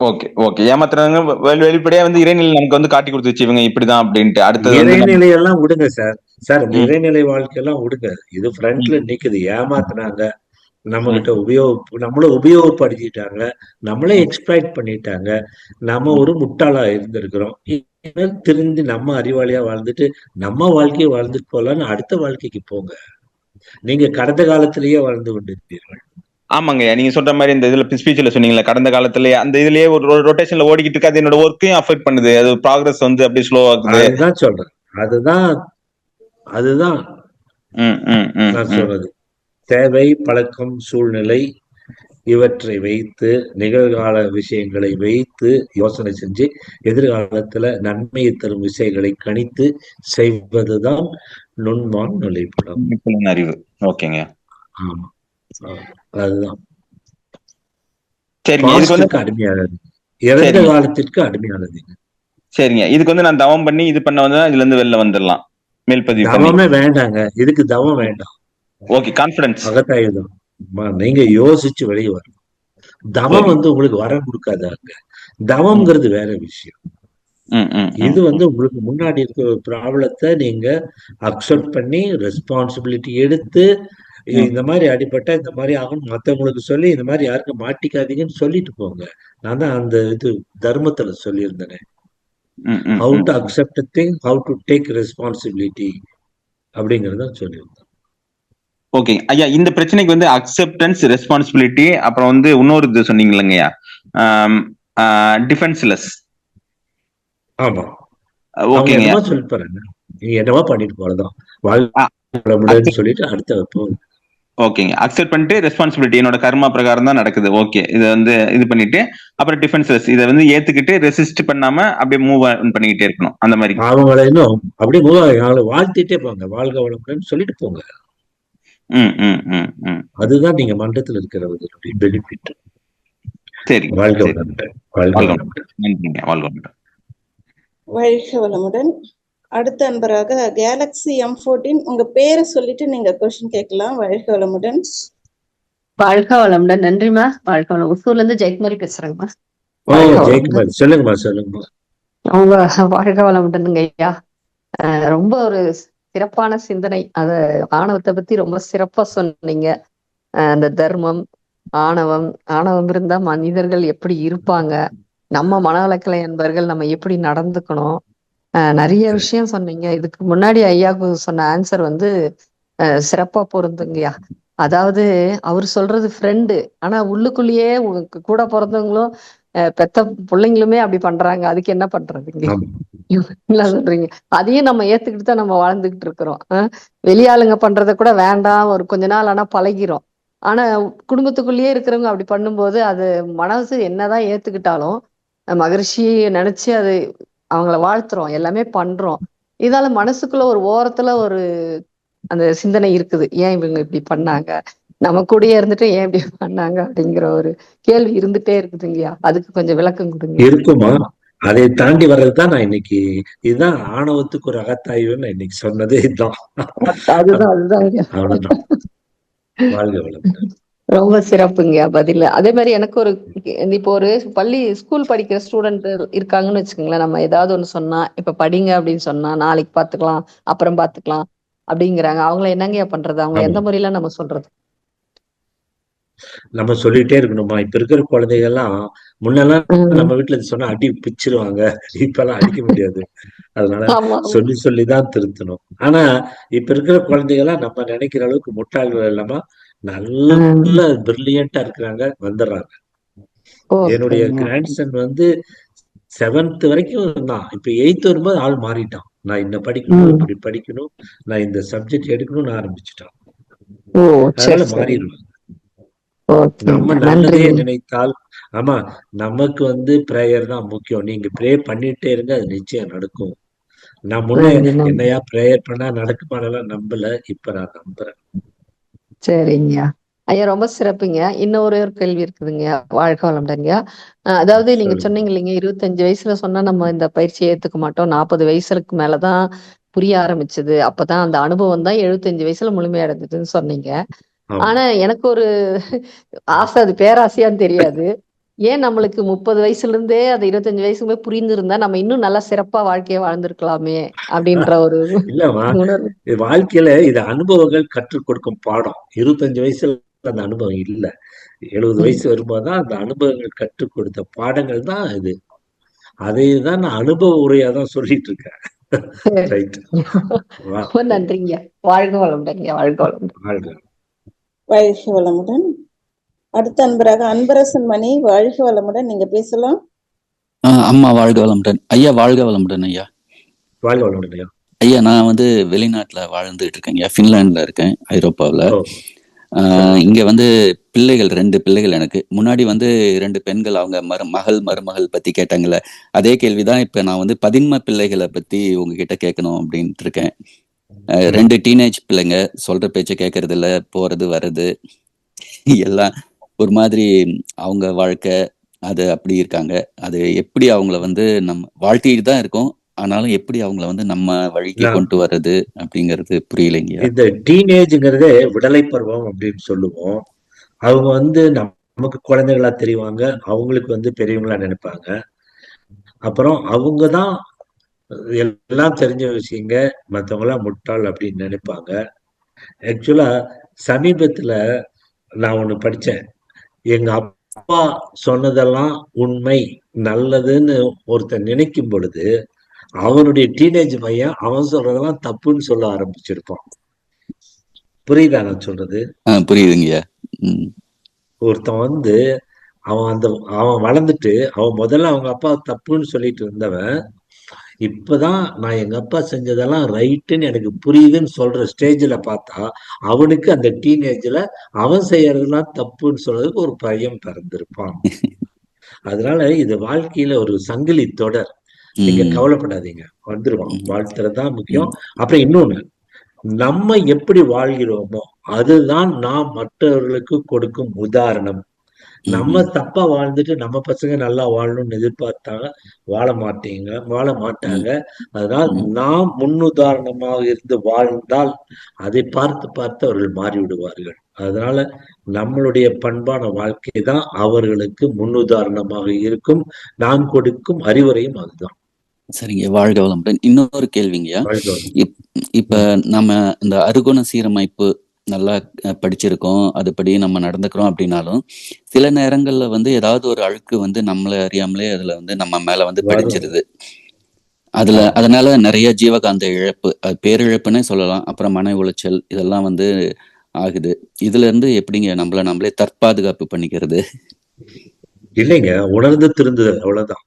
ஓகே ஏமாத்துறவங்க வெளிப்படையா வந்து இறைநிலை நமக்கு வந்து காட்டி கொடுத்துச்சு இவங்க இப்படிதான் அப்படின்ட்டு. அடுத்தது இறைநிலையெல்லாம் விடுங்க சார் இந்த இறைநிலை வாழ்க்கையெல்லாம் விடுங்க. இது ஃப்ரண்ட்ல நிக்குது. ஏமாத்துனாங்க, நம்ம கிட்ட நம்மளும் உபயோகப்படுத்திட்டாங்க, நம்மளே எக்ஸ்பிளாய்ட் பண்ணிட்டாங்க, நம்ம ஒரு முட்டாளா இருந்திருக்கிறோம். திருந்தி நம்ம அறிவாளியா வாழ்ந்துட்டு நம்ம வாழ்க்கையை வாழ்ந்துட்டு போலான்னு அடுத்த வாழ்க்கைக்கு போங்க. நீங்க கடந்த காலத்திலேயே வாழ்ந்து கொண்டிருப்பீர்கள். ஆமாங்க, நீங்க சொல்ற மாதிரி இந்த இதுல ஸ்பீச்ல சொன்னீங்களா, கடந்த காலத்திலேயே அந்த இதுலயே ஒரு ரொட்டேஷன்ல ஓடிக்கிட்டு இருக்கு. அது என்னோட ஒர்க்கையும் அஃபெக்ட் பண்ணுது, அது ப்ராக்ரஸ் வந்து அப்படியே ஸ்லோ ஆகுது. அதுதான் சொல்றேன், அதுதான் நான் சொல்றது. தேவை, பழக்கம், சூழ்நிலை இவற்றை வைத்து நிகழ்கால விஷயங்களை வைத்து யோசனை செஞ்சு எதிர்காலத்துல நன்மையை தரும் விஷயங்களை கணித்து செய்வதுதான் நுண்மான் நிலைப்படம் அறிவு. ஓகேங்க, ஆமா, அதுதான். அடிமையானது, இறந்த காலத்திற்கு அடிமையானது. சரிங்க, இதுக்கு வந்து நான் தவம் பண்ணி இது பண்ண வந்தா இதுல இருந்து வெளில வந்துடலாம். மேல்பதிவு தவமே வேண்டாங்க, இதுக்கு தவம் வேண்டாம். ஓகே, கான்ஃபிடன்ஸ் அகத்தாயுதம். நீங்க யோசிச்சு வெளியே வரணும். தவம் வந்து உங்களுக்கு வரம் கொடுக்காதாங்க. தவம்ங்கிறது வேற விஷயம். இது வந்து உங்களுக்கு முன்னாடி இருக்கிற ஒரு ப்ராப்ளத்தை நீங்க அக்செப்ட் பண்ணி ரெஸ்பான்சிபிலிட்டி எடுத்து இந்த மாதிரி அடிபட்டா இந்த மாதிரி ஆகும் மத்தவங்களுக்கு சொல்லி இந்த மாதிரி யாருக்கும் மாட்டிக்காதீங்கன்னு சொல்லிட்டு போங்க. நான் தான் அந்த இது தர்மத்துல சொல்லியிருந்தேன், how to accept thing, how to take responsibility அப்படிங்கறத சொல்லியிருந்தேன். ஓகே ஐயா, இந்த பிரச்சனைக்கு வந்து அக்செப்டன்ஸ், ரெஸ்பான்சிபிலிட்டி, அப்புறம் வந்து இன்னொரு இது சொன்னீங்க இல்லைங்கய்யா, டிஃபென்ஸ்லெஸ். ஆமா, ஓகேங்க, சொல்லிட்டு போறேன். நீ என்னவா பண்ணிட்டு போறதான் வாழ்க்கை சொல்லிட்டு அடுத்த வைப்போம். ஓகேங்க, அக்செப்ட் பண்ணிட்டு ரெஸ்பான்சிபிலிட்டி என்னோட கர்மா பிரகாரம் தான் நடக்குது. ஓகே, இதை வந்து இது பண்ணிட்டு அப்புறம் டிஃபென்ஸ்லெஸ், இதை வந்து ஏத்துக்கிட்டு ரெசிஸ்ட் பண்ணாம அப்படியே மூவ் பண்ணிக்கிட்டே இருக்கணும். அந்த மாதிரி அவங்களை இன்னும் அப்படியே அவங்களை வாழ்த்திட்டே போங்க, வாழ்க வளமுடன் சொல்லிட்டு போங்க. அதுதான் நீங்க மன்றத்தில் இருக்கிறவர்களுடைய பெனிஃபிட். சரி, வாழ்க வளமுடன். வாழ்க வளமுடன். அடுத்த அன்பராக கேலக்ஸி M14, உங்க பேரை சொல்லிட்டு நீங்க கொஸ்டின் கேட்கலாம். வாழ்க வளமுடன். வாழ்க வளமுடன். நன்றிமா. வாழ்க வளம். ஒசூர்ல இருந்து ஜெயக்குமாரி பேசுறேங்கம்மா. ஓ வாழ்க வளமுடன். ஜெயக்குமார், சொல்லுங்கம்மா சொல்லுங்கம்மா. அவங்க வாழ்க வளமுடனுங்க ஐயா. ரொம்ப ஒரு சிறப்பான சிந்தனை. அத ஆணவத்தை பத்தி ரொம்ப சிறப்பா சொன்னீங்க. அந்த தர்மம், ஆணவம் இருந்தா மனிதர்கள் எப்படி இருப்பாங்க, நம்ம மனவளக்கலை என்பவர்கள் நம்ம எப்படி நடந்துக்கணும், நிறைய விஷயம் சொன்னீங்க. இதுக்கு முன்னாடி ஐயாவுக்கு சொன்ன ஆன்சர் வந்து சிறப்பா பொருந்துங்கய்யா. அதாவது அவர் சொல்றது ஃப்ரெண்டு, ஆனா உள்ளுக்குள்ளேயே கூட பிறந்தவங்களும் பெத்த பிள்ளைங்களுமே அப்படி பண்றாங்க. அதுக்கு என்ன பண்றதுங்க சொல்றீங்க? அதையும் நம்ம ஏத்துக்கிட்டு தான் நம்ம வாழ்ந்துகிட்டு இருக்கிறோம். வெளியாளுங்க பண்றதை கூட வேண்டாம், ஒரு கொஞ்ச நாள் ஆனா பழகிறோம். ஆனா குடும்பத்துக்குள்ளேயே இருக்கிறவங்க அப்படி பண்ணும்போது அது மனசு என்னதான் ஏத்துக்கிட்டாலும் மகிழ்ச்சி நினைச்சு அது அவங்கள வாழ்த்துறோம், எல்லாமே பண்றோம். இதால மனசுக்குள்ள ஒரு ஓரத்துல ஒரு அந்த சிந்தனை இருக்குது, ஏன் இவங்க இப்படி பண்ணாங்க, நம்ம கூடயே இருந்துட்டு ஏன் இப்படி பண்ணாங்க அப்படிங்கிற ஒரு கேள்வி இருந்துட்டே இருக்குதுங்கய்யா. அதுக்கு கொஞ்சம் விளக்கம் கொடுங்க. இருக்குமா? அதை தாண்டி வர்றதுதான் நான் இன்னைக்கு, இதுதான் ஆணவத்துக்கு ஒரு அகத்தாய்வுன்னு நான் இன்னைக்கு சொன்னதே இதுதான். அதுதான் அவ்வளவுதான். வாழ்க வளமுடன். ரொம்ப சிறப்புங்கய்யா பதில். அதே மாதிரி எனக்கு ஒரு இப்போ ஒரு ஸ்கூல் படிக்கிற ஸ்டூடெண்ட் இருக்காங்கன்னு வச்சுக்கோங்களேன். நம்ம ஏதாவது ஒண்ணு சொன்னா, இப்ப படிங்க அப்படின்னு சொன்னா நாளைக்கு பாத்துக்கலாம், அப்புறம் பாத்துக்கலாம் அப்படிங்கிறாங்க. அவங்கள என்னங்கய்யா பண்றது? அவங்க எந்த முறையில நம்ம சொல்றது? நம்ம சொல்லிட்டே இருக்கணுமா? இப்ப இருக்கிற குழந்தைகள் எல்லாம் முன்னெல்லாம் நம்ம வீட்டுல சொன்னா அடி பிச்சிருவாங்க, இப்ப எல்லாம் அடிக்க முடியாது. அதனால சொல்லிதான் திருத்தணும். ஆனா இப்ப இருக்கிற குழந்தைகள் எல்லாம் நம்ம நினைக்கிற அளவுக்கு முட்டாள்கள் இல்லாம நல்ல பிரில்லியண்டா இருக்கிறாங்க, வந்துடுறாங்க. என்னுடைய கிராண்ட்சன் வந்து 7th வரைக்கும் இருந்தான். இப்ப 8th வரும்போது ஆள் மாறிட்டான். நான் இன்ன படிக்கணும், இப்படி படிக்கணும், நான் இந்த சப்ஜெக்ட் எடுக்கணும்னு ஆரம்பிச்சுட்டான். அதனால மாறிடுவாங்க. நம்ம நல்லதே நினைத்தால், ஆமா, நமக்கு வந்து பிரேயர் தான் முக்கியம். நீங்க ப்ரே பண்ணிட்டே இருங்க, அது நிச்சயம் நடக்கும். நான் முன்ன என்னையா பிரேயர் பண்ணா நடக்குமானெல்லாம் நம்பல, இப்ப நான் நம்புறேன். சரிங்கய்யா. ஐயா ரொம்ப சிறப்புங்க. இன்னொரு கேள்வி இருக்குதுங்க. வாழ்க வளமுடன்யா. அதாவது நீங்க சொன்னீங்க இல்லைங்க, 25 வயசுல சொன்னா நம்ம இந்த பயிற்சியை ஏத்துக்க மாட்டோம், 40 வயசுக்கு மேலதான் புரிய ஆரம்பிச்சது, அப்பதான் அந்த அனுபவம் தான் 75 வயசுல முழுமையடைஞ்சதுன்னு சொன்னீங்க. ஆனா எனக்கு ஒரு ஆசை, அது பேராசையான்னு தெரியாது, ஏன் நம்மளுக்கு 30 வயசுல இருந்தே அது 25 வயசுக்குமே புரிந்திருந்தா நம்ம இன்னும் நல்லா சிறப்பா வாழ்க்கையை வாழ்ந்திருக்கலாமே அப்படின்ற ஒரு இல்லம்மா, வாழ்க்கையில இது அனுபவங்கள் கற்றுக் கொடுக்கும் பாடம். 25 வயசுல அந்த அனுபவம் இல்ல, 70 வயசு வரும்போதுதான் அந்த அனுபவங்கள் கற்றுக் கொடுத்த பாடங்கள் தான் இது. அதைதான் நான் அனுபவ உரையா தான் சொல்லிட்டு இருக்கேன். நன்றிங்க. வாழ்க வளமுடன். வாழ்க வளமுடன். வாழ்க வளமுடன். அடுத்த அன்பராக அன்பரசன் மணி, வாழ்க வளமுடன், நீங்க பேசலாம். அம்மா வாழ்க வளமுடன். ஐயா வாழ்க வளமுடன். ஐயா வாழ்க வளமுடன். ஐயா ஐயா நான் வந்து வெளிநாட்டுல வாழ்ந்துட்டு இருக்கேன் ஐயா, பின்லாண்ட்ல இருக்கேன், ஐரோப்பாவில். இங்க வந்து பிள்ளைகள் 2 பிள்ளைகள் எனக்கு. முன்னாடி வந்து 2 பெண்கள், அவங்க மருமகள் பத்தி கேட்டாங்கல்ல, அதே கேள்விதான் இப்ப நான் வந்து பதின்ம பிள்ளைகளை பத்தி உங்ககிட்ட கேட்கணும் அப்படின்ட்டு இருக்கேன். 2 டீனேஜ் பிள்ளைங்க, சொல்ற பேச்ச கேட்கறது இல்ல, போறது வர்றது எல்லாம் ஒரு மாதிரி அவங்க வாழ்க்கை அது அப்படி இருக்காங்க. அது எப்படி அவங்கள வந்து நம்ம வாழ்க்கையிட்டு தான் இருக்கும், ஆனாலும் எப்படி அவங்கள வந்து நம்ம வழிக்கு கொண்டு வர்றது அப்படிங்கிறது புரியலைங்க. இந்த டீனேஜ்ங்கிறதே விடலை பருவம் அப்படின்னு சொல்லுவோம். அவங்க வந்து நமக்கு குழந்தைகளா தெரிவாங்க, அவங்களுக்கு வந்து பெரியவங்களா நினைப்பாங்க. அப்புறம் அவங்கதான் எல்லாம் தெரிஞ்ச விஷயங்க, மற்றவங்க எல்லாம் முட்டாள் அப்படின்னு நினைப்பாங்க. ஆக்சுவலா சமீபத்துல நான் ஒண்ணு படிச்சேன். எங்க அப்பா சொன்னதெல்லாம் உண்மை, நல்லதுன்னு ஒருத்தர் நினைக்கும் பொழுது அவனுடைய டீனேஜ் பையன் அவன் சொல்றதெல்லாம் தப்புன்னு சொல்ல ஆரம்பிச்சிருப்பான். புரியுதா நான் சொல்றது? புரியுதுங்க. ஒருத்தன் வந்து அவன் வளர்ந்துட்டு அவன் முதல்ல அவங்க அப்பா தப்புன்னு சொல்லிட்டு இருந்தவன், இப்பதான் நான் எங்க அப்பா செஞ்சதெல்லாம் ரைட்டுன்னு எனக்கு புரியுதுன்னு சொல்ற ஸ்டேஜ்ல பார்த்தா, அவனுக்கு அந்த டீனேஜ்ல அவன் செய்யறதுலாம் தப்புன்னு சொல்றதுக்கு ஒரு பையன் பிறந்திருப்பான். அதனால இது வாழ்க்கையில ஒரு சங்கிலி தொடர். நீங்க கவலைப்படாதீங்க, வந்துருவான். வாழ்த்துறதுதான் முக்கியம். அப்புறம் இன்னொன்னு, நம்ம எப்படி வாழ்கிறோமோ அதுதான் நாம் மற்றவர்களுக்கு கொடுக்கும் உதாரணம். நம்ம தப்பா வாழ்ந்துட்டு நம்ம பசங்க நல்லா வாழணும்னு எதிர்பார்த்தாங்க வாழ மாட்டாங்க. அதனால் நாம் முன்னுதாரணமாக இருந்து வாழ்ந்தால் அதை பார்த்து அவர்கள் மாறி விடுவார்கள். அதனால நம்மளுடைய பண்பான வாழ்க்கை தான் அவர்களுக்கு முன்னுதாரணமாக இருக்கும். நான் கொடுக்கும் அறிவுரையும் அதுதான். சரிங்க, வாழ்க வளமுடன். இன்னொரு கேள்விங்கய்யா. வாழ்க வளமுடன். இப்ப நம்ம இந்த அருகுண சீரமைப்பு நல்லா படிச்சிருக்கோம், அதுபடி நம்ம நடந்துக்கிறோம் அப்படின்னாலும் சில நேரங்கள்ல வந்து ஏதாவது ஒரு அழுக்கு வந்து நம்மள அறியாமலே அதுல வந்து நம்ம மேல வந்து வரும். படிச்சிருது. அதனால நிறைய ஜீவகாந்த இழப்பு, அது பேரிழப்புன்னே சொல்லலாம். அப்புறம் மன உளைச்சல் இதெல்லாம் வந்து ஆகுது. இதுல இருந்து எப்படிங்க நம்மள நம்மளே தற்பாதுகாப்பு பண்ணிக்கிறது? இல்லைங்க, உணர்ந்து திருந்துதல், அவ்வளவுதான்.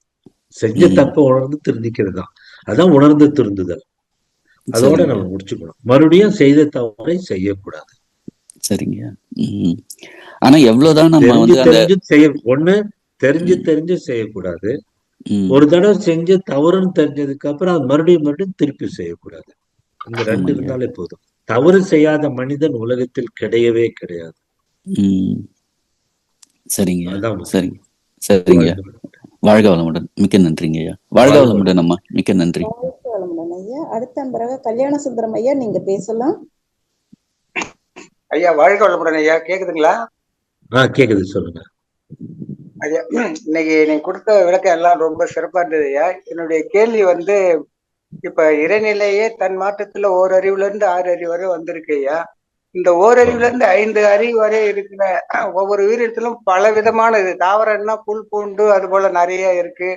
செஞ்ச தப்ப உணர்ந்து திருந்திக்கிறது தான். அதான் உணர்ந்து திருந்துதல். அதோட சரிங்க நம்ம முடிச்சுக்கணும். மறுபடியும் செய்த தவறை செய்யக்கூடாது. சரிங்க. ஆனா எவ்வளவுதான் நம்ம வந்து அந்த ஒண்ணு தெரிஞ்சு செய்யக்கூடாது. ஒரு தடவை செஞ்சு தவறுன்னு தெரிஞ்சதுக்கு அப்புறம் அது மறுபடியும் திருப்பி செய்யக்கூடாது. இந்த ரெண்டு இருந்தாலே போதும். தவறு செய்யாத மனிதன் உலகத்தில் கிடையவே கிடையாது. சரிங்க சரிங்க சரிங்க. வாழ்க வளமுடன். மிக்க நன்றிங்க ஐயா. வாழ்க வளமுடன் அம்மா. மிக்க நன்றி. வளமுடன் ஐயா. அடுத்த பிறகு கல்யாண சுந்தரம் ஐயா, நீங்க பேசலாம். ஐயா வாழ்க வளமுடன் ஐயா. கேக்குதுங்களா? கேக்குது, சொல்லுங்க ஐயா. இன்னைக்கு நீங்க கொடுத்த விளக்கம் எல்லாம் ரொம்ப சிறப்பா இருந்தது ஐயா. என்னுடைய கேள்வி வந்து, இப்ப இறைநிலையே தன் மாற்றத்துல 1 அறிவுல இருந்து 6 அறிவு வரை வந்திருக்கு ஐயா. இந்த 1 அறிவுல இருந்து 5 அறிவு வரை இருக்கிற ஒவ்வொரு உயிரினத்திலும் பல விதமான இது. தாவரம்னா புல் பூண்டு அது போல நிறைய இருக்கு.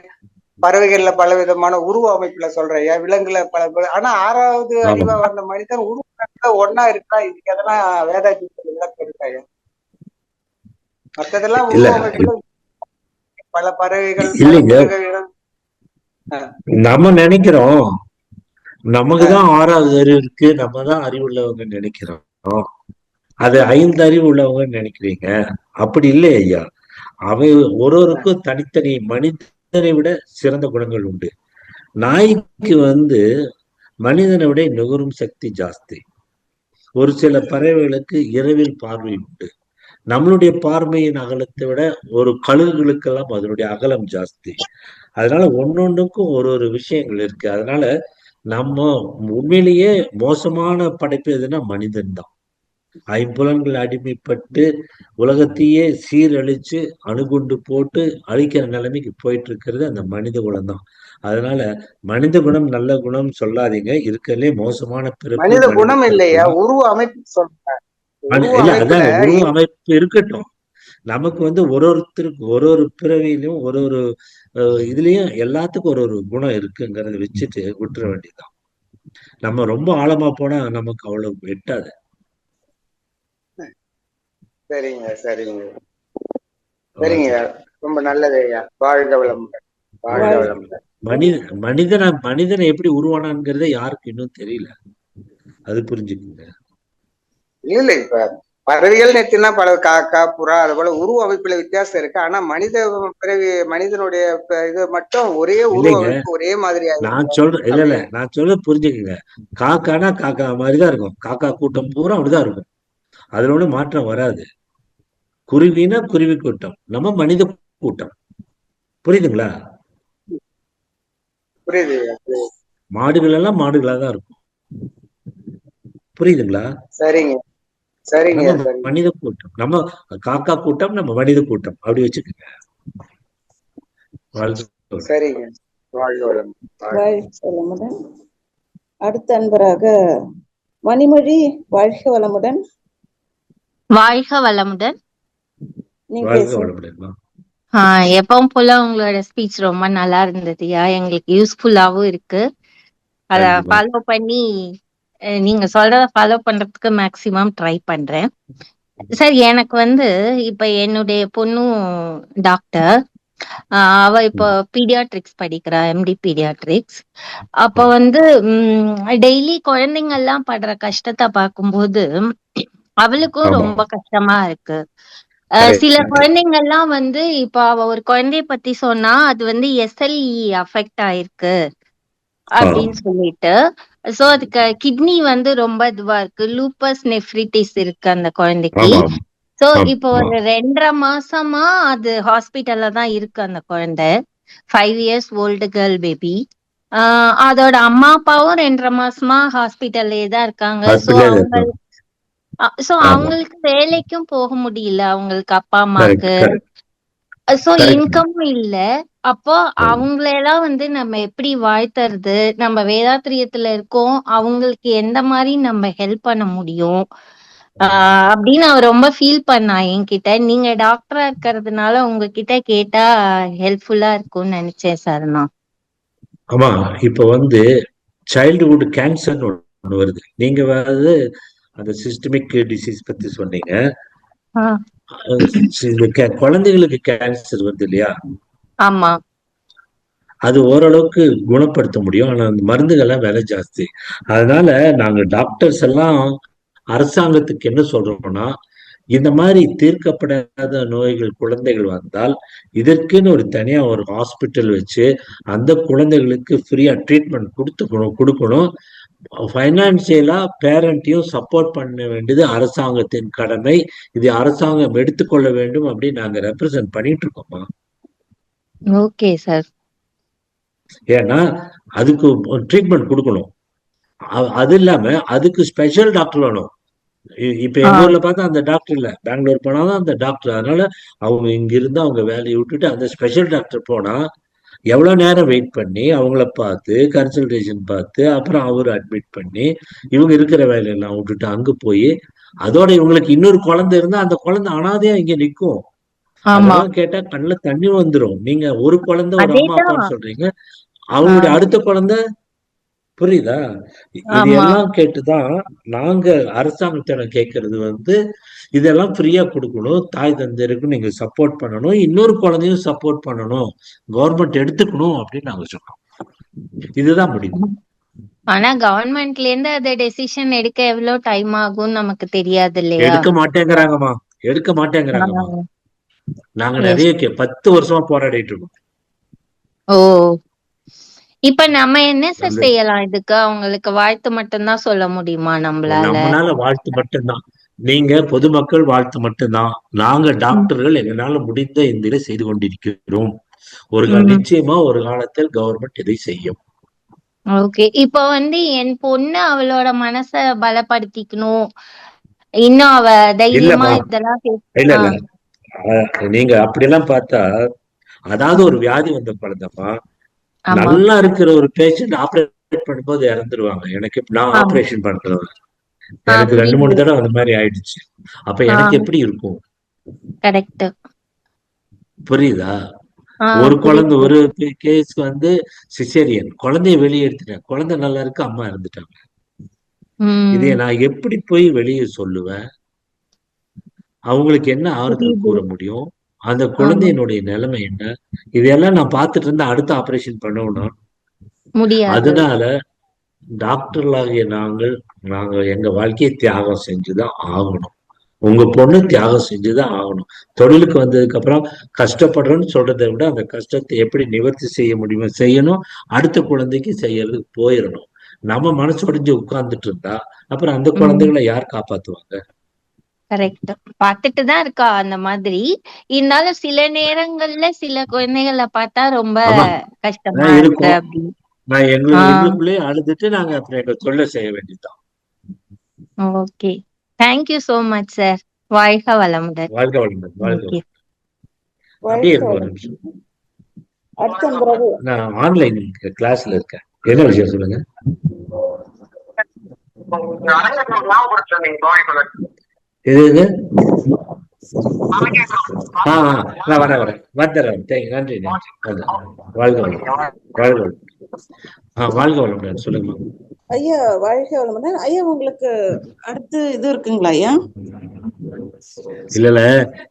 பறவைகள்ல பல விதமான உருவ அமைப்புல சொல்றேன் ஐயா. விலங்குல பல. ஆனா 6வது அறிவா வந்த மனிதன் உருவ ஒன்னா இருக்கா? இதுக்கு எதனா வேதாஜி விளக்கம் இருக்கா ஐயா? மற்றதெல்லாம் உருவ அமைப்புல பல பறவைகள். நம்ம நினைக்கிறோம் நமக்குதான் 6வது அறிவு இருக்கு, நம்ம தான் அறிவுள்ளவங்க நினைக்கிறோம். அது 5 அறிவு உள்ளவங்க நினைக்கிறீங்க. அப்படி இல்லை ஐயா. அவை ஒருவருக்கும் தனித்தனி மனிதனை விட சிறந்த குணங்கள் உண்டு. நாய்க்கு வந்து மனிதனை விட நுகரும் சக்தி ஜாஸ்தி. ஒரு சில பறவைகளுக்கு இரவில் பார்வை உண்டு. நம்மளுடைய பார்வையின் அகலத்தை விட ஒரு கழுகுகளுக்கெல்லாம் அதனுடைய அகலம் ஜாஸ்தி. அதனால ஒன்னொன்றுக்கும் ஒரு விஷயங்கள் இருக்கு. அதனால நம்ம உண்மையிலேயே மோசமான படைப்பு எதுனா மனிதன் தான். ஐம்புலன்கள் அடிமைப்பட்டு உலகத்தையே சீரழிச்சு அணுகுண்டு போட்டு அழிக்கிற நிலைமைக்கு போயிட்டு இருக்கிறது அந்த மனித குணம் தான். அதனால மனித குணம் நல்ல குணம் சொல்லாதீங்க. இருக்கிறதுலே மோசமான பிறப்பு மனித குணம் இல்லையா, உருவ அமைப்பு சொல்றேன். இல்ல, அதான் உருவ அமைப்பு இருக்கட்டும். நமக்கு வந்து ஒருத்தருக்கு ஒரு பிறவியிலும் ஒரு இதுலயும் எல்லாத்துக்கும் ஒரு குணம் இருக்குங்கிறத வச்சுட்டு விட்டுற வேண்டியதுதான். நம்ம ரொம்ப ஆழமா போனா நமக்கு அவ்வளவு எட்டாது. சரிங்க சரிங்க சரிங்க. ரொம்ப நல்லது ஐயா. வாழ்க வளமுடன். வாழ்க வளமுடன். மனிதனை எப்படி உருவானாங்கிறத யாருக்கு இன்னும் தெரியல. அது புரிஞ்சுக்குங்க. இல்ல, இப்ப பறவைகள் நேற்றுனா பல காக்கா புறா அது போல உருவ அமைப்புல வித்தியாசம் இருக்கு. ஆனா மனித பிறவி மனிதனுடைய இது மட்டும் ஒரே உருவ அமைப்பு ஒரே மாதிரி. நான் சொல்றேன் இல்ல நான் சொல்றது புரிஞ்சுக்குங்க. காக்கானா காக்கா மாதிரிதான் இருக்கும். காக்கா கூட்டம் பூரா அப்படிதான் இருக்கும். அதுல ஒண்ணு மாற்றம் வராது. குருவினா குருவி கூட்டம், நம்ம மனித கூட்டம். புரியுதுங்களா? புரியுது. மாடுகள் எல்லாம் மாடுகளா தான் இருக்கும். புரியுதுங்களா? சரிங்க சரிங்க. மனித கூட்டம் நம்ம காக்கா கூட்டம், நம்ம மனித கூட்டம் அப்படி வச்சுக்கோங்க. சரிங்க. வாழ்க வளமுடன். அடுத்த அன்பராக மணிமொழி, வாழ்க வளமுடன். வாழ்க வளமுடன். நீங்க எப்பவும் போல உங்களோட ஸ்பீச் ரொம்ப நல்லா இருந்ததுயா. எங்களுக்கு யூஸ்ஃபுல்லாவும் இருக்கு. அத ஃபாலோ பண்ணி நீங்க சொல்றத ஃபாலோ பண்றதுக்கு மேக்சிமம் ட்ரை பண்றேன். சார், எனக்கு வந்து இப்ப என்னுடைய பொண்ணும் டாக்டர், அவ இப்போ பீடியாட்ரிக்ஸ் படிக்கிறா, MD பீடியாட்ரிக்ஸ். அப்ப வந்து டெய்லி குழந்தைங்க எல்லாம் படுற கஷ்டத்தை பார்க்கும்போது அவளுக்கும் ரொம்ப கஷ்டமா இருக்கு. சில குழந்தைங்க எல்லாம் வந்து இப்ப அவ ஒரு குழந்தைய பத்தி சொன்னா அது வந்து SLE அஃபெக்ட் ஆயிருக்கு அப்படின்னு சொல்லிட்டு, சோ அதுக்கு கிட்னி வந்து ரொம்ப இதுவா இருக்கு, லூப்பஸ் நெஃப்ரிட்டிஸ் இருக்கு அந்த குழந்தைக்கு. சோ இப்போ ஒரு 2.5 மாசமா அது ஹாஸ்பிட்டல்ல தான் இருக்கு அந்த குழந்தை. 5 years ஓல்டு கேர்ள் பேபி. அதோட அம்மா அப்பாவும் 2.5 மாசமா ஹாஸ்பிட்டல்லே தான் இருக்காங்க. சோ அவங்க சோ ஆமா அவங்களுக்கு வேலைக்கும் போக முடியல, அவங்களுக்கு அப்பா கரெக்ட் அம்மாக்கு. கரெக்ட் சோ கரெக்ட் இன்கம் இல்ல. அப்போ அவங்களெல்லாம் நம்ம எப்படி வாழ்த்துறது? நம்ம வேதாத்திரியத்துல இருக்கோம், அவங்களுக்கு எந்த மாதிரி நம்ம ஹெல்ப் பண்ண முடியும் அப்படின்னு அவர் ரொம்ப ஃபீல் பண்ணா என்கிட்ட. நீங்க டாக்டரா இருக்கிறதுனால உங்ககிட்ட கேட்டா ஹெல்ப்ஃபுல்லா இருக்கும்னு நினைச்சேன் சார் நான். ஆமா. இப்ப சைல்டுஹுட் கேன்சர்னு ஒண்ணு வருது. நீங்க அந்த சிஸ்டமிக் டிசீஸ் பத்தி சொன்னீங்க. குழந்தைகளுக்கு கேன்சர் வருது இல்லையா? ஆமா. அது ஓரளவுக்கு குணப்படுத்த முடியும். ஆனா அந்த மருந்துகள்லாம் விலை ஜாஸ்தி. அதனால நாங்க டாக்டர்ஸ் எல்லாம் அரசாங்கத்துக்கு என்ன சொல்றோம்னா, இந்த மாதிரி தீர்க்கப்படாத நோய்கள் குழந்தைகள் வந்தால் இதற்குன்னு ஒரு தனியா ஒரு ஹாஸ்பிட்டல் வச்சு அந்த குழந்தைகளுக்கு ஃப்ரீயா ட்ரீட்மெண்ட் கொடுக்கணும். ஃபைனான்சியலா பேரண்ட்டையும் சப்போர்ட் பண்ண வேண்டியது அரசாங்கத்தின் கடமை. இது அரசாங்கம் எடுத்துக்கொள்ள வேண்டும் அப்படின்னு நாங்க ரெப்ரசன்ட் பண்ணிட்டு இருக்கோமா. Okay sir. ஏன்னா அதுக்கு ட்ரீட்மெண்ட் கொடுக்கணும். அது இல்லாம அதுக்கு ஸ்பெஷல் டாக்டர் வேணும். இப்ப எங்க ஊர்ல பார்த்தா அந்த டாக்டர் இல்ல, பெங்களூர் போனாதான் அந்த டாக்டர். அதனால அவங்க இங்க இருந்து அவங்க வேலையை விட்டுட்டு அந்த ஸ்பெஷல் டாக்டர் போனா எவ்வளவு நேரம் வெயிட் பண்ணி அவங்கள பார்த்து கன்சல்டேஷன் பார்த்து அப்புறம் அவரு அட்மிட் பண்ணி இவங்க இருக்கிற வேலையெல்லாம் விட்டுட்டு அங்க போய் அதோட இவங்களுக்கு இன்னொரு குழந்தை இருந்தா அந்த குழந்தை அனாதையா இங்க நிக்கும். அதெல்லாம் கேட்டா கண்ணுல தண்ணி வந்துரும். நீங்க ஒரு குழந்தை ஒரு அம்மா அப்பான்னு சொல்றீங்க, அவங்களுடைய அடுத்த குழந்தை. புரியுதா? இது எல்லாம் கேட்டுதான் நாங்க அரசாங்கத்திடம் கேட்கறது இதெல்லாம் ஃப்ரீயா கொடுக்கணும். தாய் தந்தையருக்கு நீங்க சப்போர்ட் பண்ணணும், இன்னொரு குழந்தையும் சப்போர்ட் பண்ணணும், கவர்மெண்ட் எடுத்துக்கணும் அப்படின்னு நாங்க சொன்னோம். இதுதான் முடியும். ஆனா கவர்மெண்ட்ல இருந்து அந்த டெசிஷன் எடுக்க எவ்வளவு டைம் ஆகும் நமக்கு தெரியாது இல்லையா? எடுக்க மாட்டேங்கிறாங்கம்மா. நாங்க நிறைய 10 வருஷமா போராடிட்டு இருக்கோம். ஓ, இப்ப நம்ம என்ன சார் செய்யலாம் இதுக்கு? அவங்களுக்கு வாழ்த்து மட்டும்தான் சொல்ல முடியுமா நம்மளால? வாழ்த்து மட்டும்தான். நீங்க பொதுமக்கள் வாழ்த்து மட்டும்தான். நாங்க டாக்டர்கள் எங்களால முடிந்த இந்த செய்து கொண்டிருக்கிறோம். நிச்சயமா ஒரு காலத்தில் கவர்மெண்ட் இதை செய்யும். ஓகே. இப்ப என் பொண்ணு அவளோட மனச பலப்படுத்திக்கணும், இன்னும் அவ தைரியமா இதெல்லாம் இல்ல நீங்க அப்படியெல்லாம் பார்த்தா, அதாவது ஒரு வியாதி வந்த குழந்தைமா நல்லா இருக்கிற ஒரு பேஷண்ட் ஆபரேட் பண்ணும்போது இறந்துருவாங்க. நான் ஆபரேஷன் பண்றேன், எனக்கு 2-3 தடவை அந்த மாதிரி ஆயிடுச்சு. அப்ப எனக்கு எப்படி இருக்கும்? கரெக்ட். புரியுதா? ஒரு குழந்தை ஒரு கேஸ் சிசேரியன், குழந்தைய வெளியே எடுத்துட்டேன், குழந்தை நல்லா இருக்கு, அம்மா இறந்துட்டாங்க. இதைய நான் எப்படி போய் வெளியே சொல்லுவேன்? அவங்களுக்கு என்ன ஆறுதல் கூற முடியும்? அந்த குழந்தையினுடைய நிலைமை என்ன? இதெல்லாம் நான் பார்த்துட்டு இருந்தா அடுத்த ஆபரேஷன் பண்ணணும். அதனால டாக்டர்களாகிய நாங்க எங்க வாழ்க்கையை தியாகம் செஞ்சுதான் ஆகணும். உங்க பொண்ணு தியாகம் செஞ்சுதான் ஆகணும். தொழிலுக்கு வந்ததுக்கு அப்புறம் கஷ்டப்படுறோம்னு சொல்றதை விட அந்த கஷ்டத்தை எப்படி நிவர்த்தி செய்ய முடியுமோ செய்யணும். அடுத்த குழந்தைக்கு செய்யறதுக்கு போயிடணும். நம்ம மனசு உடைஞ்சு உட்கார்ந்துட்டு இருந்தா அப்புறம் அந்த குழந்தைகளை யார் காப்பாத்துவாங்க? கரெக்ட். பார்த்துட்டு தான் இருக்கா அந்த மாதிரி. இருந்தாலும் சில நேரங்கள்ல சில குழந்தைகளை பார்த்தா ரொம்ப கஷ்டமா இருக்கு அப்படின்னு. நான் எங்களுக்குள்ளே அழுதுட்டு நாங்க அப்புறம் எங்க தொழிலை செய்ய வேண்டியதுதான். Okay, thank you so much sir. வாழ்க வளமுடன். வாழ்க வளமுடன். வாழ்க. நான் ஆன்லைன் கிளாஸ்ல இருக்கேன். என்ன விஷயம் சொல்லுங்க. இது நான் வரேன். நன்றி. வாழ்க வளமுடன். வாழ்க வளமுடன். சொல்லுங்க ஐயா. வாழ்க வளமுடன் ஐயா. உங்களுக்கு அடுத்து இது இருக்குங்களா ஐயா? இல்ல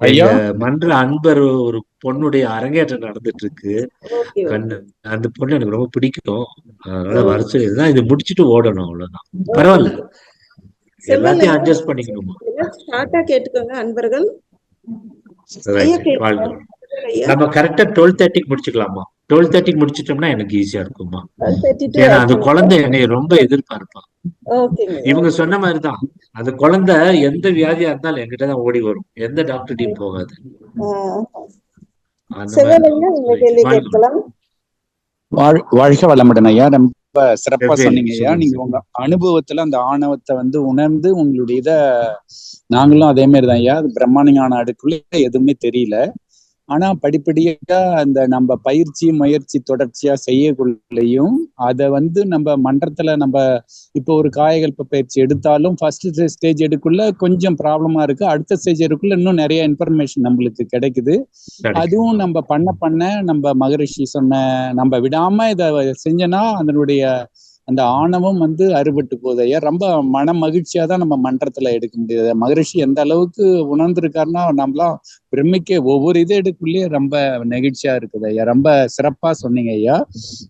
ஐயா, மன்ற அன்பர் ஒரு பொண்ணுடைய அரங்கேற்றம் நடந்துட்டு இருக்கு. அந்த பொண்ணு எனக்கு ரொம்ப பிடிக்கும். அதனால வர சொல்லிதான் இது முடிச்சுட்டு ஓடணும். அவ்வளவுதான். பரவாயில்ல, எல்லாத்தையும் அட்ஜஸ்ட் பண்ணிக்கணுமா? கேட்டுக்கோங்க அன்பர்கள். நம்ம கரெக்டா 12:30 முடிச்சுக்கலாமா? 12:30 முடிச்சிட்டோம்னா எனக்கு ஈஸியா இருக்குமா? ஏன்னா அந்த குழந்தை என்னை ரொம்ப எதிர்பார்ப்பான். இவங்க சொன்ன மாதிரிதான் அந்த குழந்தை எந்த வியாதியா இருந்தாலும் என்கிட்டதான் ஓடி வரும், எந்த டாக்டர்டையும் போகாது. வாழ்க வளமுடன் ஐயா. ரொம்ப சிறப்பா சொன்னீங்க ஐயா. நீங்க சொல்லுங்க. உங்க அனுபவத்துல அந்த ஆணவத்தை வந்து உணர்ந்து உங்களுடைய இத நாங்களும் அதே மாதிரிதான் ஐயா. அது பிரம்மாண்டமான அடுக்குள்ள எதுவுமே தெரியல. ஆனா படிப்படியா அந்த நம்ம பயிற்சி முயற்சி தொடர்ச்சியா செய்யக்குள்ளையும் அதை வந்து நம்ம மன்றத்துல நம்ம இப்போ ஒரு காயகல்ப பயிற்சி எடுத்தாலும் ஃபர்ஸ்ட் ஸ்டேஜ் எடுக்குள்ள கொஞ்சம் ப்ராப்ளமா இருக்கு. அடுத்த ஸ்டேஜ் எடுக்குள்ள இன்னும் நிறைய இன்ஃபர்மேஷன் நம்மளுக்கு கிடைக்குது. அதுவும் நம்ம பண்ண நம்ம மகரிஷி சொன்ன நம்ம விடாம இதை செஞ்சோன்னா அதனுடைய அந்த ஆணவம் வந்து அறுபட்டு போகுது ஐயா. ரொம்ப மன மகிழ்ச்சியா தான் நம்ம மன்றத்துல எடுக்க முடியாது. மகரிஷி எந்த அளவுக்கு உணர்ந்திருக்காருன்னா நம்மளாம் பிரமிக்க ஒவ்வொரு இது எடுக்குள்ளேயே ரொம்ப நெகிழ்ச்சியா இருக்குது ஐயா. ரொம்ப சிறப்பா சொன்னீங்க ஐயா.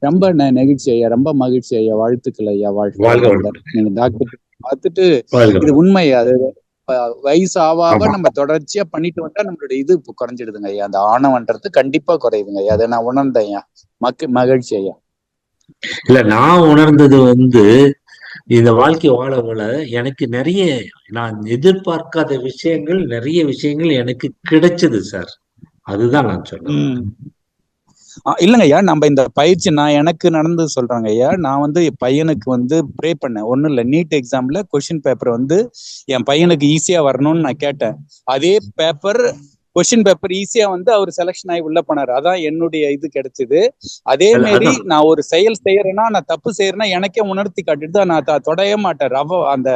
ரொம்ப நெகிழ்ச்சி ஐயா. ரொம்ப மகிழ்ச்சி ஐயா. வாழ்த்துக்கள் ஐயா. வாழ்க்கை நீங்க டாக்டர் பார்த்துட்டு இது உண்மை. அது வயசு ஆக நம்ம தொடர்ச்சியா பண்ணிட்டு வந்தா நம்மளுடைய இது குறைஞ்சிடுதுங்க ஐயா. அந்த ஆணவன்றது கண்டிப்பா குறையுதுங்க ஐயா. அதை நான் உணர்ந்தேன் ஐயா. மகிழ்ச்சி ஐயா. இல்ல, நான் உணர்ந்தது வந்து இந்த வாழ்க்கை வாழ எனக்கு நிறைய நான் எதிர்பார்க்காத விஷயங்கள், நிறைய விஷயங்கள் எனக்கு கிடைச்சது சார். அதுதான் நான் சொல்றேன். இல்லைங்க ஐயா, நம்ம இந்த பயிற்சி நான் எனக்கு நடந்து சொல்றேங்க ஐயா. நான் வந்து என் பையனுக்கு வந்து ப்ரே பண்ணேன். ஒன்றும் இல்லை, நீட் எக்ஸாம்ல கொஸ்டின் பேப்பர் வந்து என் பையனுக்கு ஈஸியா வரணும்னு நான் கேட்டேன். அதே கொஸ்டின் பேப்பர் ஈஸியா வந்து அவர் செலக்ஷன் ஆகி உள்ள போனாரு. அதான் என்னுடைய இது கிடைச்சது. அதே மாதிரி நான் ஒரு செயல் செய்யறேன்னா, நான் தப்பு செய்யறேன்னா எனக்கே உணர்த்தி காட்டிட்டு தான் நான் தொடைய மாட்டேன். அந்த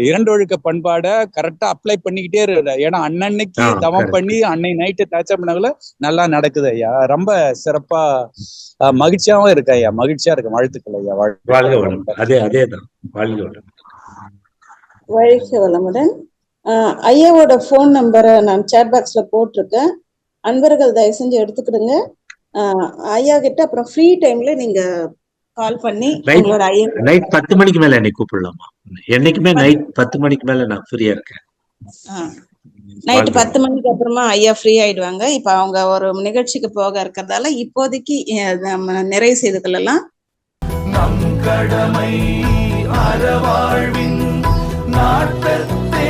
2 ஒழுக்க பண்பாடை கரெக்டா அப்ளை பண்ணிக்கிட்டே இருக்கு. ஏன்னா அன்னன்னைக்கு தவம் பண்ணி அன்னை நைட்டு தாச்சா பண்ணாங்கள நல்லா நடக்குது ஐயா. ரொம்ப சிறப்பா மகிழ்ச்சியாவும் இருக்கு ஐயா. மகிழ்ச்சியா இருக்கு. வாழ்த்துக்கள் ஐயா. அதேதான். வாழ்க வளமுடன். ஐயாவோட ஃபோன் நம்பரை நான் சேட் பாக்ஸ்ல போட்டிருக்கேன். அன்பர்கள் தயவு செஞ்சு எடுத்துக்கிடுங்க. ஐயா கிட்ட அப்புறம் ஃப்ரீ டைம்ல நீங்க கால் பண்ணி உங்களோட ஐயா நைட் 10 மணிக்கு மேல என்னை கூப்பிடலாமா? என்னைக்குமே நைட் 10 மணிக்கு மேல நான் ஃப்ரீயா இருக்கேன். நைட் 10 மணிக்கு அப்புறமா ஐயா ஃப்ரீ ஆயிடுவாங்க. இப்ப அவங்க ஒரு நிகழ்ச்சிக்கு போக இருக்கிறதால இப்போதைக்கு நம்ம நிறைவு செய்து கொள்ளலாம். நம் கடமை அறவாழ்வின் நாட்டத்தே